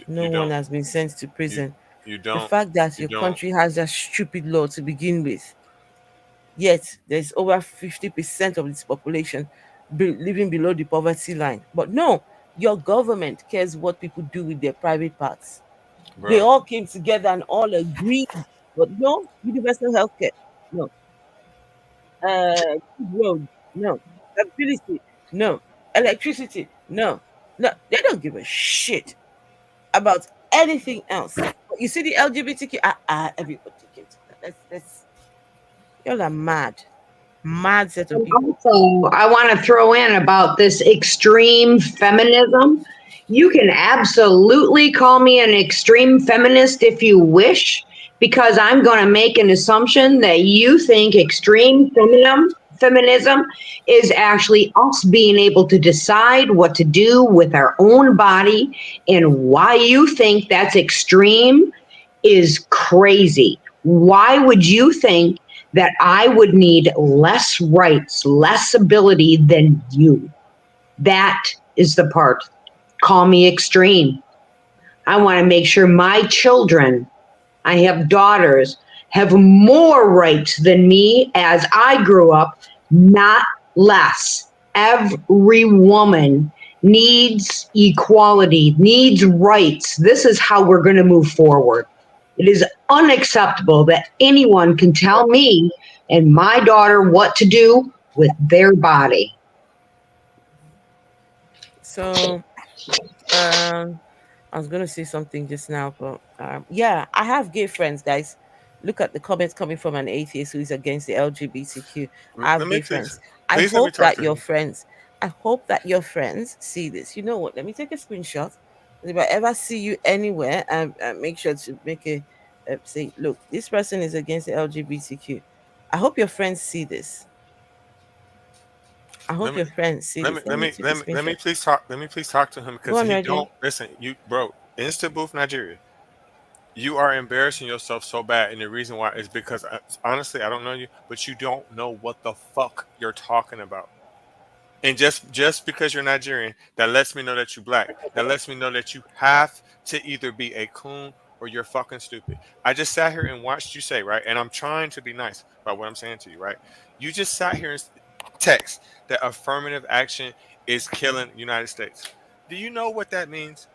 No You one don't has been sent to you prison. you The don't fact that you your don't, country has that stupid law to begin with, yet there's over 50% of its population living below the poverty line. But no, your government cares what people do with their private parts. They bruh. all came together and all agreed. But no, universal healthcare, no. Good roads, no. Ability, no. Electricity, no. No, they don't give a shit about anything else. But you see the LGBTQ, everybody came together. Y'all are mad. Mad set of And people. also, I want to throw in about this extreme feminism. You can absolutely call me an extreme feminist if you wish, because I'm going to make an assumption that you think extreme feminism is actually us being able to decide what to do with our own body, and why you think that's extreme is crazy. Why would you think that I would need less rights, less ability than you? That is the part. Call me extreme. I want to make sure my children, I have daughters, have more rights than me as I grew up, not less. Every woman needs equality, needs rights. This is how we're going to move forward. It is unacceptable that anyone can tell me and my daughter what to do with their body. So, I was gonna say something just now, but yeah, I have gay friends, guys. Look at the comments coming from an atheist who is against the LGBTQ. I have Let me gay friends. I please let me hope talk that to your him. friends, I hope that your friends see this. You know what? Let me take a screenshot. If I ever see you anywhere, make sure to make a say, look, this person is against the LGBTQ. I hope your friends see this. I Let hope me your friends see this. Let me take a let me screenshot. please talk. Let me please talk to him Go because on, he Reggie. don't listen. You bro, Insta booth Nigeria. You are embarrassing yourself so bad, and the reason why is because honestly, I don't know you, but you don't know what the fuck you're talking about. And just because you're Nigerian, that lets me know that you're black. That lets me know that you have to either be a coon or you're fucking stupid. I just sat here and watched you say, right, and I'm trying to be nice about what I'm saying to you, right? You just sat here and text that affirmative action is killing the United States. Do you know what that means?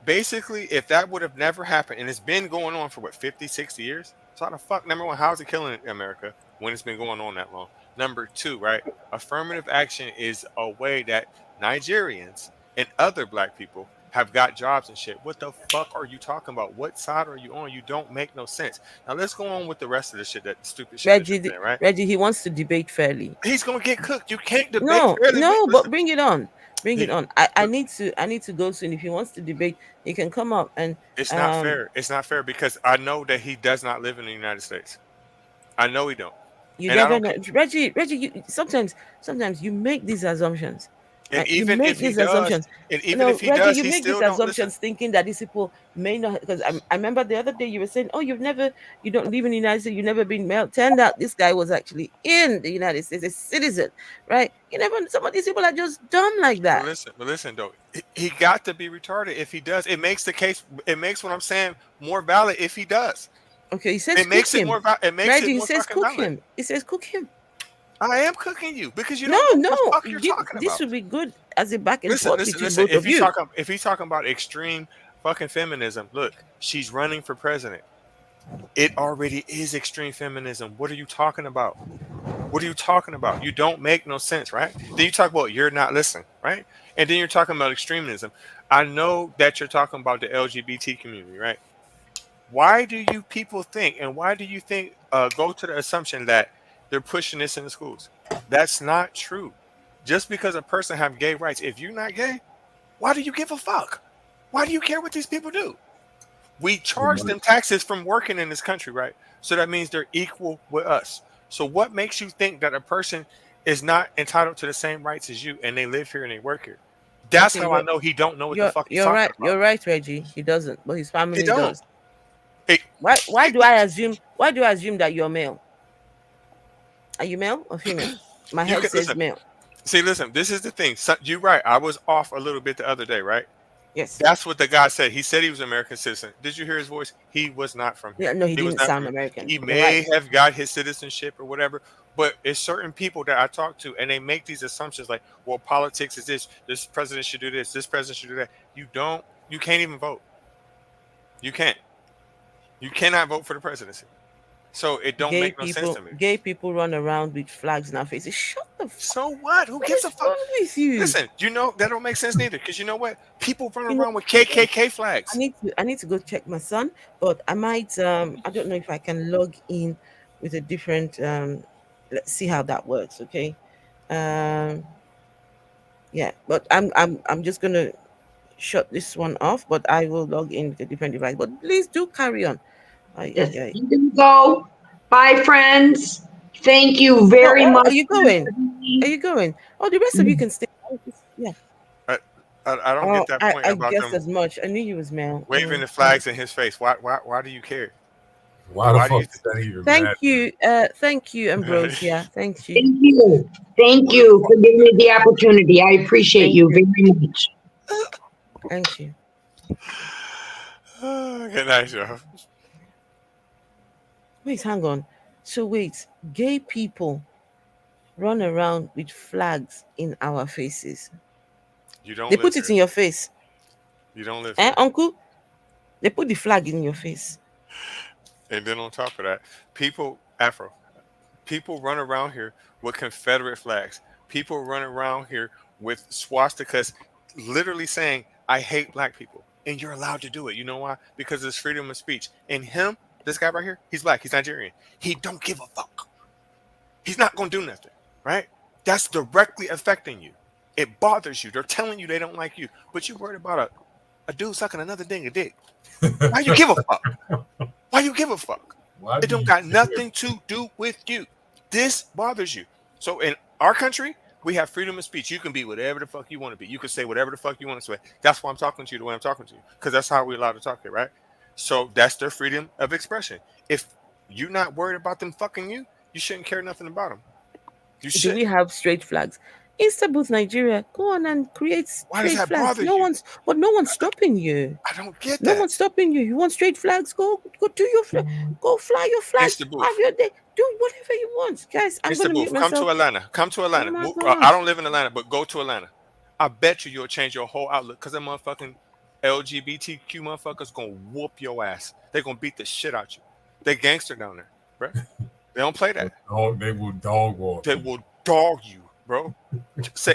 Basically, if that would have never happened, and it's been going on for what, 50, 60 years? So how the fuck, number one, how is it killing America when it's been going on that long? Number two, right? Affirmative action is a way that Nigerians and other black people have got jobs and shit. What the fuck are you talking about? What side are you on? You don't make no sense. Now let's go on with the rest of the shit, that stupid shit that you're saying, right? Reggie, he wants to debate fairly. He's gonna get cooked. You can't debate No, fairly with no, but listen. bring it on. Bring it He, on. I need to go soon. If he wants to debate, he can come up and it's not um fair. It's not fair because I know that he does not live in the United States. I know he don't, you and I never don't know. care. Reggie, sometimes you make these assumptions. And Right? You even make if he these does, assumptions. and even No, if he Reggie, does, you he make these still don't listen. assumptions thinking that these people may not, because I remember the other day you were saying, oh, you don't live in the United States, you've never been mailed. Turned out this guy was actually in the United States, a citizen, right? You never, some of these people are just dumb like that. But listen though, he got to be retarded if he does. It makes the case. It makes what I'm saying more valid if he does. Okay, he says It cook makes it him. more. It makes it Reggie, he more says fucking cook valid. him. He says cook him. I am cooking you because you No, don't know what the no, fuck you're talking this about. would be good as a back and forth between Listen. both of you. If he's talking about extreme fucking feminism, look, she's running for president. It already is extreme feminism. What are you talking about? What are you talking about? You don't make no sense, right? Then you talk about you're not listening, right? And then you're talking about extremism. I know that you're talking about the LGBT community, right? Why do you people think, and why do you think go to the assumption that they're pushing this in the schools? That's not true. Just because a person have gay rights, if you're not gay, why do you give a fuck? Why do you care what these people do? We charge them taxes from working in this country, right? So that means they're equal with us. So what makes you think that a person is not entitled to the same rights as you and they live here and they work here? That's Okay, how I know he don't know what the fuck he's you're talking right. about. You're right, Reggie. He doesn't, but his He family don't. does. Hey, Why do I assume? Why do I assume that you're male? Are you male or female? My you head can says listen. male. See, listen. This is the thing. So, you're right. I was off a little bit the other day, right? Yes. That's what the guy said. He said he was an American citizen. Did you hear his voice? He was not from here. Yeah, no, he He was didn't not sound from here. American. He You're right. may have got his citizenship or whatever, but it's certain people that I talk to, and they make these assumptions like, well, politics is this. This president should do this. This president should do that. You don't. You can't even vote. You can't. You cannot vote for the presidency. So it don't make no sense to me. Gay people run around with flags in our faces. Shut the fuck. So what? Who What gives a is fuck? wrong with you? Listen, you know that don't make sense neither. Because you know what? People run You know, around with KKK flags. I need to go check my son, but I might I don't know if I can log in with a different let's see how that works, okay? Um yeah, but I'm just gonna shut this one off, but I will log in with a different device. But please do carry on. Yes, you can go. Bye, friends. Thank you very Oh, much. are you going? Are you going? Oh, the rest of you can stay. Yeah. I, I don't Oh, get that point I about guessed them as much. I knew you was male. waving the All right. flags in his face. Why do you care? Why the Why do you? fuck does that even matter? Thank you, Ambrosia. Thank you. Thank you. Thank you for giving me the opportunity. I appreciate Thank you you. very much. Thank you. Good night, y'all. Wait, hang on. So wait, gay people run around with flags in our faces. You don't They live put it here. in your face. You don't live Eh, here. uncle? They put the flag in your face. And then on top of that, people run around here with Confederate flags. People run around here with swastikas, literally saying, "I hate black people," and you're allowed to do it. You know why? Because it's freedom of speech. And him, this guy right here, he's black. He's Nigerian. He don't give a fuck. He's not gonna do nothing, right? That's directly affecting you. It bothers you. They're telling you they don't like you, but you worried about a dude sucking another dang a dick. Why you give a fuck? Why you give a fuck? Why It do don't you got care? nothing to do with you. This bothers you. So in our country, we have freedom of speech. You can be whatever the fuck you want to be. You can say whatever the fuck you want to say. That's why I'm talking to you the way I'm talking to you, because that's how we're allowed to talk here, right? So that's their freedom of expression. If you're not worried about them fucking you, you shouldn't care nothing about them. You Do we shouldn't. have straight flags? Istanbul, Nigeria, go on and create Why does straight that flags. bother you? No one's stopping you. I don't get No that. one's stopping you. You want straight flags? Go do your go fly your flag. It's the Have booth. your day. Do whatever you want, guys. I'm It's the gonna mute booth. Come myself. to Atlanta. Come to Oh Atlanta. my I gosh. don't live in Atlanta, but go to Atlanta. I bet you'll change your whole outlook, because them motherfucking LGBTQ motherfuckers gonna whoop your ass. They gonna beat the shit out you. They gangster down there, bro. They don't play that. They will dog walk. They will dog you, bro.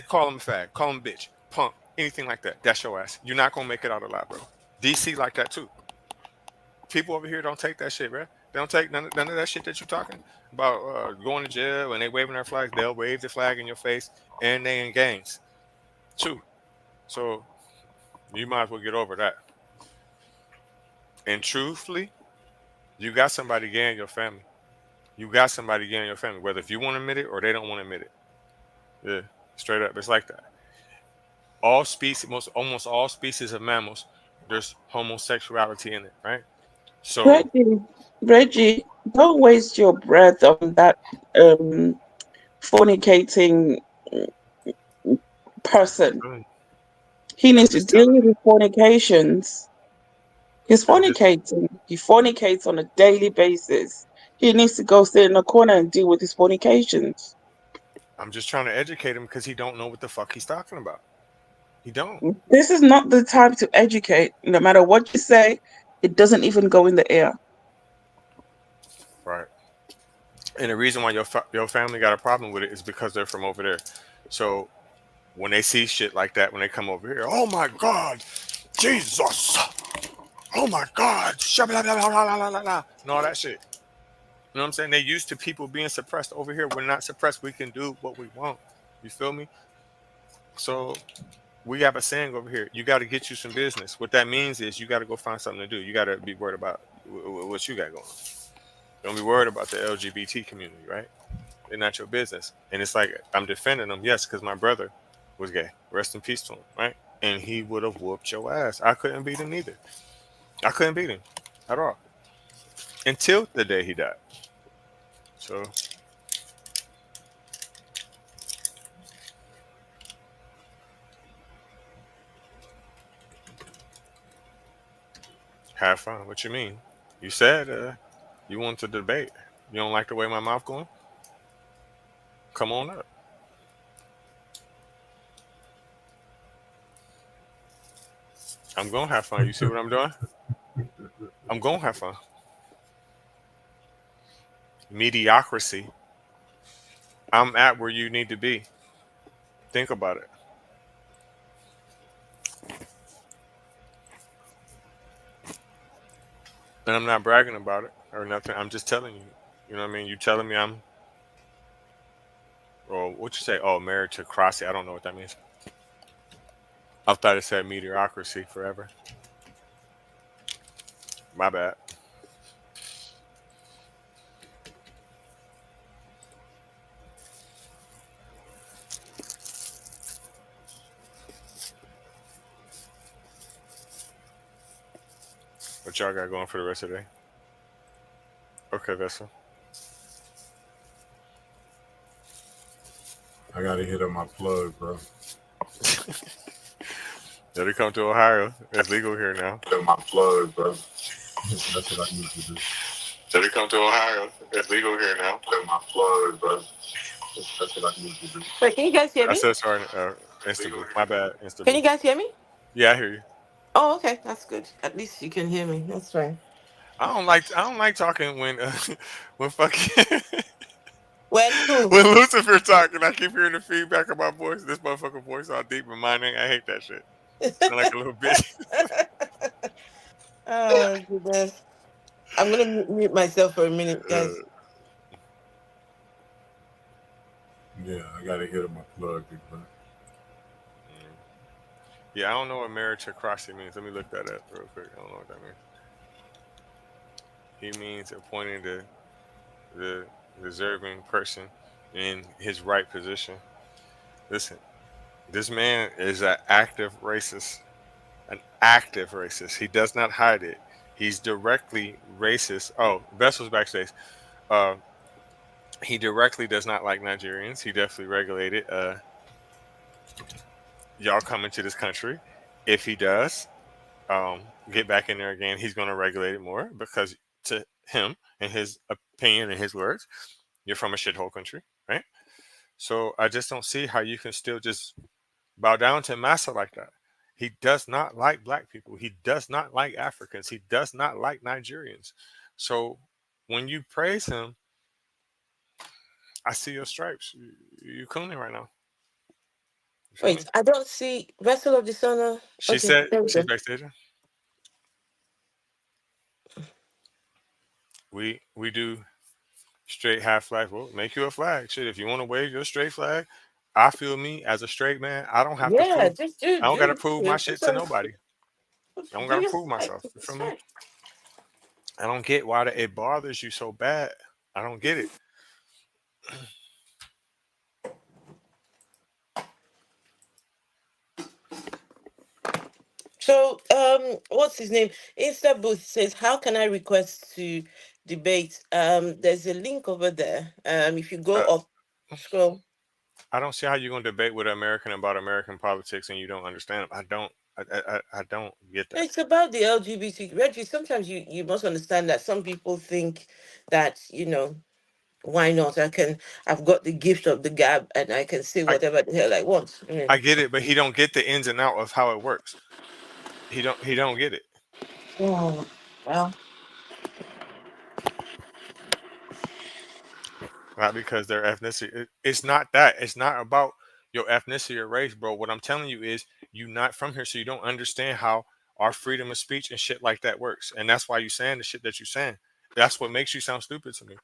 Call them a fag, call them bitch, punk, anything like that. That's your ass. You're not gonna make it out alive, bro. DC like that too. People over here don't take that shit, bro. They don't take none of that shit that you're talking about, going to jail and they waving their flags. They'll wave the flag in your face, and they in gangs too. So you might as well get over that. And truthfully, you got somebody gay in your family. You got somebody gay in your family, whether if you want to admit it or they don't want to admit it. Yeah, straight up, it's like that. All species, almost all species of mammals, there's homosexuality in it, right? So Reggie, don't waste your breath on that fornicating person. He needs to deal with his fornications. He's fornicating. He fornicates on a daily basis. He needs to go sit in a corner and deal with his fornications. I'm just trying to educate him, because he don't know what the fuck he's talking about. He don't. This is not the time to educate. No matter what you say, it doesn't even go in the air. Right. And the reason why your family got a problem with it is because they're from over there. So when they see shit like that, when they come over here, oh my God, Jesus, oh my God, and all that shit. You know what I'm saying? They used to people being suppressed. Over here, we're not suppressed. We can do what we want. You feel me? So we have a saying over here: you got to get you some business. What that means is you got to go find something to do. You got to be worried about what you got going. Don't be worried about the LGBT community, right? They're not your business. And it's like, I'm defending them, yes, because my brother was gay. Rest in peace to him, right? And he would have whooped your ass. I couldn't beat him neither. I couldn't beat him at all. until the day he died. So have fun. What you mean? You said you want to debate. You don't like the way my mouth going? Come on up. I'm gonna have fun. You see what I'm doing? I'm gonna have fun. Mediocrity. I'm at where you need to be. Think about it. And I'm not bragging about it or nothing. I'm just telling you. You know what I mean? You telling me I'm, or what you say? Oh, meritocracy. I don't know what that means. I thought it said mediocrity forever. My bad. What y'all got going for the rest of the day? Okay, Vessel. I gotta hit up my plug, bro. Let it come to Ohio. It's legal here now. Hit up my plug, bro. That's what I need to do. Let it come to Ohio. It's legal here now. Hit up my plug, bro. That's what I need to do. Wait, can you guys hear I me? said sorry. Instable. My bad. Can you Instable. guys hear me? Yeah, I hear you. Oh, okay, that's good. At least you can hear me. That's fine. I don't like talking when when fucking When who? when Lucifer talking. I keep hearing the feedback of my voice. This motherfucker voice all deep in mine. I hate that shit. Sound like a little bitch. Oh goodness. I'm gonna mute myself for a minute, guys. Yeah, I gotta hit up my plug, big bro. Yeah, I don't know what meritocracy means. Let me look that up real quick. I don't know what that means. He means appointing the deserving person in his right position. Listen, this man is an active racist. An active racist. He does not hide it. He's directly racist. Oh, Vessel's backstage. Uh, he directly does not like Nigerians. He definitely regulated. Y'all coming to this country. If he does, get back in there again, he's going to regulate it more because to him, in his opinion and his words, you're from a shithole country, right? So I just don't see how you can still just bow down to Massa like that. He does not like black people. He does not like Africans. He does not like Nigerians. So when you praise him, I see your stripes. You cooning right now. You feel me? Wait, I don't see Vessel of Dishonor. She Okay, said there we she's go. backstage. We do straight half flag. Well, make you a flag. Shit, if you want to wave your straight flag, I feel me as a straight man. I don't have to Yeah, prove. just do I don't got to do prove my do shit to some nobody. I don't do got to your prove flag. myself. You It's feel me? fine. I don't get why it bothers you so bad. I don't get it. So, what's his name? Insta Booth says, "How can I request to debate?" There's a link over there. If you go Uh, up, scroll. I don't see how you're gonna debate with an American about American politics and you don't understand. I don't. I don't get that. It's about the LGBT. Reggie, sometimes you must understand that some people think that why not? I've got the gift of the gab and I can say I whatever the hell I want. I get it, but he don't get the ins and out of how it works. He don't get it. Oh, well, Not because their ethnicity. It's not that. It's not about your ethnicity or race, bro. What I'm telling you is you not from here, so you don't understand how our freedom of speech and shit like that works. And that's why you saying the shit that you saying. That's what makes you sound stupid to me.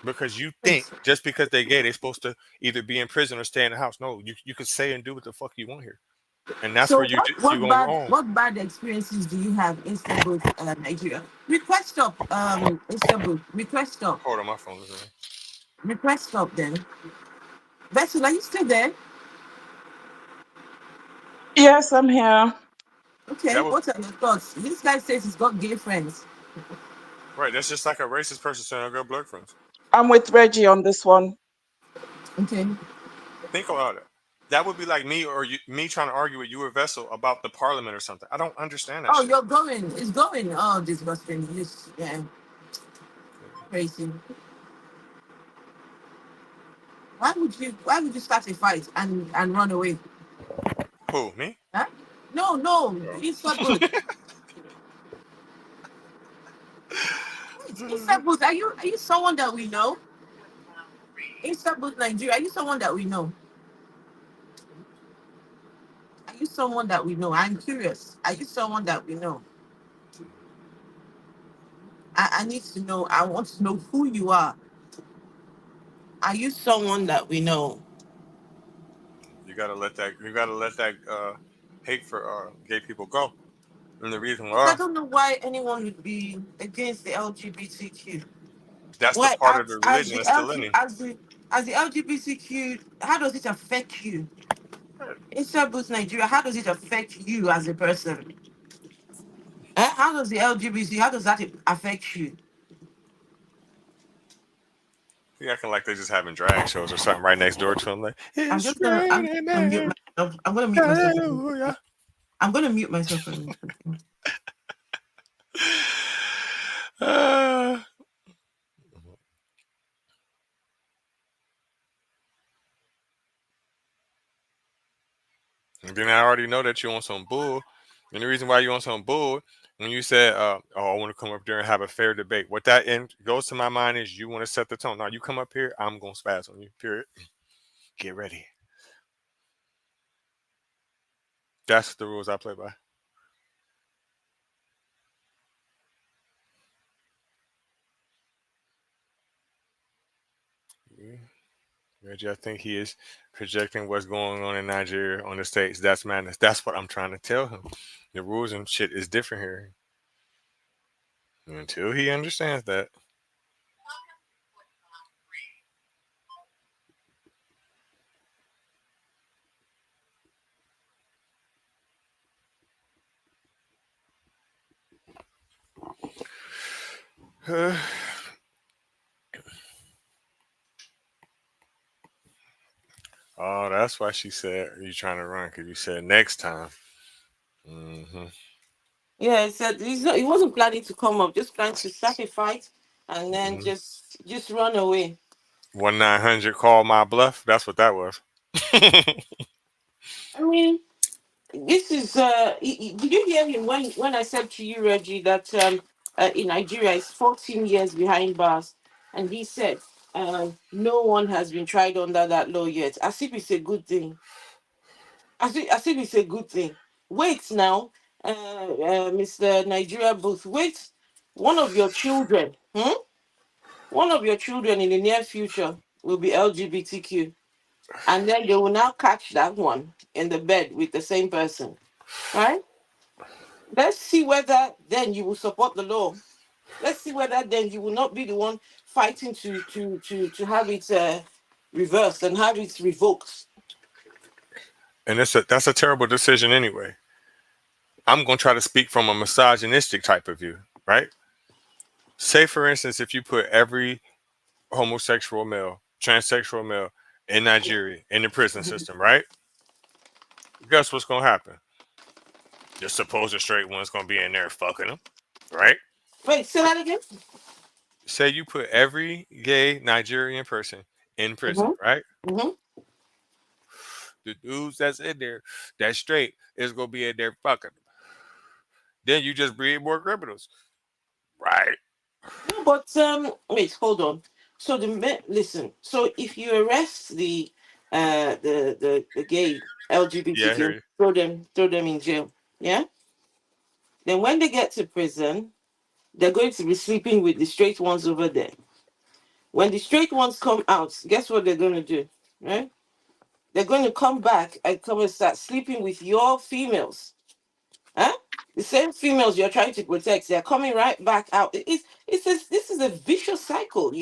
Because you think just because they gay, they're supposed to either be in prison or stay in the house. No, you can say and do what the fuck you want here. And that's so where you what going bad wrong. what bad experiences do you have in Istanbul, Nigeria? Request stop, Istanbul. Request stop. Hold on, my phone is ringing. Request stop then. Vessel, are you still there? Yes, I'm here. Okay, That was what are your thoughts? This guy says he's got gay friends. Right. That's just like a racist person saying I got black friends. I'm with Reggie on this one. Okay. Think about it. That would be like me or you, me trying to argue with you or Vessel about the parliament or something. I don't understand that Oh, shit. you're going. It's going. Oh, disgusting. Yes. Yeah. Crazy. Why would you start a fight and run away? Who, me? Huh? No. It's not good. It's not good. Are you someone that we know? Istanbul, Nigeria. Are you someone that we know? Are you someone that we know? I'm curious. Are you someone that we know? I need to know. I want to know who you are. Are you someone that we know? You gotta let that hate for gay people go. And the reason I why, don't know why anyone would be against the LGBTQ. that's the Why, part of the as religion the that's still in LG, him. as the LGBTQ, how does it affect you? Instead of Nigeria, how does it affect you as a person? How does the LGBT, how does that affect you? He acting like they just having drag shows or something right next door to him. Like, it's I'm raining gonna mute man. myself. I'm gonna mute myself. Hallelujah. I'm gonna mute myself for a minute. Uh, and then I already know that you on some bull. And the reason why you on some bull, when you said, "Oh, I want to come up there and have a fair debate," what that goes to my mind is you want to set the tone. Now you come up here, I'm gonna spaz on you. Period. Get ready. That's the rules I play by. Yeah. Reggie, I think he is projecting what's going on in Nigeria on the states. That's madness. That's what I'm trying to tell him. The rules and shit is different here. Until he understands that. Oh, that's why she said you trying to run because you said next time. Hmm. Yeah, he said he wasn't planning to come up, just planning to start a fight and then Hmm. just run away. 1-900 call my bluff. That's what that was. I mean, this is did you hear him when I said to you, Reggie, that in Nigeria is 14 years behind bars, and he said no one has been tried under that law yet, as if it's a good thing. As if it's a good thing. Wait now, Mr. Nigeria Booth, wait. One of your children, one of your children in the near future will be LGBTQ, and then they will now catch that one in the bed with the same person, right? Let's see whether then you will support the law. Let's see whether then you will not be the one fighting to have it reversed and have it revoked. And that's a terrible decision anyway. I'm gonna try to speak from a misogynistic type of view, right? Say for instance, if you put every homosexual male, transsexual male in Nigeria in the prison system, right? Guess what's gonna happen? The supposed straight one's gonna be in there fucking them, right? Wait, say that again. Say you put every gay Nigerian person in prison, Mm-hmm. right? Mm-hmm. The dudes that's in there, that's straight, is gonna be in there fucking them. Then you just breed more criminals, right? No, but wait, hold on. So listen. So if you arrest the gay Yeah, I hear LGBTQ, you. throw them in jail, yeah. Then when they get to prison, they're going to be sleeping with the straight ones over there. When the straight ones come out, guess what they're going to do, right? They're going to come back and come and start sleeping with your females, huh? The same females you're trying to protect, they're coming right back out. This is a vicious cycle.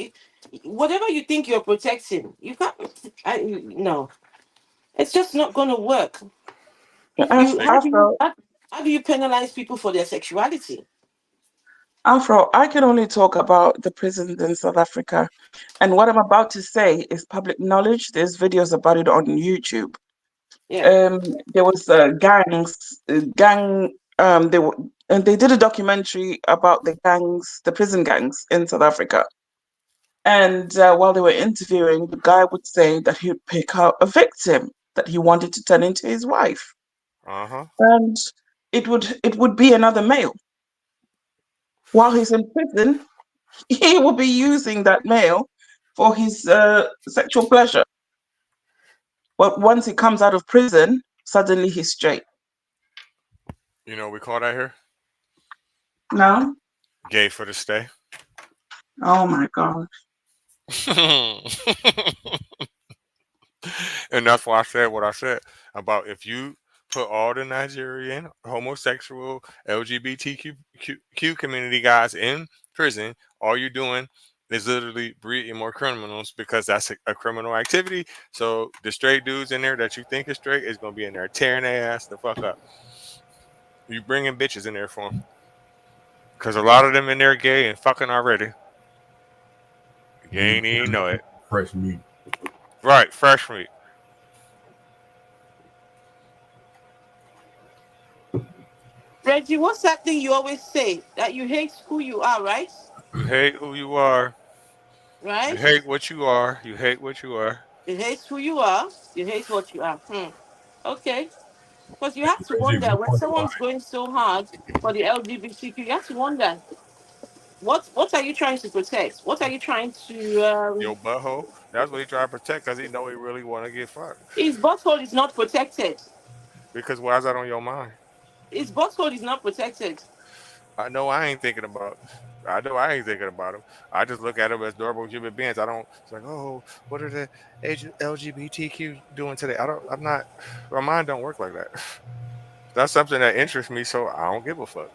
Whatever you think you're protecting, you can't. No, it's just not going to work. I, How I do you felt how do you penalize people for their sexuality? Afro, I can only talk about the prisons in South Africa. And what I'm about to say is public knowledge. There's videos about it on YouTube. Yeah. There was they were, and they did a documentary about the gangs, the prison gangs in South Africa. And while they were interviewing, the guy would say that he'd pick out a victim that he wanted to turn into his wife, Uh-huh. and it would be another male. While he's in prison, he will be using that male for his sexual pleasure. But once he comes out of prison, suddenly he's straight. You know what we call that here? No? Gay for the stay. Oh my God. And that's why I said what I said about if you put all the Nigerian homosexual LGBTQ community guys in prison, all you're doing is literally breeding more criminals because that's a criminal activity. So the straight dudes in there that you think is straight is gonna be in there tearing their ass the fuck up. You bringing bitches in there for them because a lot of them in there gay and fucking already. You ain't even know it. Fresh meat. Right, fresh meat. Reggie, what's that thing you always say? That you hate who you are, right? You hate who you are. You Right? hate what you are. You hate what you are. You hate who you are. You hate what you are. Okay. Because you have to Reggie, wonder what when part of someone's going so hard for the LGBTQ, you have to wonder what are you trying to protect? What are you trying to Your butthole. That's what he try to protect because he know he really want to get fucked. his butthole is not protected. Because why is that on your mind? His butthole is not protected. I know I ain't thinking about. I know I ain't thinking about him. I just look at them as adorable human beings. I don't. It's like, oh, what are the LGBTQ doing today? I don't. I'm not. My mind don't work like that. That's something that interests me, so I don't give a fuck.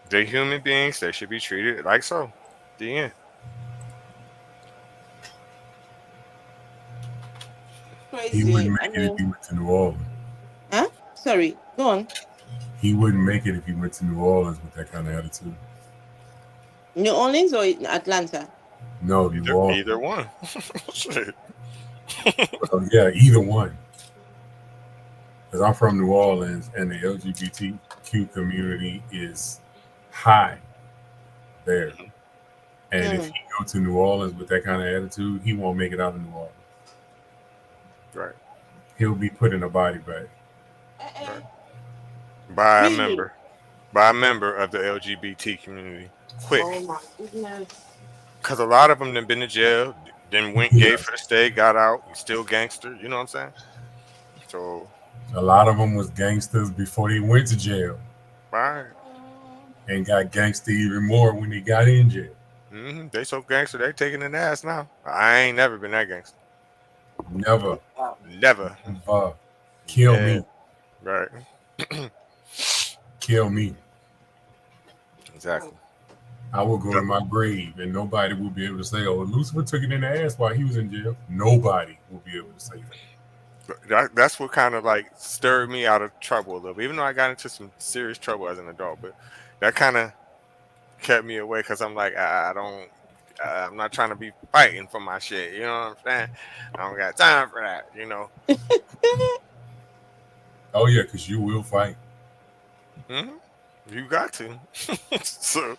They're human beings. They should be treated like so. The end. He wouldn't Crazy. I make it if mean, he went to New Orleans. huh? Sorry. Go on. He wouldn't make it if he went to New Orleans with that kind of attitude. New Orleans or in Atlanta? No, New Orleans. Either one. Yeah, either one. Because I'm from New Orleans, and the LGBTQ community is high there. And if he go to New Orleans with that kind of attitude, he won't make it out of New Orleans. Right. He'll be put in a body bag. Right. By a Really? member. By a member of the LGBT community. Quick. Oh my goodness. Because a lot of them done been to jail, then went gay for the state, got out, still gangster. You know what I'm saying? So A lot of them was gangsters before they went to jail, right. and got gangster even more when they got in jail. They so gangster, they taking an ass now. I ain't never been that gangster. Never. Never. Kill Yeah. me. Right. Kill me. Exactly. I will go to my grave, and nobody will be able to say, "Oh, Lucifer took it in the ass while he was in jail." Nobody will be able to say that. That's what kind of like stirred me out of trouble a little bit. Even though I got into some serious trouble as an adult, but that kind of kept me away because I'm like, I don't. I'm not trying to be fighting for my shit. You know what I'm saying? I don't got time for that. You know. Oh yeah, because you will fight. You got to. So,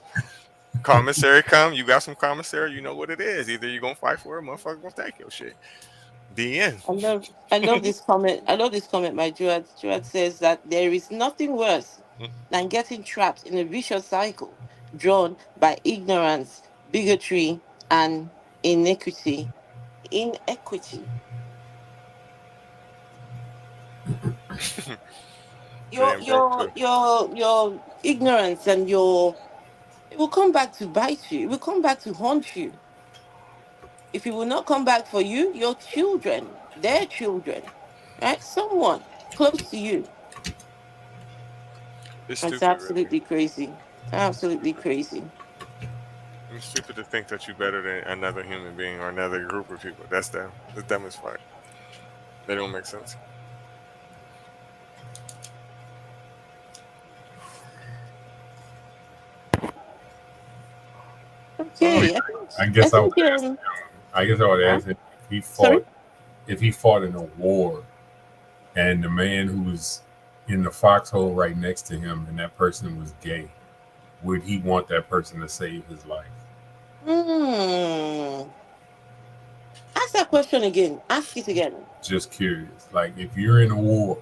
commissary come. You got some commissary. You know what it is. Either you're gonna fight for it, motherfucker gonna take your shit. The end. I love this comment. I love this comment by Juad. Juad says that there is nothing worse than getting trapped in a vicious cycle drawn by ignorance, bigotry, and inequity. Inequity. Your Damn, broke your too. your your ignorance and your it will come back to bite you. It will come back to haunt you. If it will not come back for you, your children, their children, right? Someone close to you. It's It's stupid, really. absolutely crazy. Absolutely crazy. It's stupid to think that you're better than another human being or another group of people. That's dumb. It's dumb as fuck. They don't make sense. Okay. I guess I would think, ask him. I guess I would ask him if he fought in a war, and the man who was in the foxhole right next to him, and that person was gay, would he want that person to save his life? Ask that question again. Ask it again. Just curious. Like, if you're in a war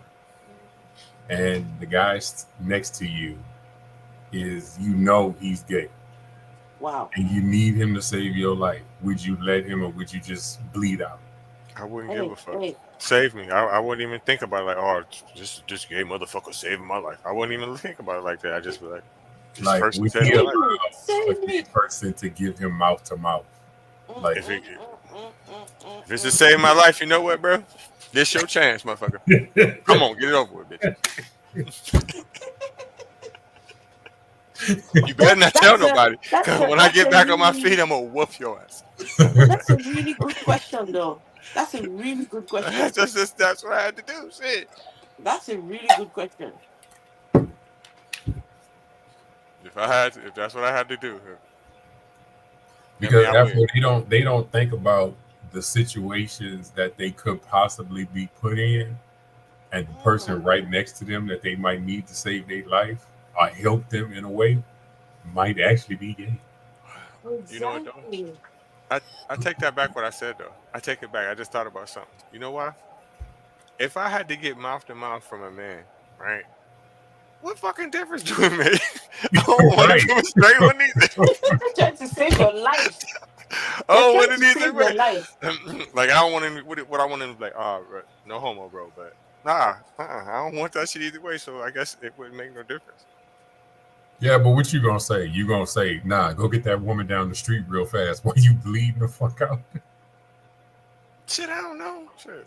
and the guy next to you is, he's gay. Wow. And you need him to save your life, would you let him, or would you just bleed out? I wouldn't give a fuck. Save me. I wouldn't even think about it like, oh, this gay motherfucker saving my life. I wouldn't even think about it like that. I just be like, this person would saved he my life. allow a gay person to give him mouth to mouth? Like, If it's to save my life, you know what, bro? This your chance, motherfucker. Come on, get it over with, bitch. You better not tell nobody. Because when I get back on my feet, I'm going to whoop your ass. That's a really good question, though. That's a really good question. That's what I had to do. Shit. That's a really good question. If that's what I had to do. Because after they don't think about the situations that they could possibly be put in, and the person right next to them that they might need to save their life or help them in a way might actually be gay. You know what, though? I take that back what I said, though. I take it back. I just thought about something. You know why? If I had to get mouth to mouth from a man, right? What fucking difference do it make? I don't want to come straight with these. They're trying to save your life. Oh, what it needs to be. Like, I don't want him. What I want him to be like, no homo, bro. But I don't want that shit either way. So I guess it wouldn't make no difference. Yeah, but what you gonna say? You gonna say, nah, go get that woman down the street real fast while you bleeding the fuck out? Shit, I don't know. Shit.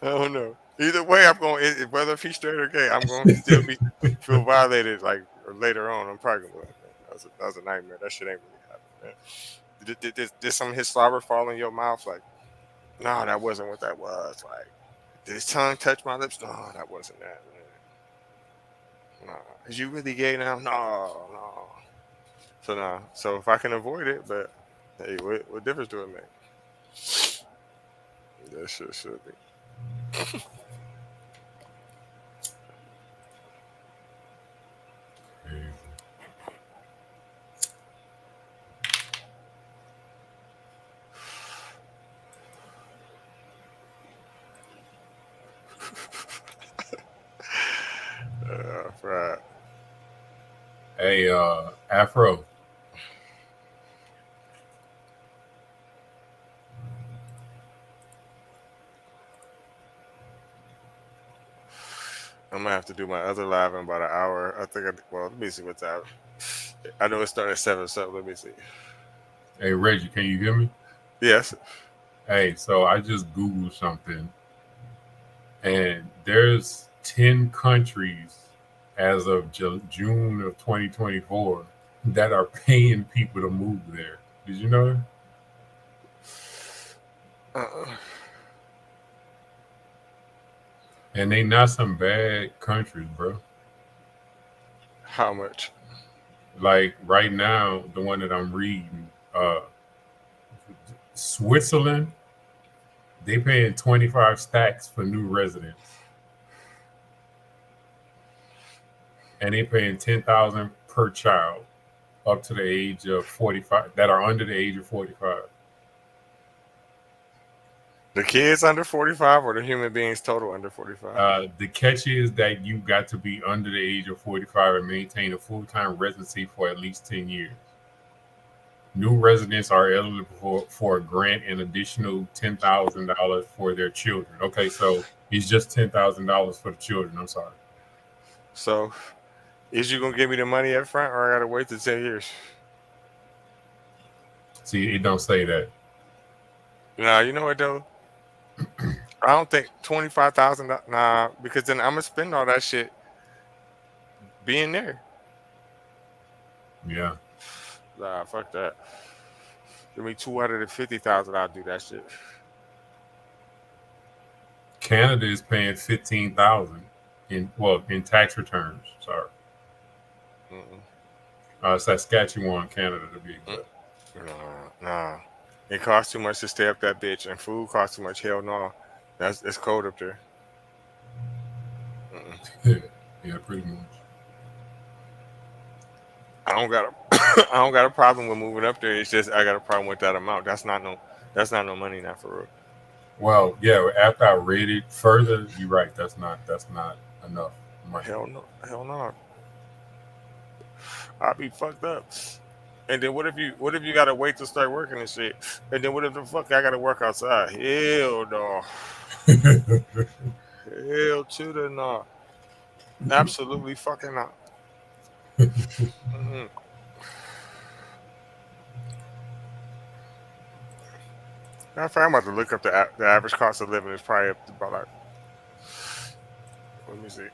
I don't know. Either way, I'm going. Whether if he's straight or gay, I'm going to still feel violated. Like later on, I'm probably going to. That was a nightmare. That shit ain't really happening. Did some of his slobber fall in your mouth? Like, no, that wasn't what that was. Like, did his tongue touch my lips? No, that wasn't that. No, is you really gay now? No. So no. So if I can avoid it, but hey, what difference do it make? That shit should be. Right. Hey, Afro. I'm gonna have to do my other live in about an hour. I think. Let me see what time. I know it started at 7, so let me see. Hey, Reggie, can you hear me? Yes. Hey, so I just Googled something, and there's 10 countries as of June of 2024 that are paying people to move there. Did you know that? And they not some bad countries, bro. How much? Like right now, the one that I'm reading, Switzerland, they paying 25 stacks for new residents. And they paying 10,000 per child up to the age of 45 that are under the age of 45. The kids under 45 or the human beings total under 45? The catch is that you got to be under the age of 45 and maintain a full-time residency for at least 10 years. New residents are eligible for a grant an additional $10,000 for their children. Okay, so it's just $10,000 for the children. I'm sorry. So, is you gonna give me the money up front, or I gotta wait till 10 years? See, it don't say that. Nah, you know what though? I don't think $25,000. Nah, because then I'm gonna spend all that shit being there. Yeah. Nah, fuck that. Give me $250,000. I'll do that shit. Canada is paying $15,000 in tax returns. Sorry. Saskatchewan, Canada, to be exact. Nah. It costs too much to stay up that bitch, and food costs too much. Hell no. It's cold up there. Yeah, pretty much. I don't got a I don't got a problem with moving up there. It's just I got a problem with that amount. That's not no money now for real. Well, yeah. After I read it further, you're right. That's not enough money. Hell no. I'll be fucked up. And then what if you gotta wait to start working and shit? And then what if the fuck I gotta work outside? Hell no. Hell to the no. Absolutely fucking not. Mm-hmm. Matter of fact, I'm about to look up the average cost of living is probably up to about like, let me see.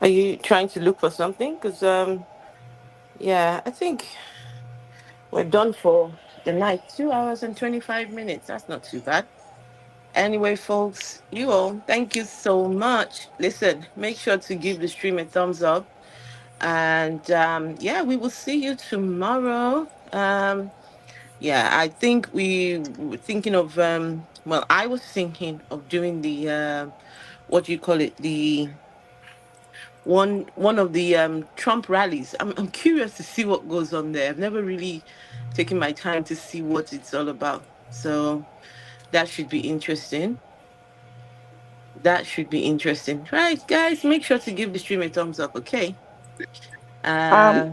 Are you trying to look for something? Because yeah, I think we're done for the night. 2 hours and 25 minutes. That's not too bad. Anyway, folks, you all, thank you so much. Listen, make sure to give the stream a thumbs up. And yeah, we will see you tomorrow. Yeah, I think we were thinking of well, I was thinking of doing the what do you call it? The one of the Trump rallies. I'm curious to see what goes on there. I've never really taken my time to see what it's all about. So that should be interesting. That should be interesting. Right, guys, make sure to give the stream a thumbs up, okay? Um, Uh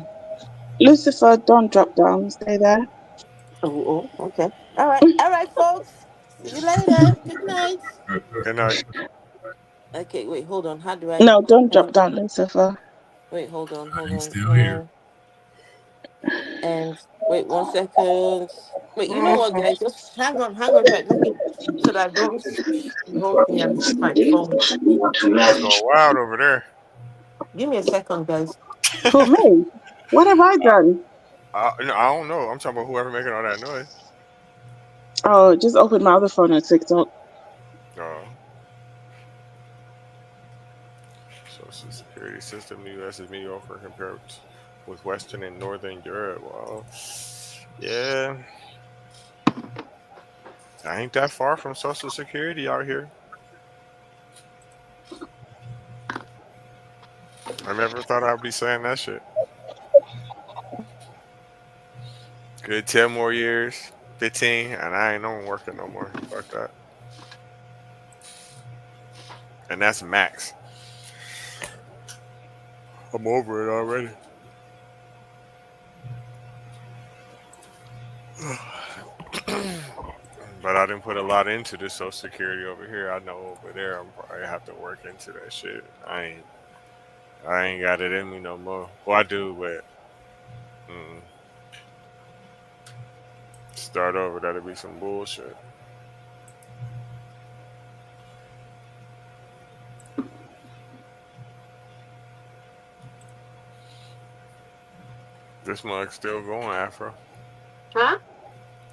Lucifer, don't drop down. Stay there. okay. All right, folks. See you later. Good night. Good night. Okay, wait, hold on. How do I No, don't drop down, Lucifer. wait, hold on, hold He's on. still here. And wait 1 second. Wait, you know what, guys? Just hang on, right? Let me so that I don't switch the whole thing and miss my phone. It's going wild over there. Give me a second, guys. Who, me? What have I done? No, I don't know. I'm talking about whoever making all that noise. Oh, just open my other phone on TikTok. Oh. Social security system in the U.S. is mediocre compared with Western and Northern Europe. Well, yeah, I ain't that far from Social Security out here. I never thought I'd be saying that shit. Good 10 more years, 15, and I ain't on working no more. Fuck that. And that's max. I'm over it already. But I didn't put a lot into the Social Security over here. I know over there I'm probably have to work into that shit. I ain't got it in me no more. Well, I do, but start over. That'll be some bullshit. This mug's still going, Afro. Huh?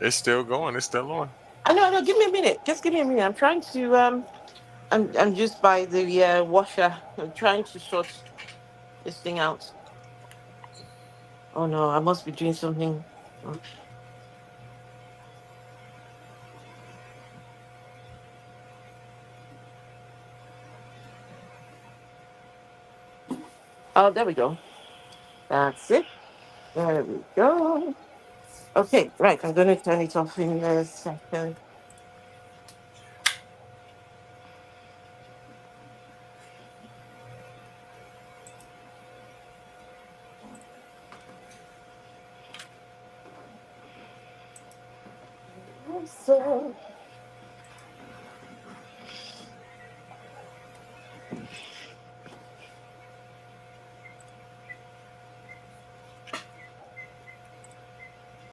It's still going. It's still on. I know, give me a minute. Just give me a minute. I'm trying to I'm just by the washer. I'm trying to sort this thing out. Oh no, I must be doing something. Oh, there we go. That's it. There we go. Okay, right. I'm gonna turn it off in a second. So